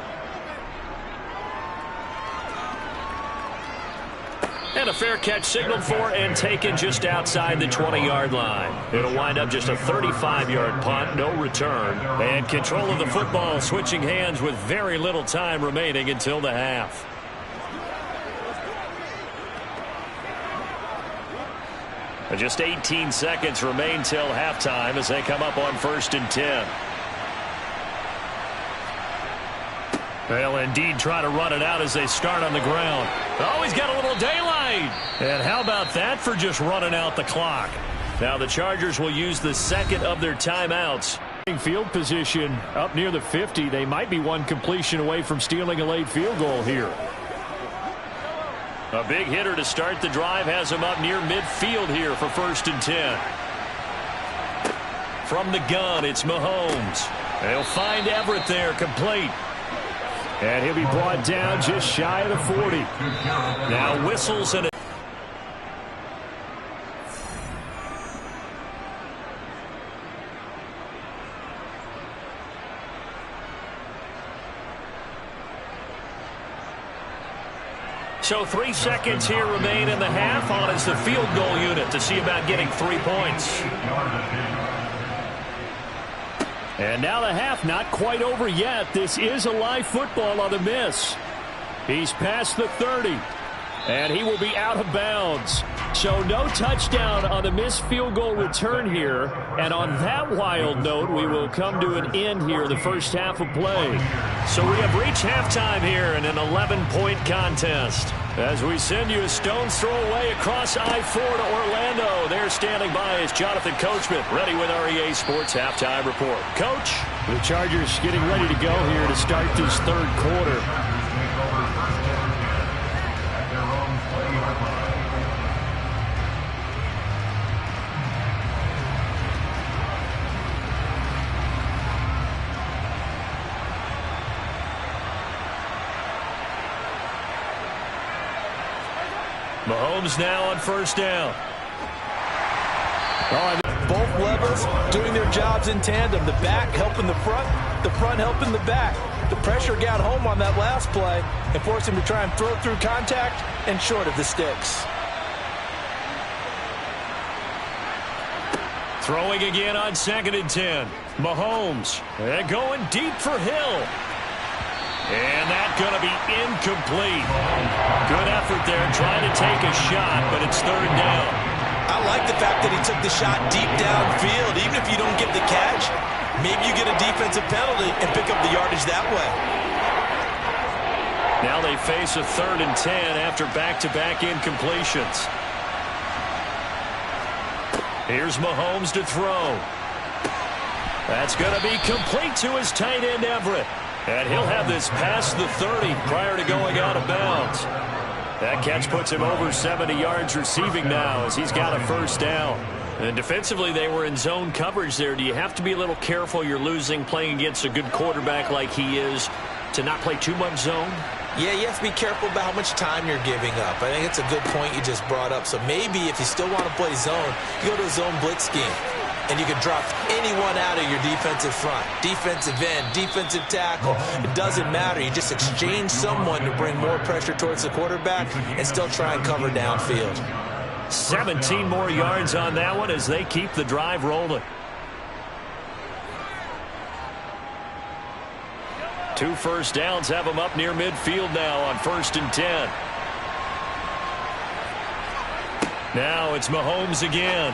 And a fair catch signaled for and taken just outside the 20-yard line. It'll wind up just a 35-yard punt, no return. And control of the football switching hands with very little time remaining until the half. Just 18 seconds remain till halftime as they come up on 1st and 10. They'll indeed try to run it out as they start on the ground. Oh, he's got a little daylight. And how about that for just running out the clock? Now the Chargers will use the second of their timeouts. Field position up near the 50. They might be one completion away from stealing a late field goal here. A big hitter to start the drive has him up near midfield here for 1st and 10. From the gun, it's Mahomes. They'll find Everett there, complete. And he'll be brought down just shy of the 40. Now whistles and so 3 seconds here remain in the half. On is the field goal unit to see about getting 3 points. And now the half not quite over yet. This is a live football on the miss. He's past the 30. And he will be out of bounds. So no touchdown on the missed field goal return here. And on that wild note, we will come to an end here in the first half of play. So we have reached halftime here in an 11-point contest. As we send you a stone's throw away across I-4 to Orlando. There standing by is Jonathan Coachman, ready with REA Sports Halftime Report. Coach? The Chargers getting ready to go here to start this third quarter. Mahomes now on first down. Both levels doing their jobs in tandem. The back helping the front helping the back. The pressure got home on that last play and forced him to try and throw through contact and short of the sticks. Throwing again on 2nd and 10. Mahomes going deep for Hill. And that's going to be incomplete. Good effort there trying to take a shot, but it's 3rd down. I like the fact that he took the shot deep downfield. Even if you don't get the catch, maybe you get a defensive penalty and pick up the yardage that way. Now they face a 3rd and 10 after back-to-back incompletions. Here's Mahomes to throw. That's going to be complete to his tight end, Everett. And he'll have this past the 30 prior to going out of bounds. That catch puts him over 70 yards receiving now as he's got a first down. And defensively, they were in zone coverage there. Do you have to be a little careful? You're losing playing against a good quarterback like he is to not play too much zone? Yeah, you have to be careful about how much time you're giving up. I think it's a good point you just brought up. So maybe if you still want to play zone, you go to a zone blitz scheme. And you can drop anyone out of your defensive front. Defensive end, defensive tackle. It doesn't matter. You just exchange someone to bring more pressure towards the quarterback and still try and cover downfield. 17 more yards on that one as they keep the drive rolling. 2 first downs have them up near midfield now on 1st and 10. Now it's Mahomes again.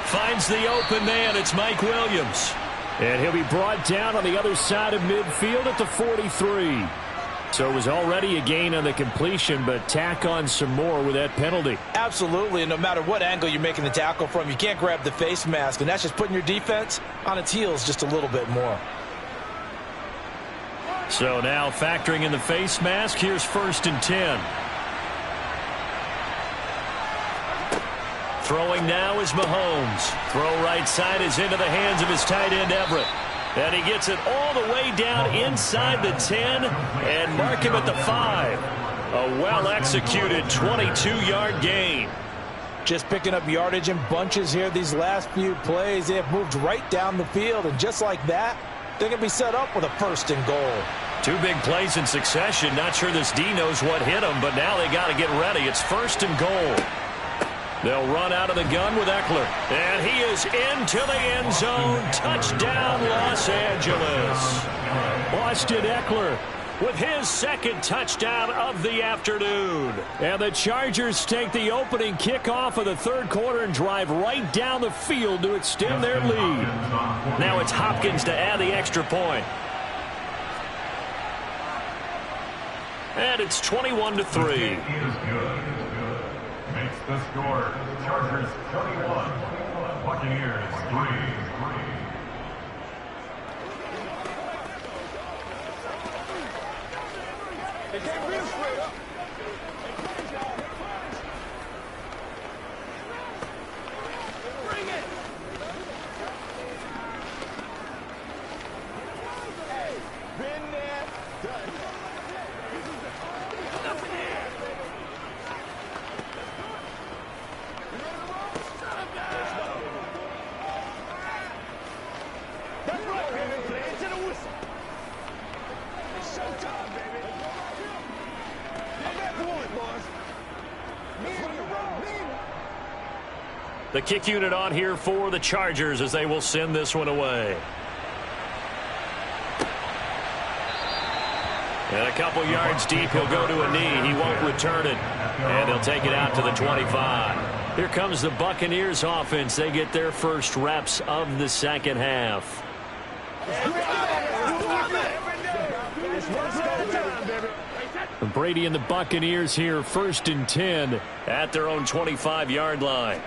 Finds the open man. It's Mike Williams. And he'll be brought down on the other side of midfield at the 43. So it was already a gain on the completion, but tack on some more with that penalty. Absolutely, and no matter what angle you're making the tackle from, you can't grab the face mask, and that's just putting your defense on its heels just a little bit more. So now factoring in the face mask, here's 1st and 10. Throwing now is Mahomes. Throw right side is into the hands of his tight end, Everett. And he gets it all the way down inside the 10 and mark him at the 5. A well-executed 22-yard gain. Just picking up yardage in bunches here these last few plays. They have moved right down the field, and just like that, they're going to be set up with a 1st and goal. 2 big plays in succession. Not sure this D knows what hit him, but now they got to get ready. It's 1st and goal. They'll run out of the gun with Eckler. And he is into the end zone. Touchdown, Los Angeles. Austin Eckler with his 2nd touchdown of the afternoon. And the Chargers take the opening kickoff of the 3rd quarter and drive right down the field to extend their lead. Now it's Hopkins to add the extra point. And it's 21-3. Makes the score Chargers 31, Buccaneers 3. Been there, done that. The kick unit on here for the Chargers as they will send this one away. And a couple yards deep, he'll go to a knee. He won't return it. And he'll take it out to the 25. Here comes the Buccaneers offense. They get their first reps of the second half. Brady and the Buccaneers here, 1st and 10 at their own 25-yard line.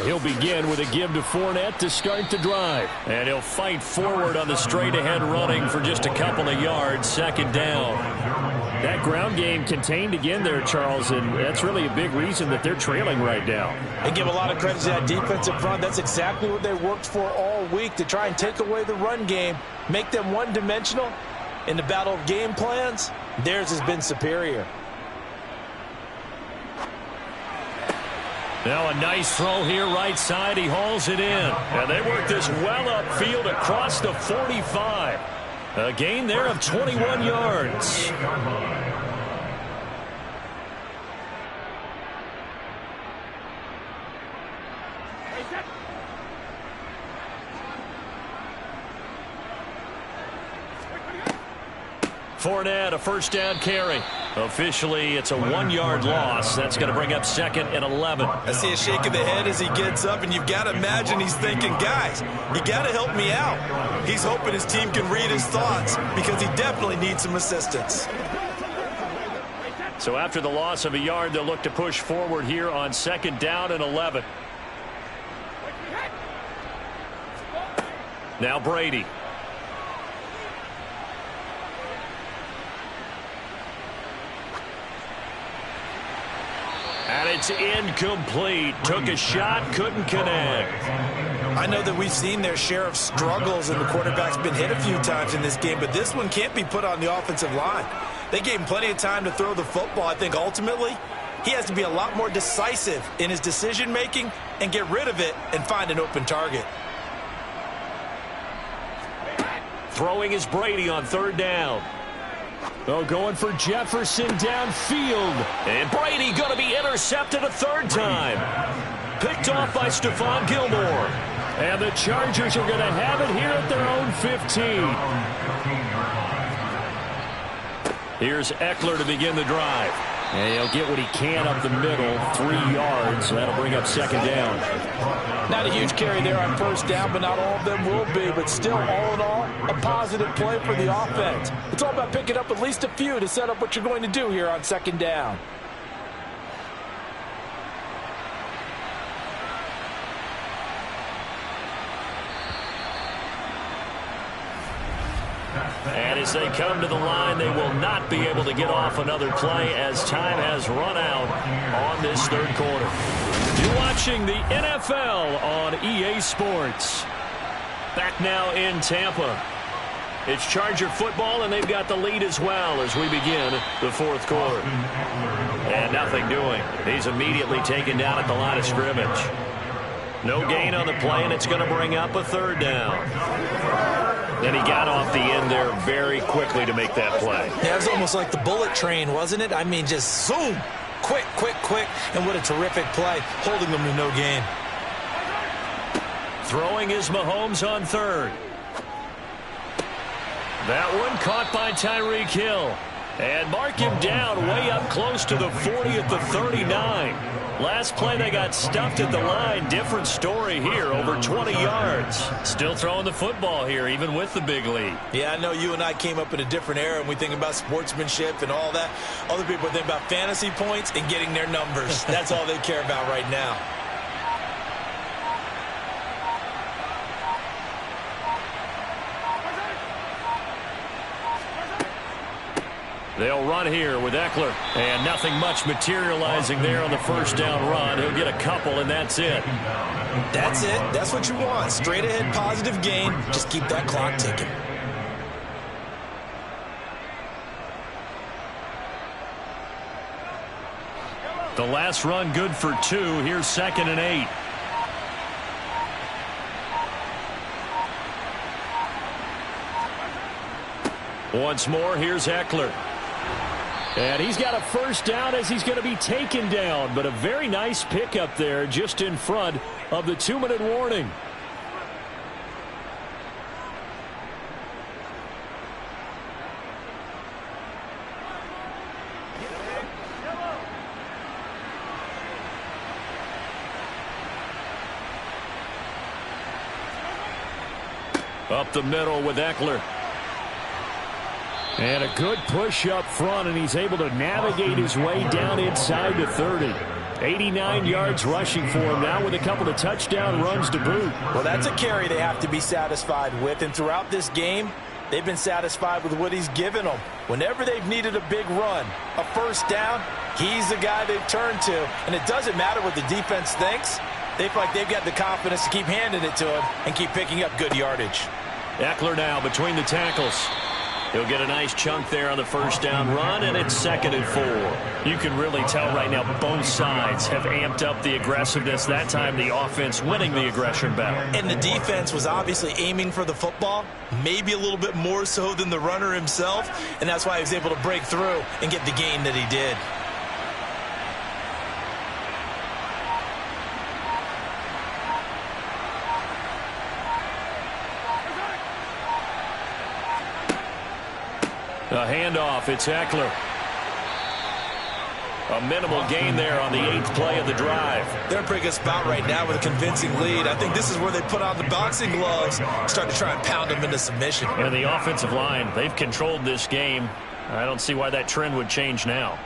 He'll begin with a give to Fournette to start the drive. And he'll fight forward on the straight-ahead running for just a couple of yards, 2nd down. That ground game contained again there, Charles, and that's really a big reason that they're trailing right now. And give a lot of credit to that defensive front. That's exactly what they worked for all week, to try and take away the run game, make them one-dimensional. In the battle of game plans, theirs has been superior. Now a nice throw here right side. He hauls it in. And they work this well upfield across the 45. A gain there of 21 yards. Fournette, a 1st down carry. Officially, it's a 1-yard loss. That's going to bring up 2nd and 11. I see a shake of the head as he gets up, and you've got to imagine he's thinking, guys, you got to help me out. He's hoping his team can read his thoughts because he definitely needs some assistance. So after the loss of a yard, they'll look to push forward here on 2nd down and 11. Now Brady. And it's incomplete. Took a shot, couldn't connect. I know that we've seen their share of struggles, and the quarterback's been hit a few times in this game, but this one can't be put on the offensive line. They gave him plenty of time to throw the football. I think ultimately he has to be a lot more decisive in his decision-making and get rid of it and find an open target. Throwing is Brady on 3rd down. Oh, going for Jefferson downfield. And Brady going to be intercepted a 3rd time. Picked off by Stephon Gilmore. And the Chargers are going to have it here at their own 15. Here's Eckler to begin the drive. And he'll get what he can up the middle, 3 yards. So that'll bring up 2nd down. Not a huge carry there on 1st down, but not all of them will be. But still, all in all, a positive play for the offense. It's all about picking up at least a few to set up what you're going to do here on 2nd down. And as they come to the line, they will not be able to get off another play as time has run out on this 3rd quarter. You're watching the NFL on EA Sports. Back now in Tampa. It's Charger football, and they've got the lead as well as we begin the 4th quarter. And nothing doing. He's immediately taken down at the line of scrimmage. No gain on the play, and it's going to bring up a 3rd down. Then he got off the end there very quickly to make that play. Yeah, it was almost like the bullet train, wasn't it? I mean, just zoom. Quick, quick, quick. And what a terrific play, holding them to no gain. Throwing is Mahomes on 3rd. That one caught by Tyreek Hill. And mark him down way up close to the 40 at the 39. Last play they got stuffed at the line. Different story here, over 20 yards. Still throwing the football here, even with the big lead. Yeah, I know you and I came up in a different era, and we think about sportsmanship and all that. Other people think about fantasy points and getting their numbers. That's all they care about right now. They'll run here with Eckler. And nothing much materializing there on the 1st down run. He'll get a couple, and that's it. That's it. That's what you want. Straight ahead positive gain. Just keep that clock ticking. The last run good for 2. Here's 2nd and 8. Once more, here's Eckler. And he's got a first down as he's going to be taken down. But a very nice pickup there just in front of the 2-minute warning. Up the middle with Eckler. And a good push up front, and he's able to navigate his way down inside the 30. 89 yards rushing for him now with a couple of touchdown runs to boot. Well, that's a carry they have to be satisfied with, and throughout this game, they've been satisfied with what he's given them. Whenever they've needed a big run, a first down, he's the guy they've turned to. And it doesn't matter what the defense thinks. They feel like they've got the confidence to keep handing it to him and keep picking up good yardage. Eckler now between the tackles. He'll get a nice chunk there on the first down run, and it's 2nd and 4. You can really tell right now both sides have amped up the aggressiveness. That time the offense winning the aggression battle. And the defense was obviously aiming for the football, maybe a little bit more so than the runner himself, and that's why he was able to break through and get the gain that he did. A handoff, it's Eckler. A minimal gain there on the 8th play of the drive. They're in a pretty good spot right now with a convincing lead. I think this is where they put on the boxing gloves, start to try and pound them into submission. And the offensive line, they've controlled this game. I don't see why that trend would change now.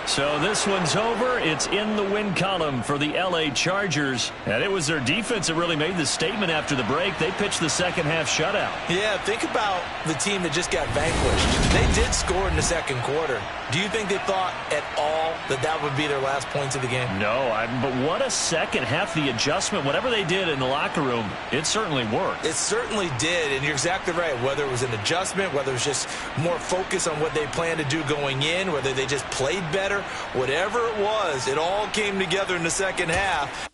So this one's over. It's in the win column for the L.A. Chargers. And it was their defense that really made the statement after the break. They pitched the second-half shutout. Yeah, think about the team that just got vanquished. They did score in the second quarter. Do you think they thought at all that that would be their last points of the game? No, but what a second half. The adjustment, whatever they did in the locker room, it certainly worked. It certainly did, and you're exactly right. Whether it was an adjustment, whether it was just more focus on what they planned to do going in, whether they just played better, whatever it was, it all came together in the second half.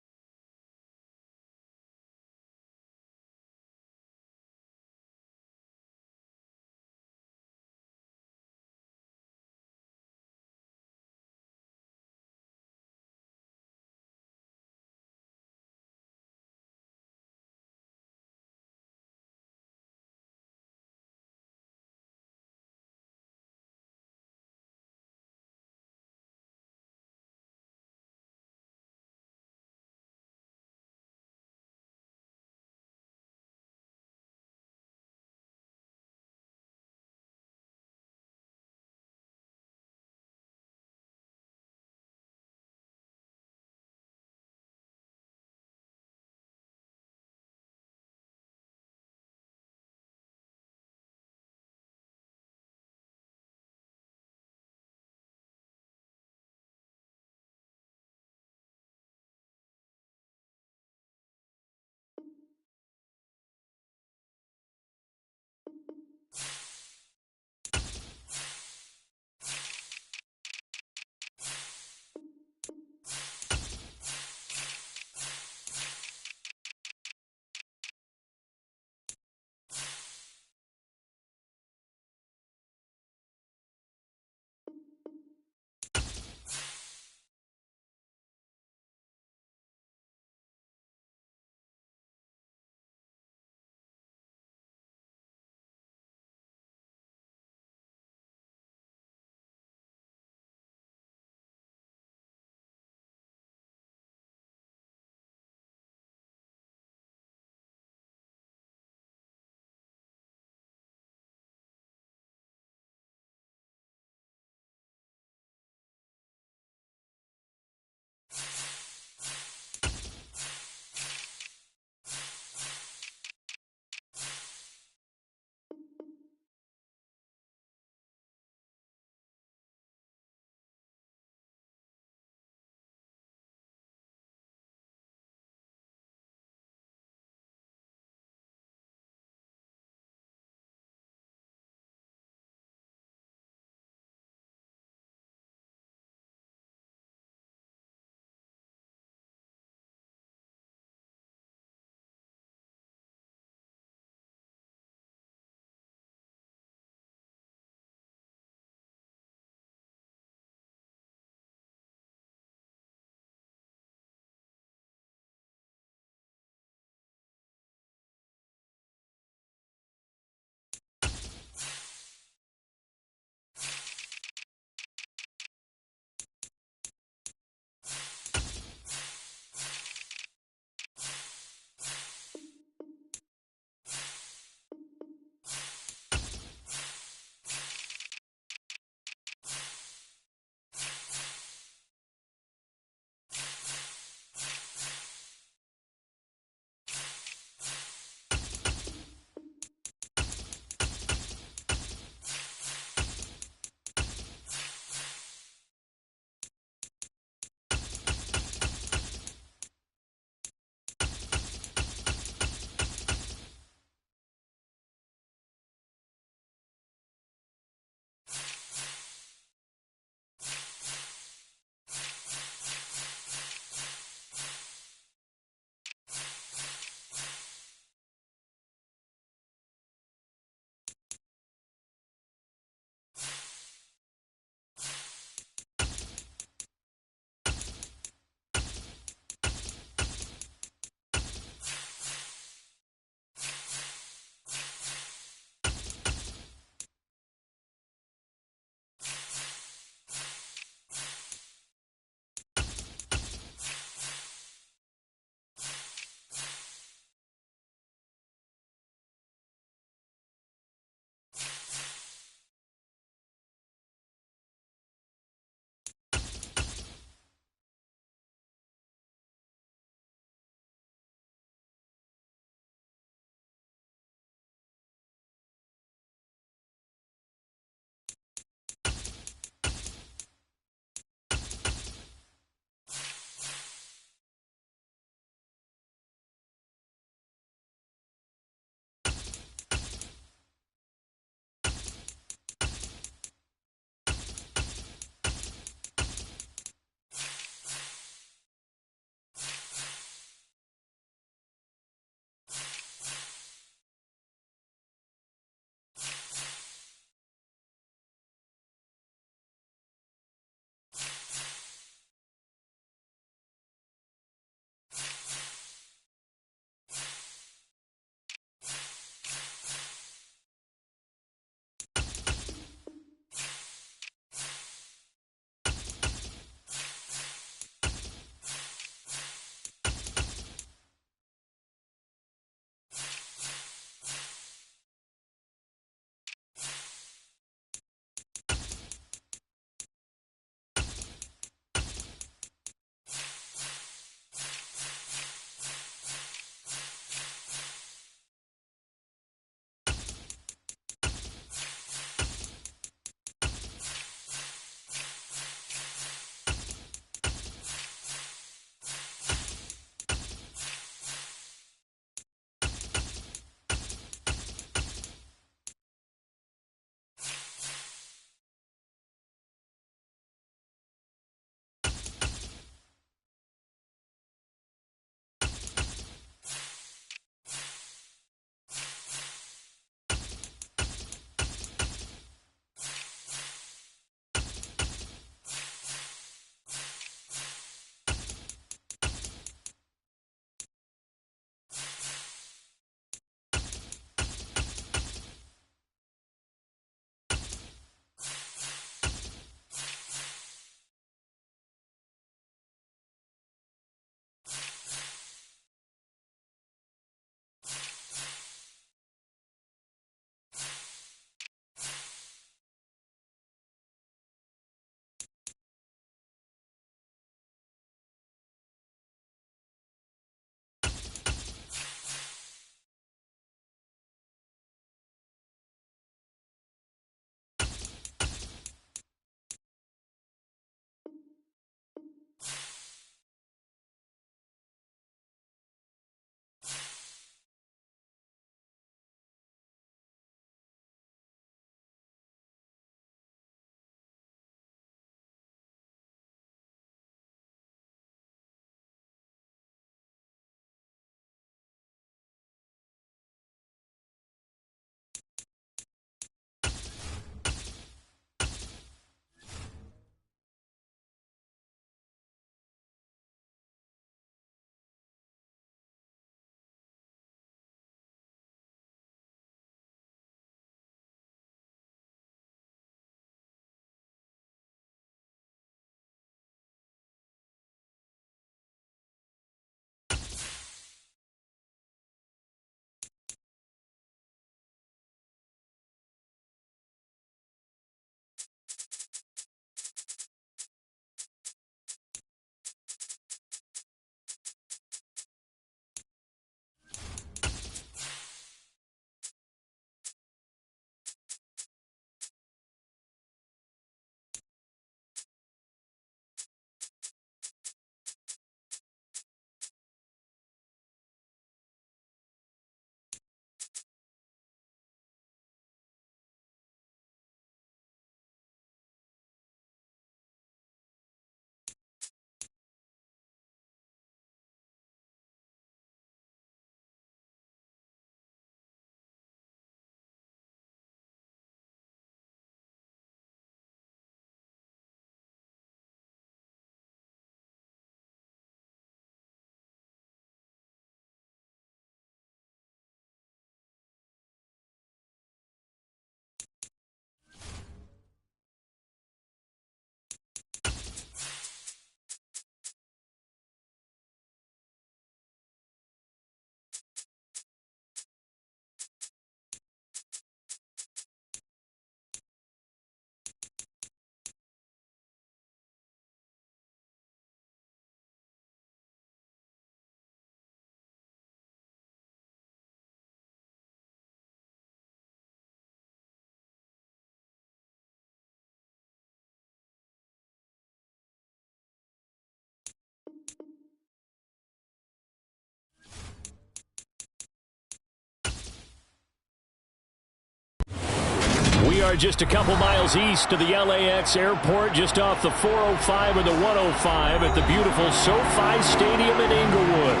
are just a couple miles east of the LAX airport, just off the 405 or the 105 at the beautiful SoFi Stadium in Inglewood.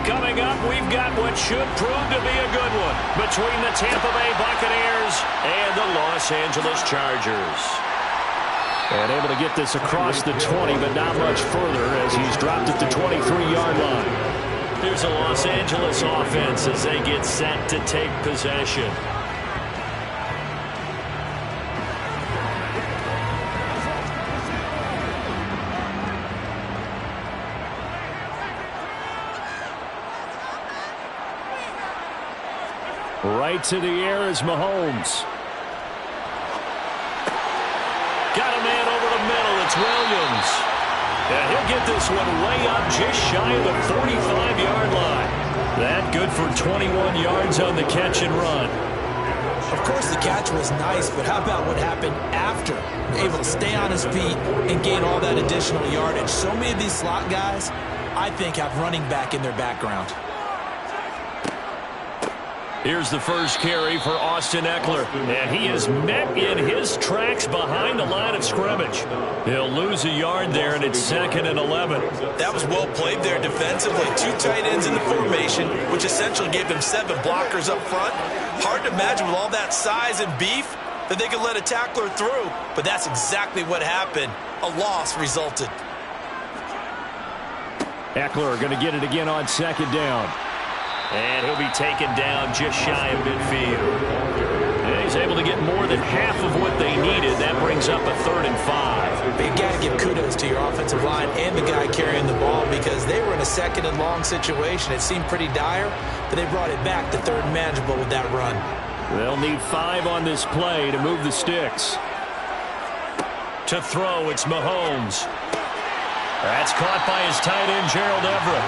Coming up, we've got what should prove to be a good one between the Tampa Bay Buccaneers and the Los Angeles Chargers. And able to get this across the 20, but not much further as he's dropped at the 23-yard line. Here's a Los Angeles offense as they get set to take possession. Right to the air is Mahomes. Got a man over the middle. It's Williams. And he'll get this one way up just shy of the 45-yard line. That good for 21 yards on the catch and run. Of course, the catch was nice, but how about what happened after? Able to stay on his feet and gain all that additional yardage. So many of these slot guys, I think, have running back in their background. Here's the first carry for Austin Eckler. And he is met in his tracks behind the line of scrimmage. He'll lose a yard there, and it's 2nd and 11. That was well played there defensively. 2 tight ends in the formation, which essentially gave them 7 blockers up front. Hard to imagine with all that size and beef that they could let a tackler through. But that's exactly what happened. A loss resulted. Eckler going to get it again on 2nd down. And he'll be taken down just shy of midfield. And he's able to get more than half of what they needed. That brings up a 3rd and 5. But you got to give kudos to your offensive line and the guy carrying the ball because they were in a 2nd and long situation. It seemed pretty dire, but they brought it back to 3rd and manageable with that run. They'll need 5 on this play to move the sticks. To throw, it's Mahomes. That's caught by his tight end, Gerald Everett.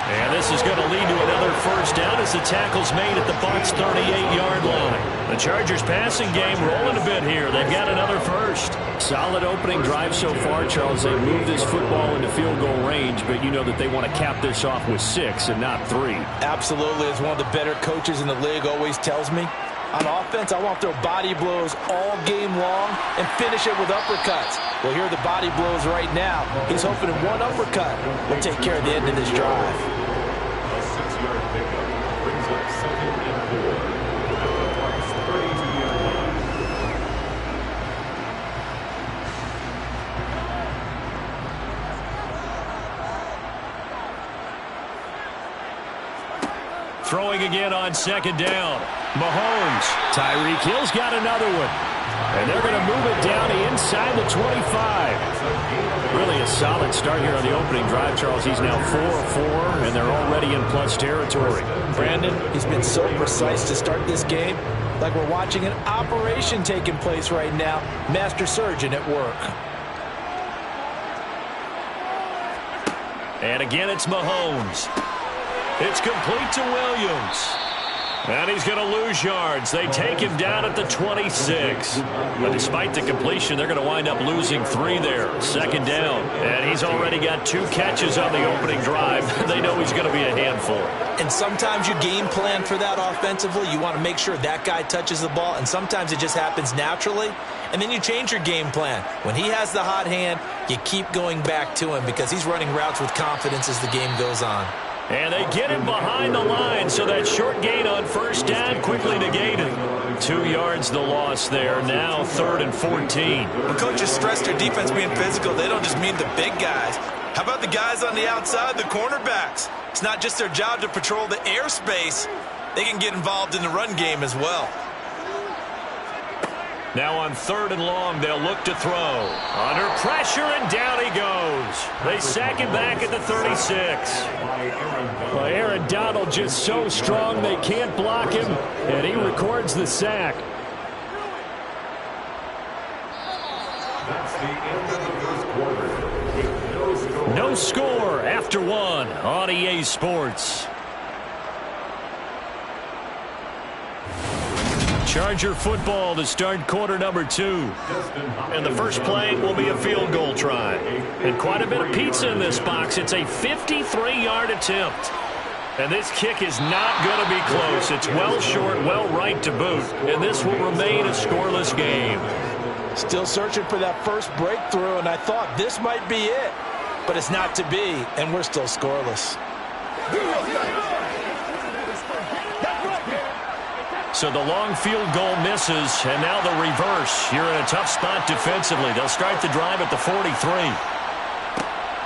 And this is going to lead to another first down as the tackle's made at the Bucs' 38-yard line. The Chargers passing game rolling a bit here. They've got another first. Solid opening drive so far, Charles. They moved this football into field goal range, but you know that they want to cap this off with 6 and not 3. Absolutely. As one of the better coaches in the league always tells me, on offense, I want to throw body blows all game long and finish it with uppercuts. Well, here are the body blows right now. He's hoping in one uppercut will take care of the end of this drive. A 6-yard pickup brings up 2nd and 4. The Bucs 32-yard line. Throwing again on 2nd down. Mahomes. Tyreek Hill's got another one. And they're going to move it down to inside the 25. Really a solid start here on the opening drive, Charles. He's now 4 of 4, and they're already in plus territory. Brandon, he's been so precise to start this game. Like we're watching an operation taking place right now. Master surgeon at work. And again, it's Mahomes. It's complete to Williams. And he's going to lose yards. They take him down at the 26. But despite the completion, they're going to wind up losing 3 there. 2nd down. And he's already got 2 catches on the opening drive. They know he's going to be a handful. And sometimes you game plan for that offensively. You want to make sure that guy touches the ball. And sometimes it just happens naturally. And then you change your game plan. When he has the hot hand, you keep going back to him because he's running routes with confidence as the game goes on. And they get him behind the line, so that short gain on 1st down quickly negated. 2 yards the loss there. Now 3rd and 14. When coaches stress their defense being physical, they don't just mean the big guys. How about the guys on the outside, the cornerbacks? It's not just their job to patrol the airspace. They can get involved in the run game as well. Now on 3rd and long, they'll look to throw. Under pressure, and down he goes. They sack him back at the 36. Well, Aaron Donald just so strong they can't block him, and he records the sack. That's the end of the first quarter. With No score after 1 on EA Sports. Charger football to start quarter number 2. And the first play will be a field goal try. And quite a bit of pizza in this box. It's a 53-yard attempt. And this kick is not going to be close. It's well short, well right to boot. And this will remain a scoreless game. Still searching for that first breakthrough, and I thought this might be it. But it's not to be, and we're still scoreless. So the long field goal misses, and now the reverse. You're in a tough spot defensively. They'll start the drive at the 43.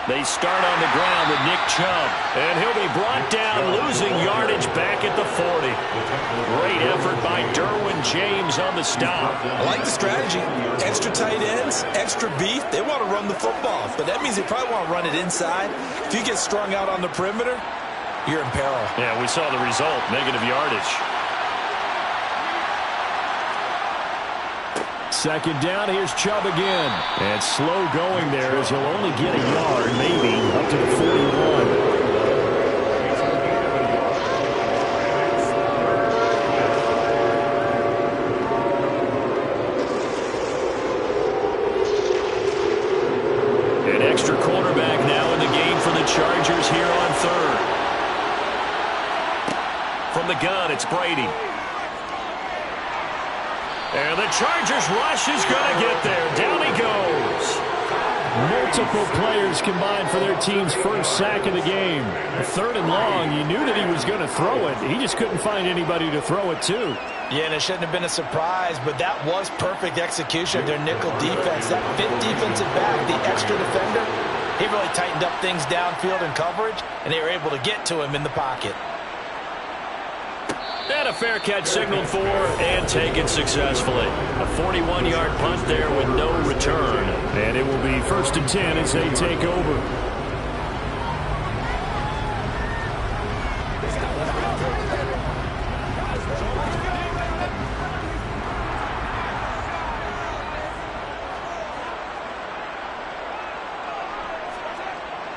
They start on the ground with Nick Chubb, and he'll be brought down, losing yardage back at the 40. Great effort by Derwin James on the stop. I like the strategy. Extra tight ends, extra beef. They want to run the football, but that means they probably want to run it inside. If you get strung out on the perimeter, you're in peril. Yeah, we saw the result, negative yardage. Second down, here's Chubb again. And slow going there as he'll only get a yard, maybe, up to the 41. An extra quarterback now in the game for the Chargers here on third. From the gun, it's Brady. And the Chargers rush is going to get there. Down he goes. Multiple players combined for their team's first sack of the game. Third and long, you knew that he was going to throw it. He just couldn't find anybody to throw it to. Yeah, and it shouldn't have been a surprise, but that was perfect execution of their nickel defense. That fifth defensive back, the extra defender, he really tightened up things downfield in coverage, and they were able to get to him in the pocket. And a fair catch signaled for and taken successfully. A 41-yard punt there with no return. And it will be 1st and 10 as they take over.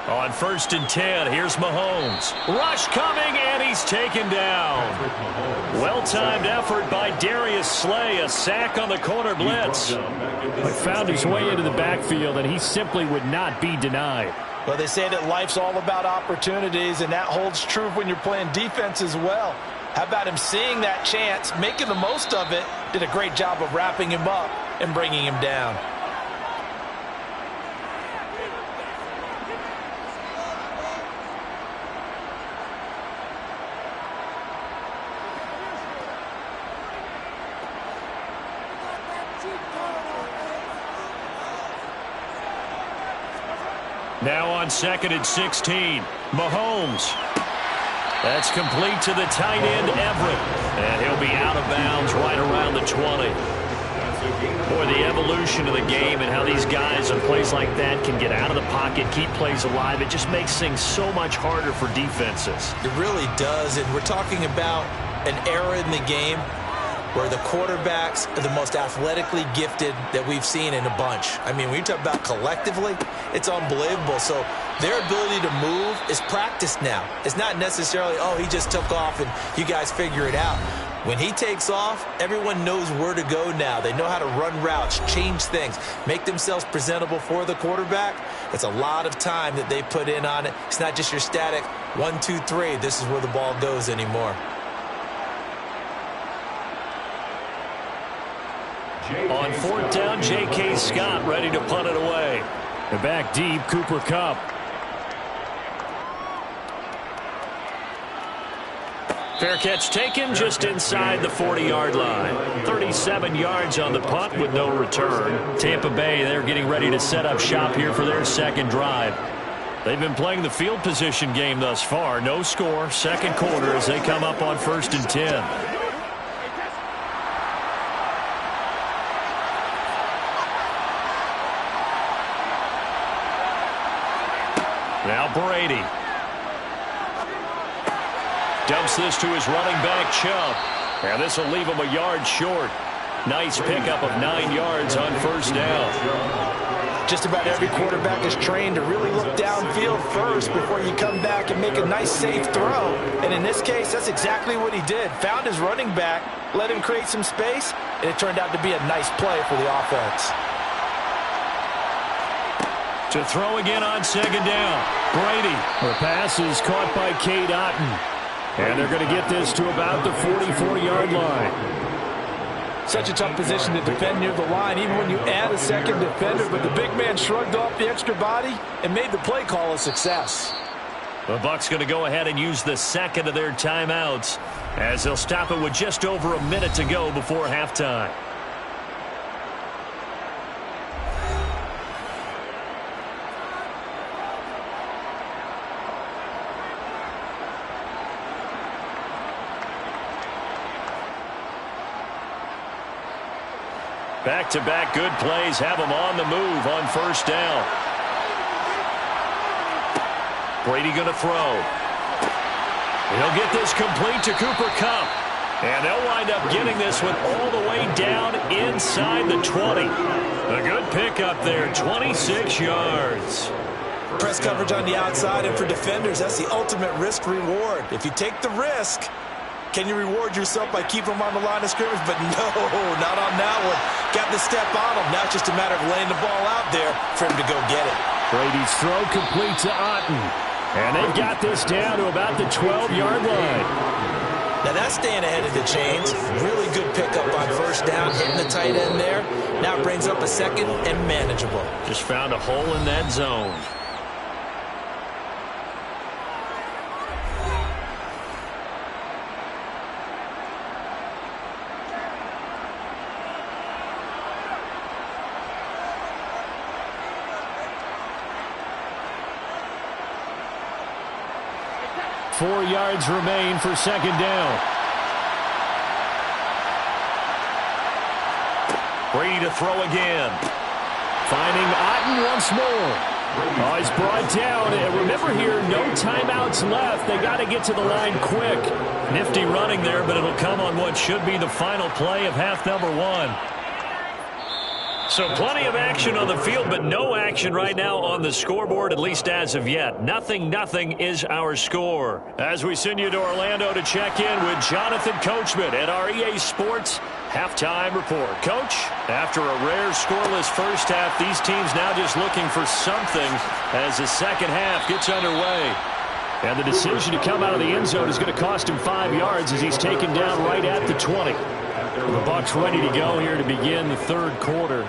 On 1st and 10, here's Mahomes. Rush coming, and he's taken down. Well-timed effort by Darius Slay. A sack on the corner blitz. But found his way into the backfield, and he simply would not be denied. Well, they say that life's all about opportunities, and that holds true when you're playing defense as well. How about him seeing that chance, making the most of it, did a great job of wrapping him up and bringing him down. Now on 2nd and 16, Mahomes. That's complete to the tight end, Everett. And he'll be out of bounds right around the 20. Boy, the evolution of the game and how these guys in plays like that can get out of the pocket, keep plays alive, it just makes things so much harder for defenses. It really does, and we're talking about an era in the game where the quarterbacks are the most athletically gifted that we've seen in a bunch. I mean, when you talk about collectively, it's unbelievable. So their ability to move is practiced now. It's not necessarily, oh, he just took off and you guys figure it out. When he takes off, everyone knows where to go now. They know how to run routes, change things, make themselves presentable for the quarterback. It's a lot of time that they put in on it. It's not just your static 1, 2, 3. This is where the ball goes anymore. On 4th down, J.K. Scott ready to punt it away. And back deep, Cooper Kupp. Fair catch taken just inside the 40-yard line. 37 yards on the punt with no return. Tampa Bay, they're getting ready to set up shop here for their second drive. They've been playing the field position game thus far. No score, second quarter as they come up on 1st and 10. Now Brady. Dumps this to his running back, Chubb. And this will leave him a yard short. Nice pickup of 9 yards on 1st down. Just about every quarterback is trained to really look downfield first before you come back and make a nice, safe throw. And in this case, that's exactly what he did. Found his running back, let him create some space, and it turned out to be a nice play for the offense. To throw again on 2nd down. Brady. The pass is caught by Cade Otton. And they're going to get this to about the 44-yard line. Such a tough position to defend near the line, even when you add a second defender. But the big man shrugged off the extra body and made the play call a success. The Bucs going to go ahead and use the second of their timeouts as they'll stop it with just over a minute to go before halftime. Back-to-back good plays have them on the move on first down. Brady going to throw. He'll get this complete to Cooper Kupp. And they'll wind up getting this one all the way down inside the 20. A good pickup there, 26 yards. Press coverage on the outside, and for defenders, that's the ultimate risk-reward. If you take the risk, can you reward yourself by keeping them on the line of scrimmage? But no, not on that one. Got the step on him. Now it's just a matter of laying the ball out there for him to go get it. Brady's throw complete to Otten. And they've got this down to about the 12-yard line. Now that's staying ahead of the chains. Really good pickup on first down, hitting the tight end there. Now it brings up a second and manageable. Just found a hole in that zone. Four yards remain for second down. Brady to throw again. Finding Otten once more. Oh, he's brought down. And remember here, no timeouts left. They got to get to the line quick. Nifty running there, but it'll come on what should be the final play of half number one. So plenty of action on the field, but no action right now on the scoreboard, at least as of yet. 0-0 is our score. As we send you to Orlando to check in with Jonathan Coachman at our EA Sports Halftime Report. Coach, after a rare scoreless first half, these teams now just looking for something as the second half gets underway. And the decision to come out of the end zone is going to cost him 5 yards as he's taken down right at the 20. The Bucs ready to go here to begin the third quarter.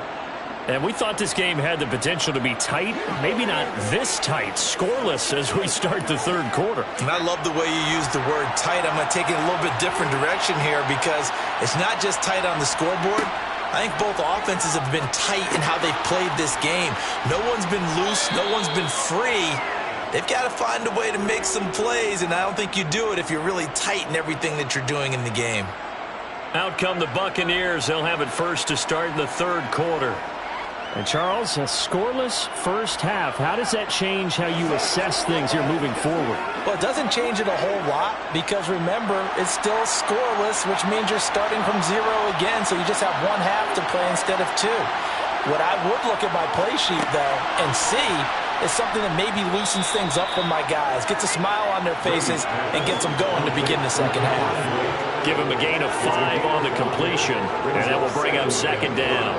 And we thought this game had the potential to be tight, maybe not this tight, scoreless as we start the third quarter. And I love the way you use the word tight. I'm going to take it a little bit different direction here because it's not just tight on the scoreboard. I think both offenses have been tight in how they've played this game. No one's been loose. No one's been free. They've got to find a way to make some plays, and I don't think you do it if you're really tight in everything that you're doing in the game. Out come the Buccaneers. They'll have it first to start in the third quarter. And Charles, a scoreless first half. How does that change how you assess things here moving forward? Well, it doesn't change it a whole lot because, remember, it's still scoreless, which means you're starting from zero again, so you just have one half to play instead of two. What I would look at my play sheet, though, and see is something that maybe loosens things up for my guys, gets a smile on their faces, and gets them going to begin the second half. Give him a gain of 5 on the completion, and that will bring up second down.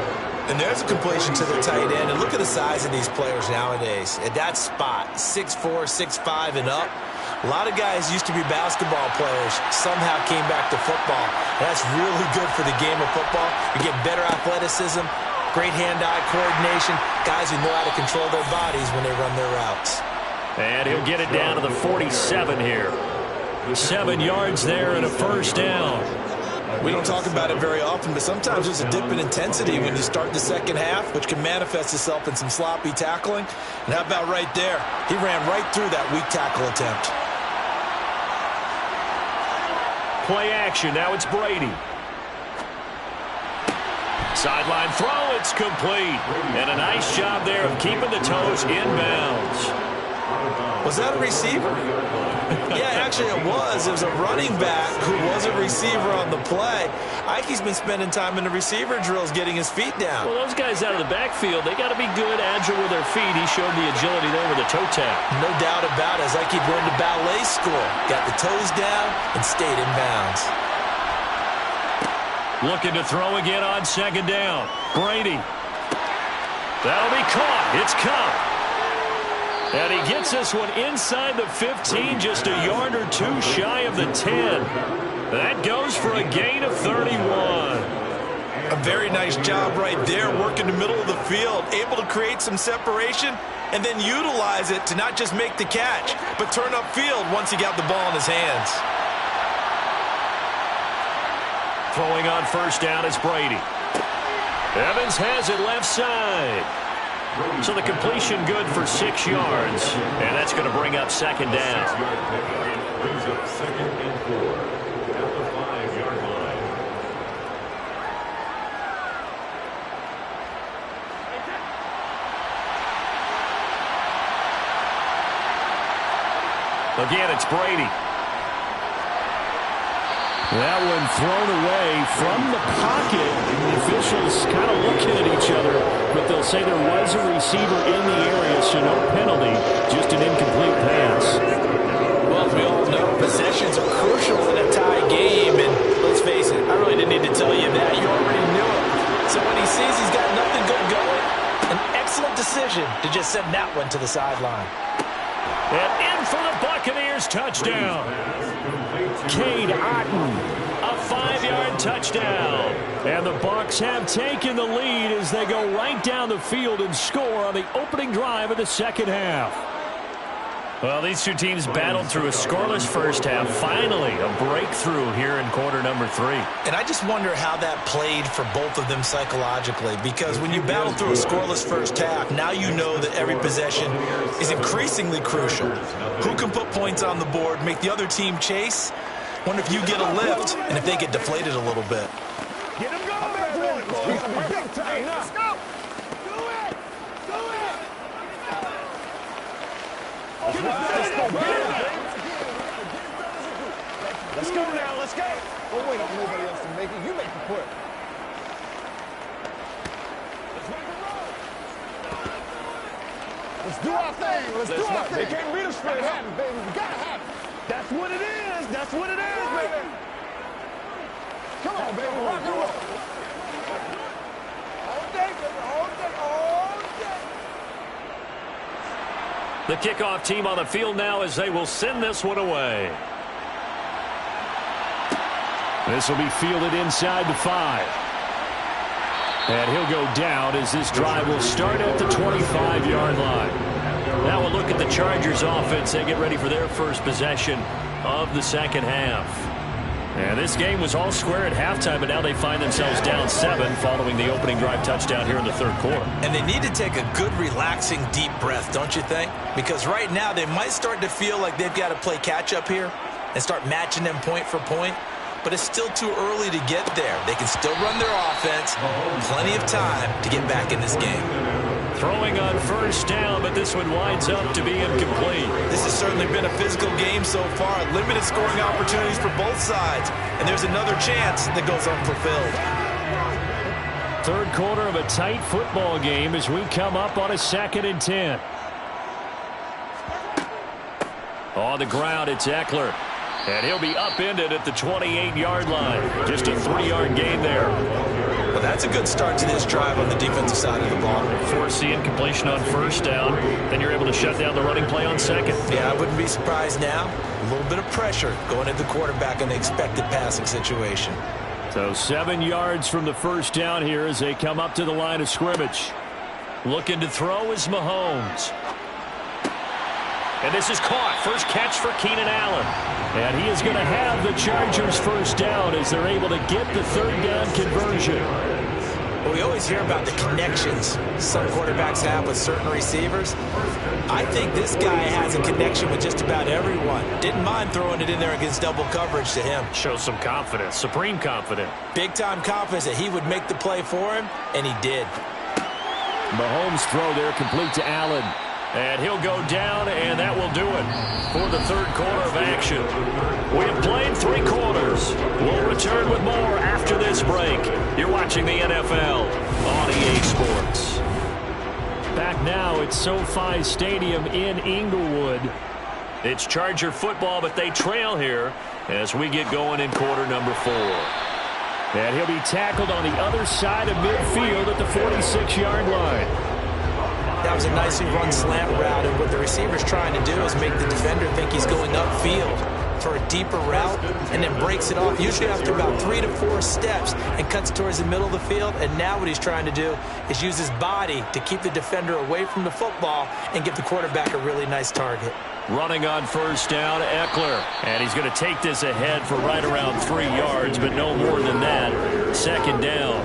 And there's a completion to the tight end. And look at the size of these players nowadays. At that spot, 6'4", 6'5", and up. A lot of guys used to be basketball players, somehow came back to football. And that's really good for the game of football. You get better athleticism, great hand-eye coordination, guys who know how to control their bodies when they run their routes. And he'll get it down to the 47 here. 7 yards there and a first down. We don't talk about it very often, but sometimes there's a dip in intensity when you start the second half, which can manifest itself in some sloppy tackling. And how about right there? He ran right through that weak tackle attempt. Play action. Now it's Brady. Sideline throw. It's complete. And a nice job there of keeping the toes inbounds. Was that a receiver? Yeah, actually it was. It was a running back who was a receiver on the play. Ike's been spending time in the receiver drills getting his feet down. Well, those guys out of the backfield, they got to be good, agile with their feet. He showed the agility there with a toe tap. No doubt about it. As Ike went to ballet school. Got the toes down and stayed in bounds. Looking to throw again on second down. Brady. That'll be caught. It's caught. And he gets this one inside the 15, just a yard or two shy of the 10. That goes for a gain of 31. A very nice job right there, working the middle of the field, able to create some separation and then utilize it to not just make the catch, but turn upfield once he got the ball in his hands. Throwing on first down is Brady. Evans has it left side. So the completion good for 6 yards, and that's going to bring up second down. Brings up 2nd and 4 at the 5-yard line. Again, it's Brady. That one thrown away from the pocket. The officials kind of looking at each other, but they'll say there was a receiver in the area, so no penalty, just an incomplete pass. Well, we all know possessions are crucial in a tie game, and let's face it, I really didn't need to tell you that. You already knew it. So when he sees he's got nothing good going, an excellent decision to just send that one to the sideline. And in for the Buccaneers, touchdown. Cade Otton. A 5-yard touchdown. And the Bucs have taken the lead as they go right down the field and score on the opening drive of the second half. Well, these two teams battled through a scoreless first half. Finally, a breakthrough here in quarter number 3. And I just wonder how that played for both of them psychologically, because when you battle through a scoreless first half, now you know that every possession is increasingly crucial. Who can put points on the board, make the other team chase? Wonder if you get a lift and if they get deflated a little bit. Get him going, boys. Big time now. Let's go. Do it. Do it. Let's go now. Let's go. Don't wait on nobody else to make it. You make the push. Let's do our thing. Let's do our thing. They can't beat us straight happen, baby. We gotta have it. That's what it is. That's what it is, baby. Come on, baby. Rock and roll. All day, baby. All day. All day. The kickoff team on the field now as they will send this one away. This will be fielded inside the 5. And he'll go down as this drive will start at the 25-yard line. Now we'll look at the Chargers offense. They get ready for their first possession of the second half. And this game was all square at halftime, but now they find themselves down 7 following the opening drive touchdown here in the third quarter. And they need to take a good, relaxing, deep breath, don't you think? Because right now they might start to feel like they've got to play catch-up here and start matching them point for point. But it's still too early to get there. They can still run their offense. Plenty of time to get back in this game. Throwing on first down, but this one winds up to be incomplete. This has certainly been a physical game so far. Limited scoring opportunities for both sides. And there's another chance that goes unfulfilled. Third quarter of a tight football game as we come up on a 2nd and 10. On the ground, it's Eckler. And he'll be upended at the 28-yard line. Just a 3-yard gain there. Well, that's a good start to this drive on the defensive side of the ball. Force the incompletion on first down. Then you're able to shut down the running play on second. Yeah, I wouldn't be surprised now. A little bit of pressure going at the quarterback in the expected passing situation. So 7 yards from the first down here as they come up to the line of scrimmage. Looking to throw is Mahomes. And this is caught. First catch for Keenan Allen. And he is going to have the Chargers first down as they're able to get the third down conversion. Well, we always hear about the connections some quarterbacks have with certain receivers. I think this guy has a connection with just about everyone. Didn't mind throwing it in there against double coverage to him. Shows some confidence, supreme confidence. Big-time confidence that he would make the play for him, and he did. Mahomes' throw there complete to Allen. And he'll go down, and that will do it for the third quarter of action. We have played 3 quarters. We'll return with more after this break. You're watching the NFL on EA Sports. Back now at SoFi Stadium in Inglewood. It's Charger football, but they trail here as we get going in quarter number 4. And he'll be tackled on the other side of midfield at the 46-yard line. Now, That was a nicely run slant route, and what the receiver's trying to do is make the defender think he's going upfield for a deeper route, and then breaks it off, usually after about 3 to 4 steps, and cuts towards the middle of the field. And now what he's trying to do is use his body to keep the defender away from the football and give the quarterback a really nice target. Running on first down, Eckler. And he's going to take this ahead for right around 3 yards, but no more than that. Second down.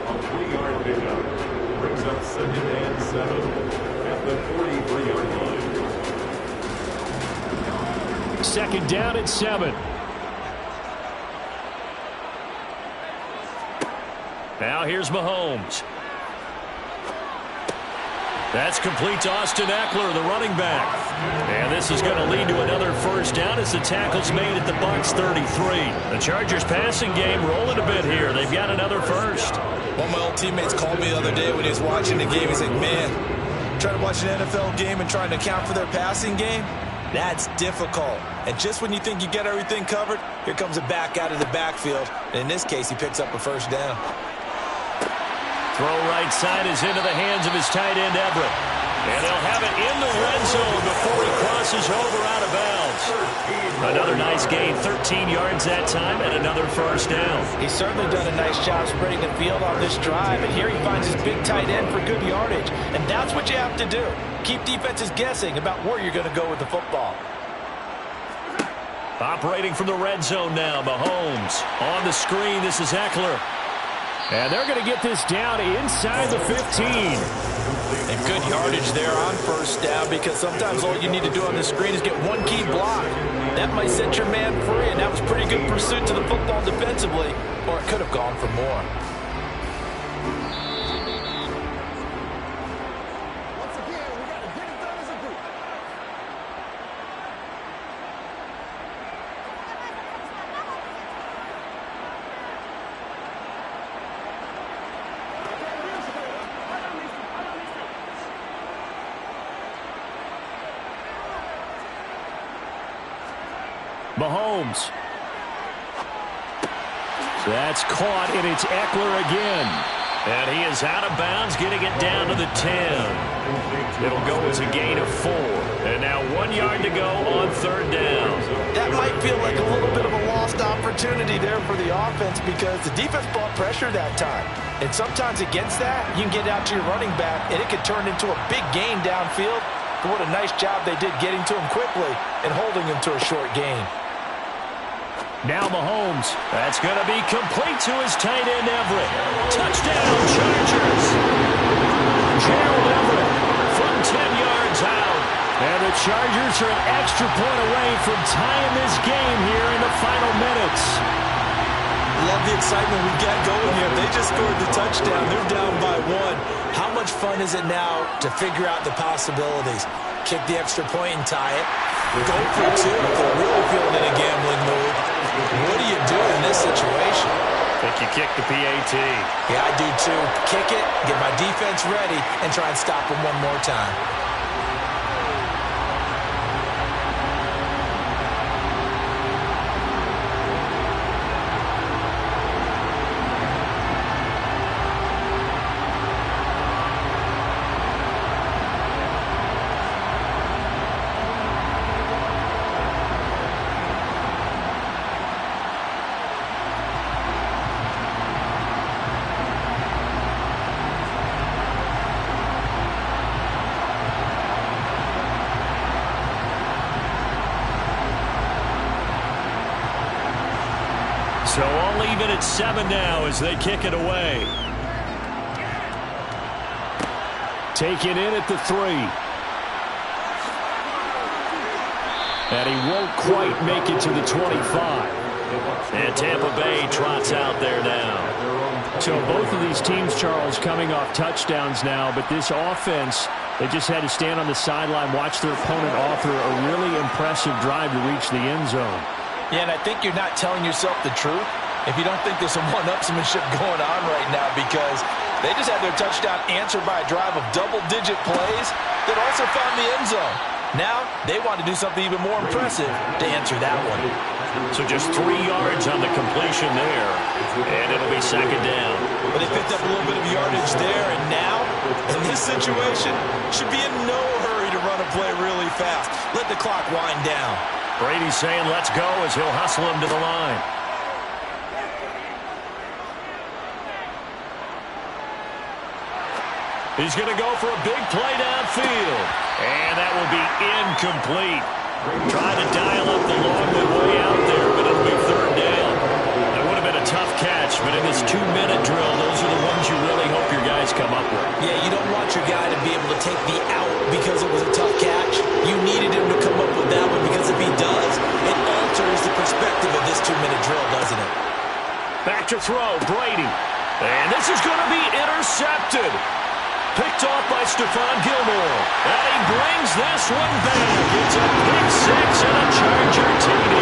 A 3-yard pickup brings up 2nd and 7 at the 43-yard line. Second down at 7. Now here's Mahomes. That's complete to Austin Eckler, the running back. And this is going to lead to another first down as the tackle's made at the Bucs 33. The Chargers passing game rolling a bit here. They've got another first. One of my old teammates called me the other day when he was watching the game. He's like, man, trying to watch an NFL game and trying to account for their passing game, that's difficult. And just when you think you get everything covered, here comes a back out of the backfield. And in this case, he picks up a first down. Throw right side is into the hands of his tight end, Everett. And they'll have it in the red zone before he crosses over out of bounds. Another nice gain, 13 yards that time, and another first down. He's certainly done a nice job spreading the field on this drive, and here he finds his big tight end for good yardage. And that's what you have to do. Keep defenses guessing about where you're going to go with the football. Operating from the red zone now, Mahomes. On the screen, this is Eckler. And they're going to get this down inside the 15. And good yardage there on first down, because sometimes all you need to do on the screen is get one key block. That might set your man free, and that was pretty good pursuit to the football defensively, or it could have gone for more. Once again, we got to get it done as a group. Mahomes. That's caught, and it's Eckler again. And he is out of bounds, getting it down to the 10. It'll go as a gain of 4. And now 1 yard to go on third down. That might feel like a little bit of a lost opportunity there for the offense, because the defense brought pressure that time. And sometimes against that, you can get out to your running back, and it could turn into a big gain downfield. But what a nice job they did getting to him quickly and holding him to a short gain. Now Mahomes. That's going to be complete to his tight end, Everett. Touchdown, Chargers. Gerald Everett From 10 yards out. And the Chargers are an extra point away from tying this game here in the final minutes. Love the excitement we get going here. They just scored the touchdown. They're down by 1. How much fun is it now to figure out the possibilities? Kick the extra point and tie it. Go for 2 if they're really feeling in a gambling mood. What do you do in this situation? I think you kick the PAT. Yeah, I do too. Kick it, get my defense ready, and try and stop them one more time. So all even at 7 now as they kick it away. Taken in at the 3. And he won't quite make it to the 25. And Tampa Bay trots out there now. So both of these teams, Charles, coming off touchdowns now, but this offense, they just had to stand on the sideline, watch their opponent author a really impressive drive to reach the end zone. Yeah, and I think you're not telling yourself the truth if you don't think there's some one-upsmanship going on right now, because they just had their touchdown answered by a drive of double-digit plays that also found the end zone. Now they want to do something even more impressive to answer that one. So just 3 yards on the completion there, and it'll be second down. But they picked up a little bit of yardage there, and now, in this situation, should be in no hurry to run a play really fast. Let the clock wind down. Brady's saying let's go as he'll hustle him to the line. He's going to go for a big play downfield. And that will be incomplete. Trying to dial up the long way out there, but it'll be third down. That would have been a tough catch, but in this 2-minute drill, those are the ones you really hope your guys come up with. Yeah, you don't want your guy to be able to take the out because it was a tough catch. You needed him to come up with that one because if he does, it alters the perspective of this 2-minute drill, doesn't it? Back to throw, Brady. And this is going to be intercepted. Picked off by Stephon Gilmore. And he brings this one back. It's a pick six and a Charger TD.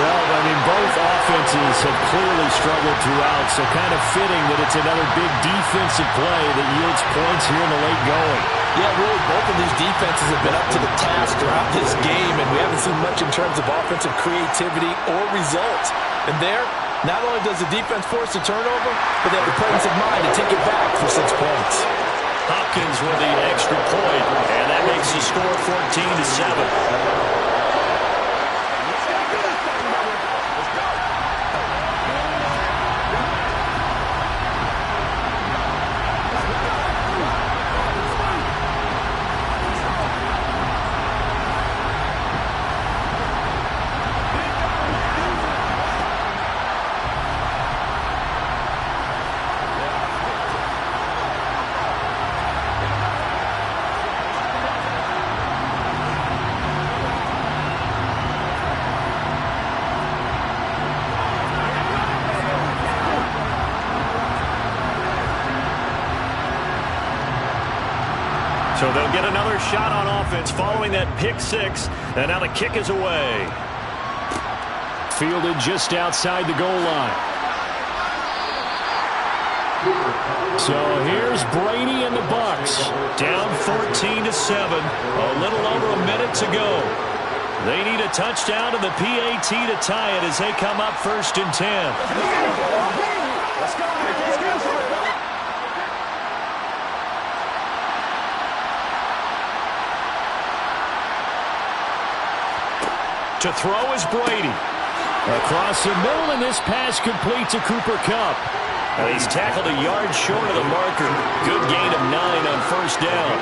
Well, I mean, both offenses have clearly struggled throughout, so kind of fitting that it's another big defensive play that yields points here in the late going. Yeah, really, both of these defenses have been up to the task throughout this game, and we haven't seen much in terms of offensive creativity or results. And there, not only does the defense force a turnover, but they have the presence of mind to take it back for 6 points. Hopkins with the extra point, and that makes the score 14-7. So they'll get another shot on offense following that pick six. And now the kick is away. Fielded just outside the goal line. So here's Brady and the Bucs. Down 14-7. A little over a minute to go. They need a touchdown and the PAT to tie it as they come up 1st and 10. Let's go. To throw is Brady. Across the middle, and this pass complete to Cooper Kupp. And he's tackled a yard short of the marker. Good gain of 9 on 1st down.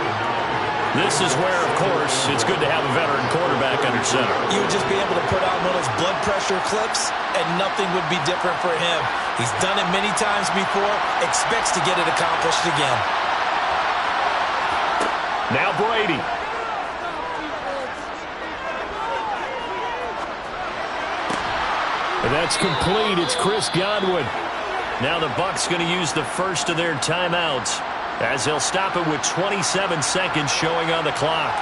This is where, of course, it's good to have a veteran quarterback under center. You would just be able to put on one of those blood pressure clips, and nothing would be different for him. He's done it many times before, expects to get it accomplished again. Now Brady. And that's complete. It's Chris Godwin. Now the Bucs going to use the first of their timeouts as they'll stop it with 27 seconds showing on the clock.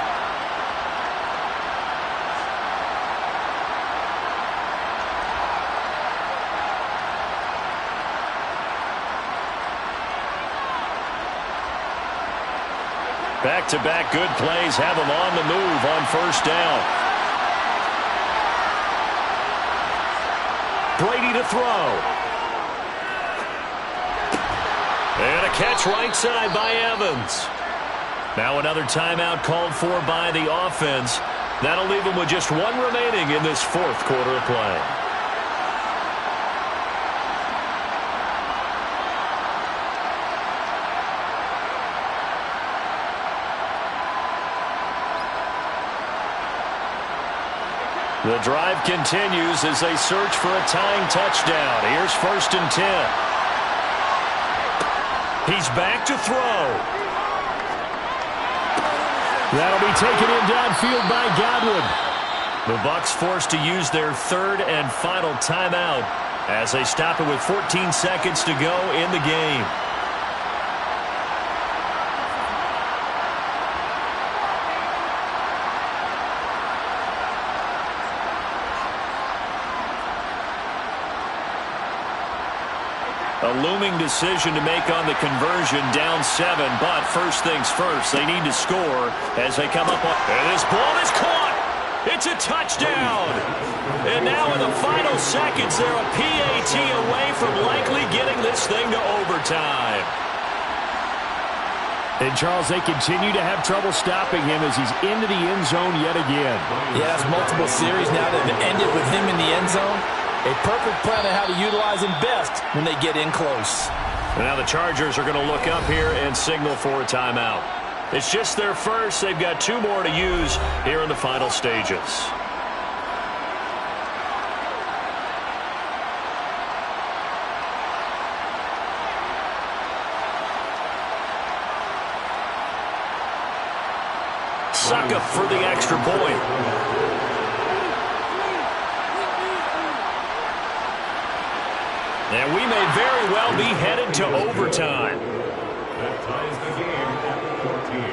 Back-to-back good plays have them on the move on 1st down. Brady to throw. And a catch right side by Evans. Now another timeout called for by the offense. That'll leave them with just 1 remaining in this 4th quarter of play. The drive continues as they search for a tying touchdown. Here's 1st and 10. He's back to throw. That'll be taken in downfield by Godwin. The Bucs forced to use their 3rd and final timeout as they stop it with 14 seconds to go in the game. A looming decision to make on the conversion, down 7, but first things first, they need to score as they come up on. And this ball is caught. It's a touchdown. And now in the final seconds, they're a PAT away from likely getting this thing to overtime. And, Charles, they continue to have trouble stopping him as he's into the end zone yet again. Yeah, that's multiple series now that have ended with him in the end zone. A perfect plan on how to utilize him best when they get in close. And now the Chargers are going to look up here and signal for a timeout. It's just their first. They've got 2 more to use here in the final stages. Suck up for the extra point. And we may very well be headed to overtime. That ties the game at 14.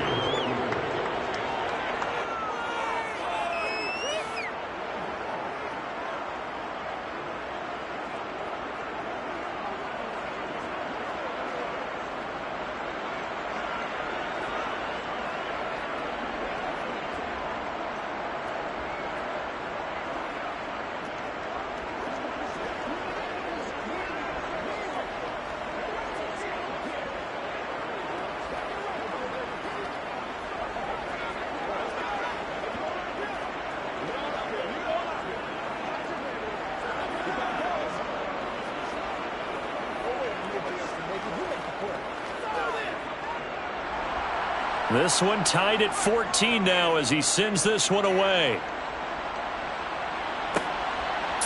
This one tied at 14 now as he sends this one away.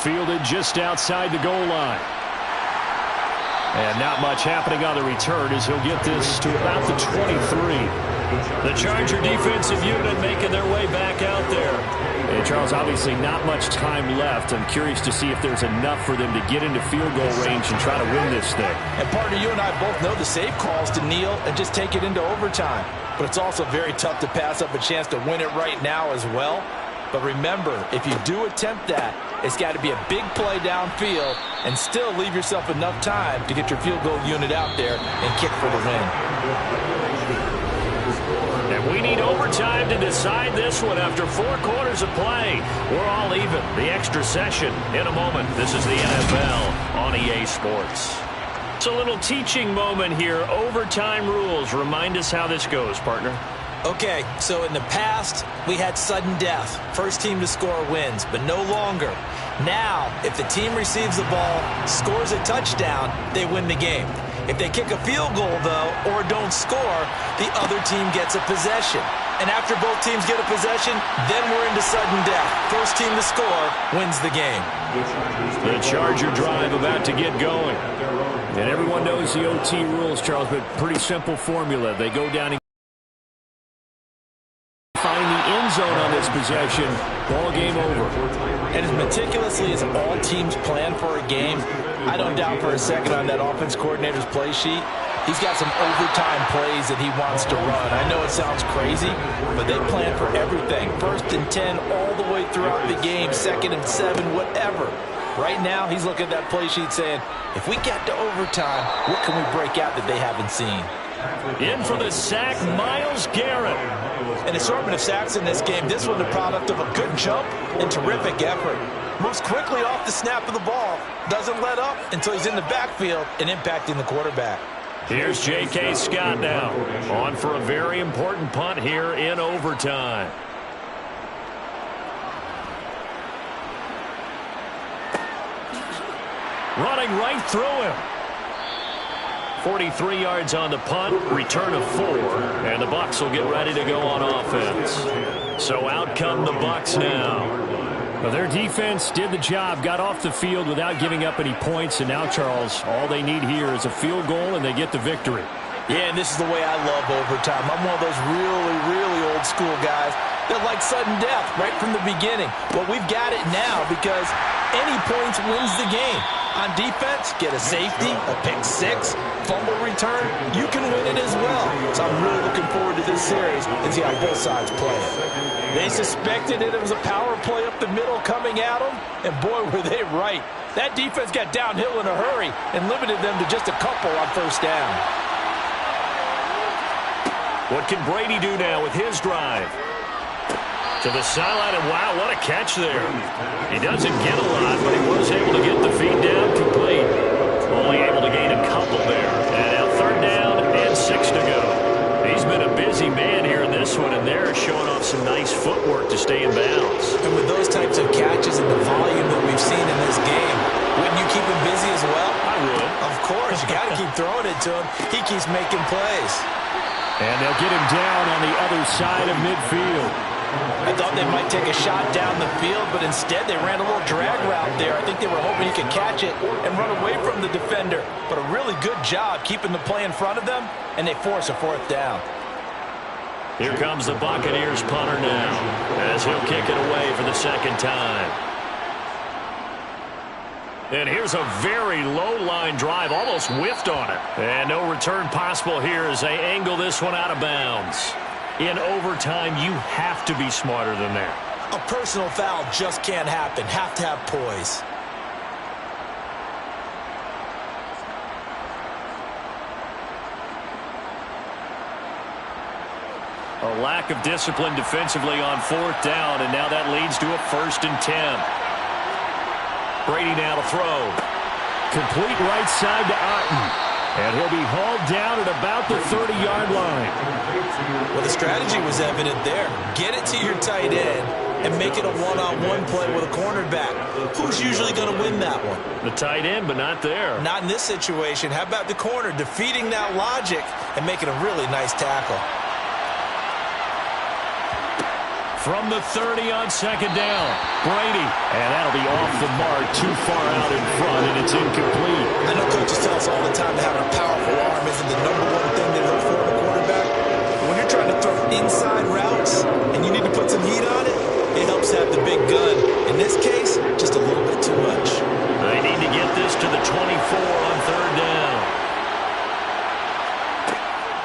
Fielded just outside the goal line. And not much happening on the return as he'll get this to about the 23. The Charger defensive unit making their way back out there. And, Charles, obviously not much time left. I'm curious to see if there's enough for them to get into field goal range and try to win this thing. And, partner, you and I both know the safe calls to kneel and just take it into overtime. But it's also very tough to pass up a chance to win it right now as well. But remember, if you do attempt that, it's got to be a big play downfield and still leave yourself enough time to get your field goal unit out there and kick for the win. And we need overtime to decide this one after 4 quarters of play. We're all even. The extra session in a moment. This is the NFL on EA Sports. It's a little teaching moment here. Overtime rules. Remind us how this goes, partner. Okay, so in the past, we had sudden death. First team to score wins, but no longer. Now, if the team receives the ball, scores a touchdown, they win the game. If they kick a field goal, though, or don't score, the other team gets a possession. And after both teams get a possession, then we're into sudden death. First team to score wins the game. The Charger drive about to get going. And everyone knows the OT rules, Charles, but pretty simple formula. They go down and find the end zone on this possession. Ball game over. And as meticulously as all teams plan for a game, I don't doubt for a second on that offense coordinator's play sheet, he's got some overtime plays that he wants to run. I know it sounds crazy, but they plan for everything. 1st and 10 all the way throughout the game, 2nd and 7, whatever. Right now, he's looking at that play sheet saying, if we get to overtime, what can we break out that they haven't seen? In for the sack, Myles Garrett. An assortment of sacks in this game. This one the product of a good jump and terrific effort. Moves quickly off the snap of the ball. Doesn't let up until he's in the backfield and impacting the quarterback. Here's J.K. Scott now. On for a very important punt here in overtime. Running right through him. 43 yards on the punt, return of 4, and the Bucs will get ready to go on offense. So out come the Bucs now. Well, their defense did the job, got off the field without giving up any points, and now, Charles, all they need here is a field goal, and they get the victory. Yeah, and this is the way I love overtime. I'm one of those really, really old school guys that like sudden death right from the beginning. Well, we've got it now because any points wins the game. On defense, get a safety, a pick 6, fumble return, you can win it as well. So I'm really looking forward to this series and see how both sides play it. They suspected it was a power play up the middle coming at them, and boy, were they right. That defense got downhill in a hurry and limited them to just a couple on 1st down. What can Brady do now with his drive? To the sideline, and wow, what a catch there. He doesn't get a lot, but he was able to get the feed down complete. Only able to gain a couple there. And now 3rd down and 6 to go. He's been a busy man here in this one, and they're showing off some nice footwork to stay in bounds. And with those types of catches and the volume that we've seen in this game, wouldn't you keep him busy as well? I would. Of course. You got to keep throwing it to him. He keeps making plays. And they'll get him down on the other side of midfield. I thought they might take a shot down the field, but instead they ran a little drag route there. I think they were hoping he could catch it and run away from the defender. But a really good job keeping the play in front of them, and they force a 4th down. Here comes the Buccaneers punter now, as he'll kick it away for the 2nd time. And here's a very low-line drive, almost whiffed on it. And no return possible here as they angle this one out of bounds. In overtime, you have to be smarter than that. A personal foul just can't happen. Have to have poise. A lack of discipline defensively on 4th down, and now that leads to a 1st and 10. Brady now to throw. Complete right side to Otten. And he'll be hauled down at about the 30-yard line. Well, the strategy was evident there. Get it to your tight end and make it a one-on-one play with a cornerback. Who's usually going to win that one? The tight end, but not there. Not in this situation. How about the corner defeating that logic and making a really nice tackle? From the 30 on 2nd down, Brady. And that'll be off the mark, too far out in front, and it's incomplete. I know coaches tell us all the time that having a powerful arm isn't the #1 thing they look for in a quarterback. But when you're trying to throw inside routes and you need to put some heat on it, it helps have the big gun. In this case, just a little bit too much. They need to get this to the 24 on 3rd down.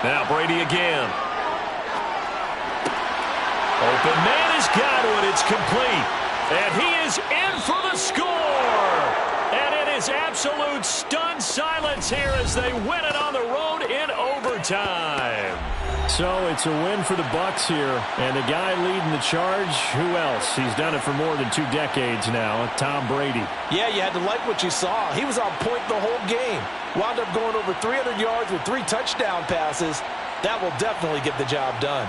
Now Brady again. Open man has got it. It's complete. And he is in for the score. And it is absolute stunned silence here as they win it on the road in overtime. So it's a win for the Bucs here. And the guy leading the charge, who else? He's done it for more than 2 decades now, Tom Brady. Yeah, you had to like what you saw. He was on point the whole game. Wound up going over 300 yards with 3 touchdown passes. That will definitely get the job done.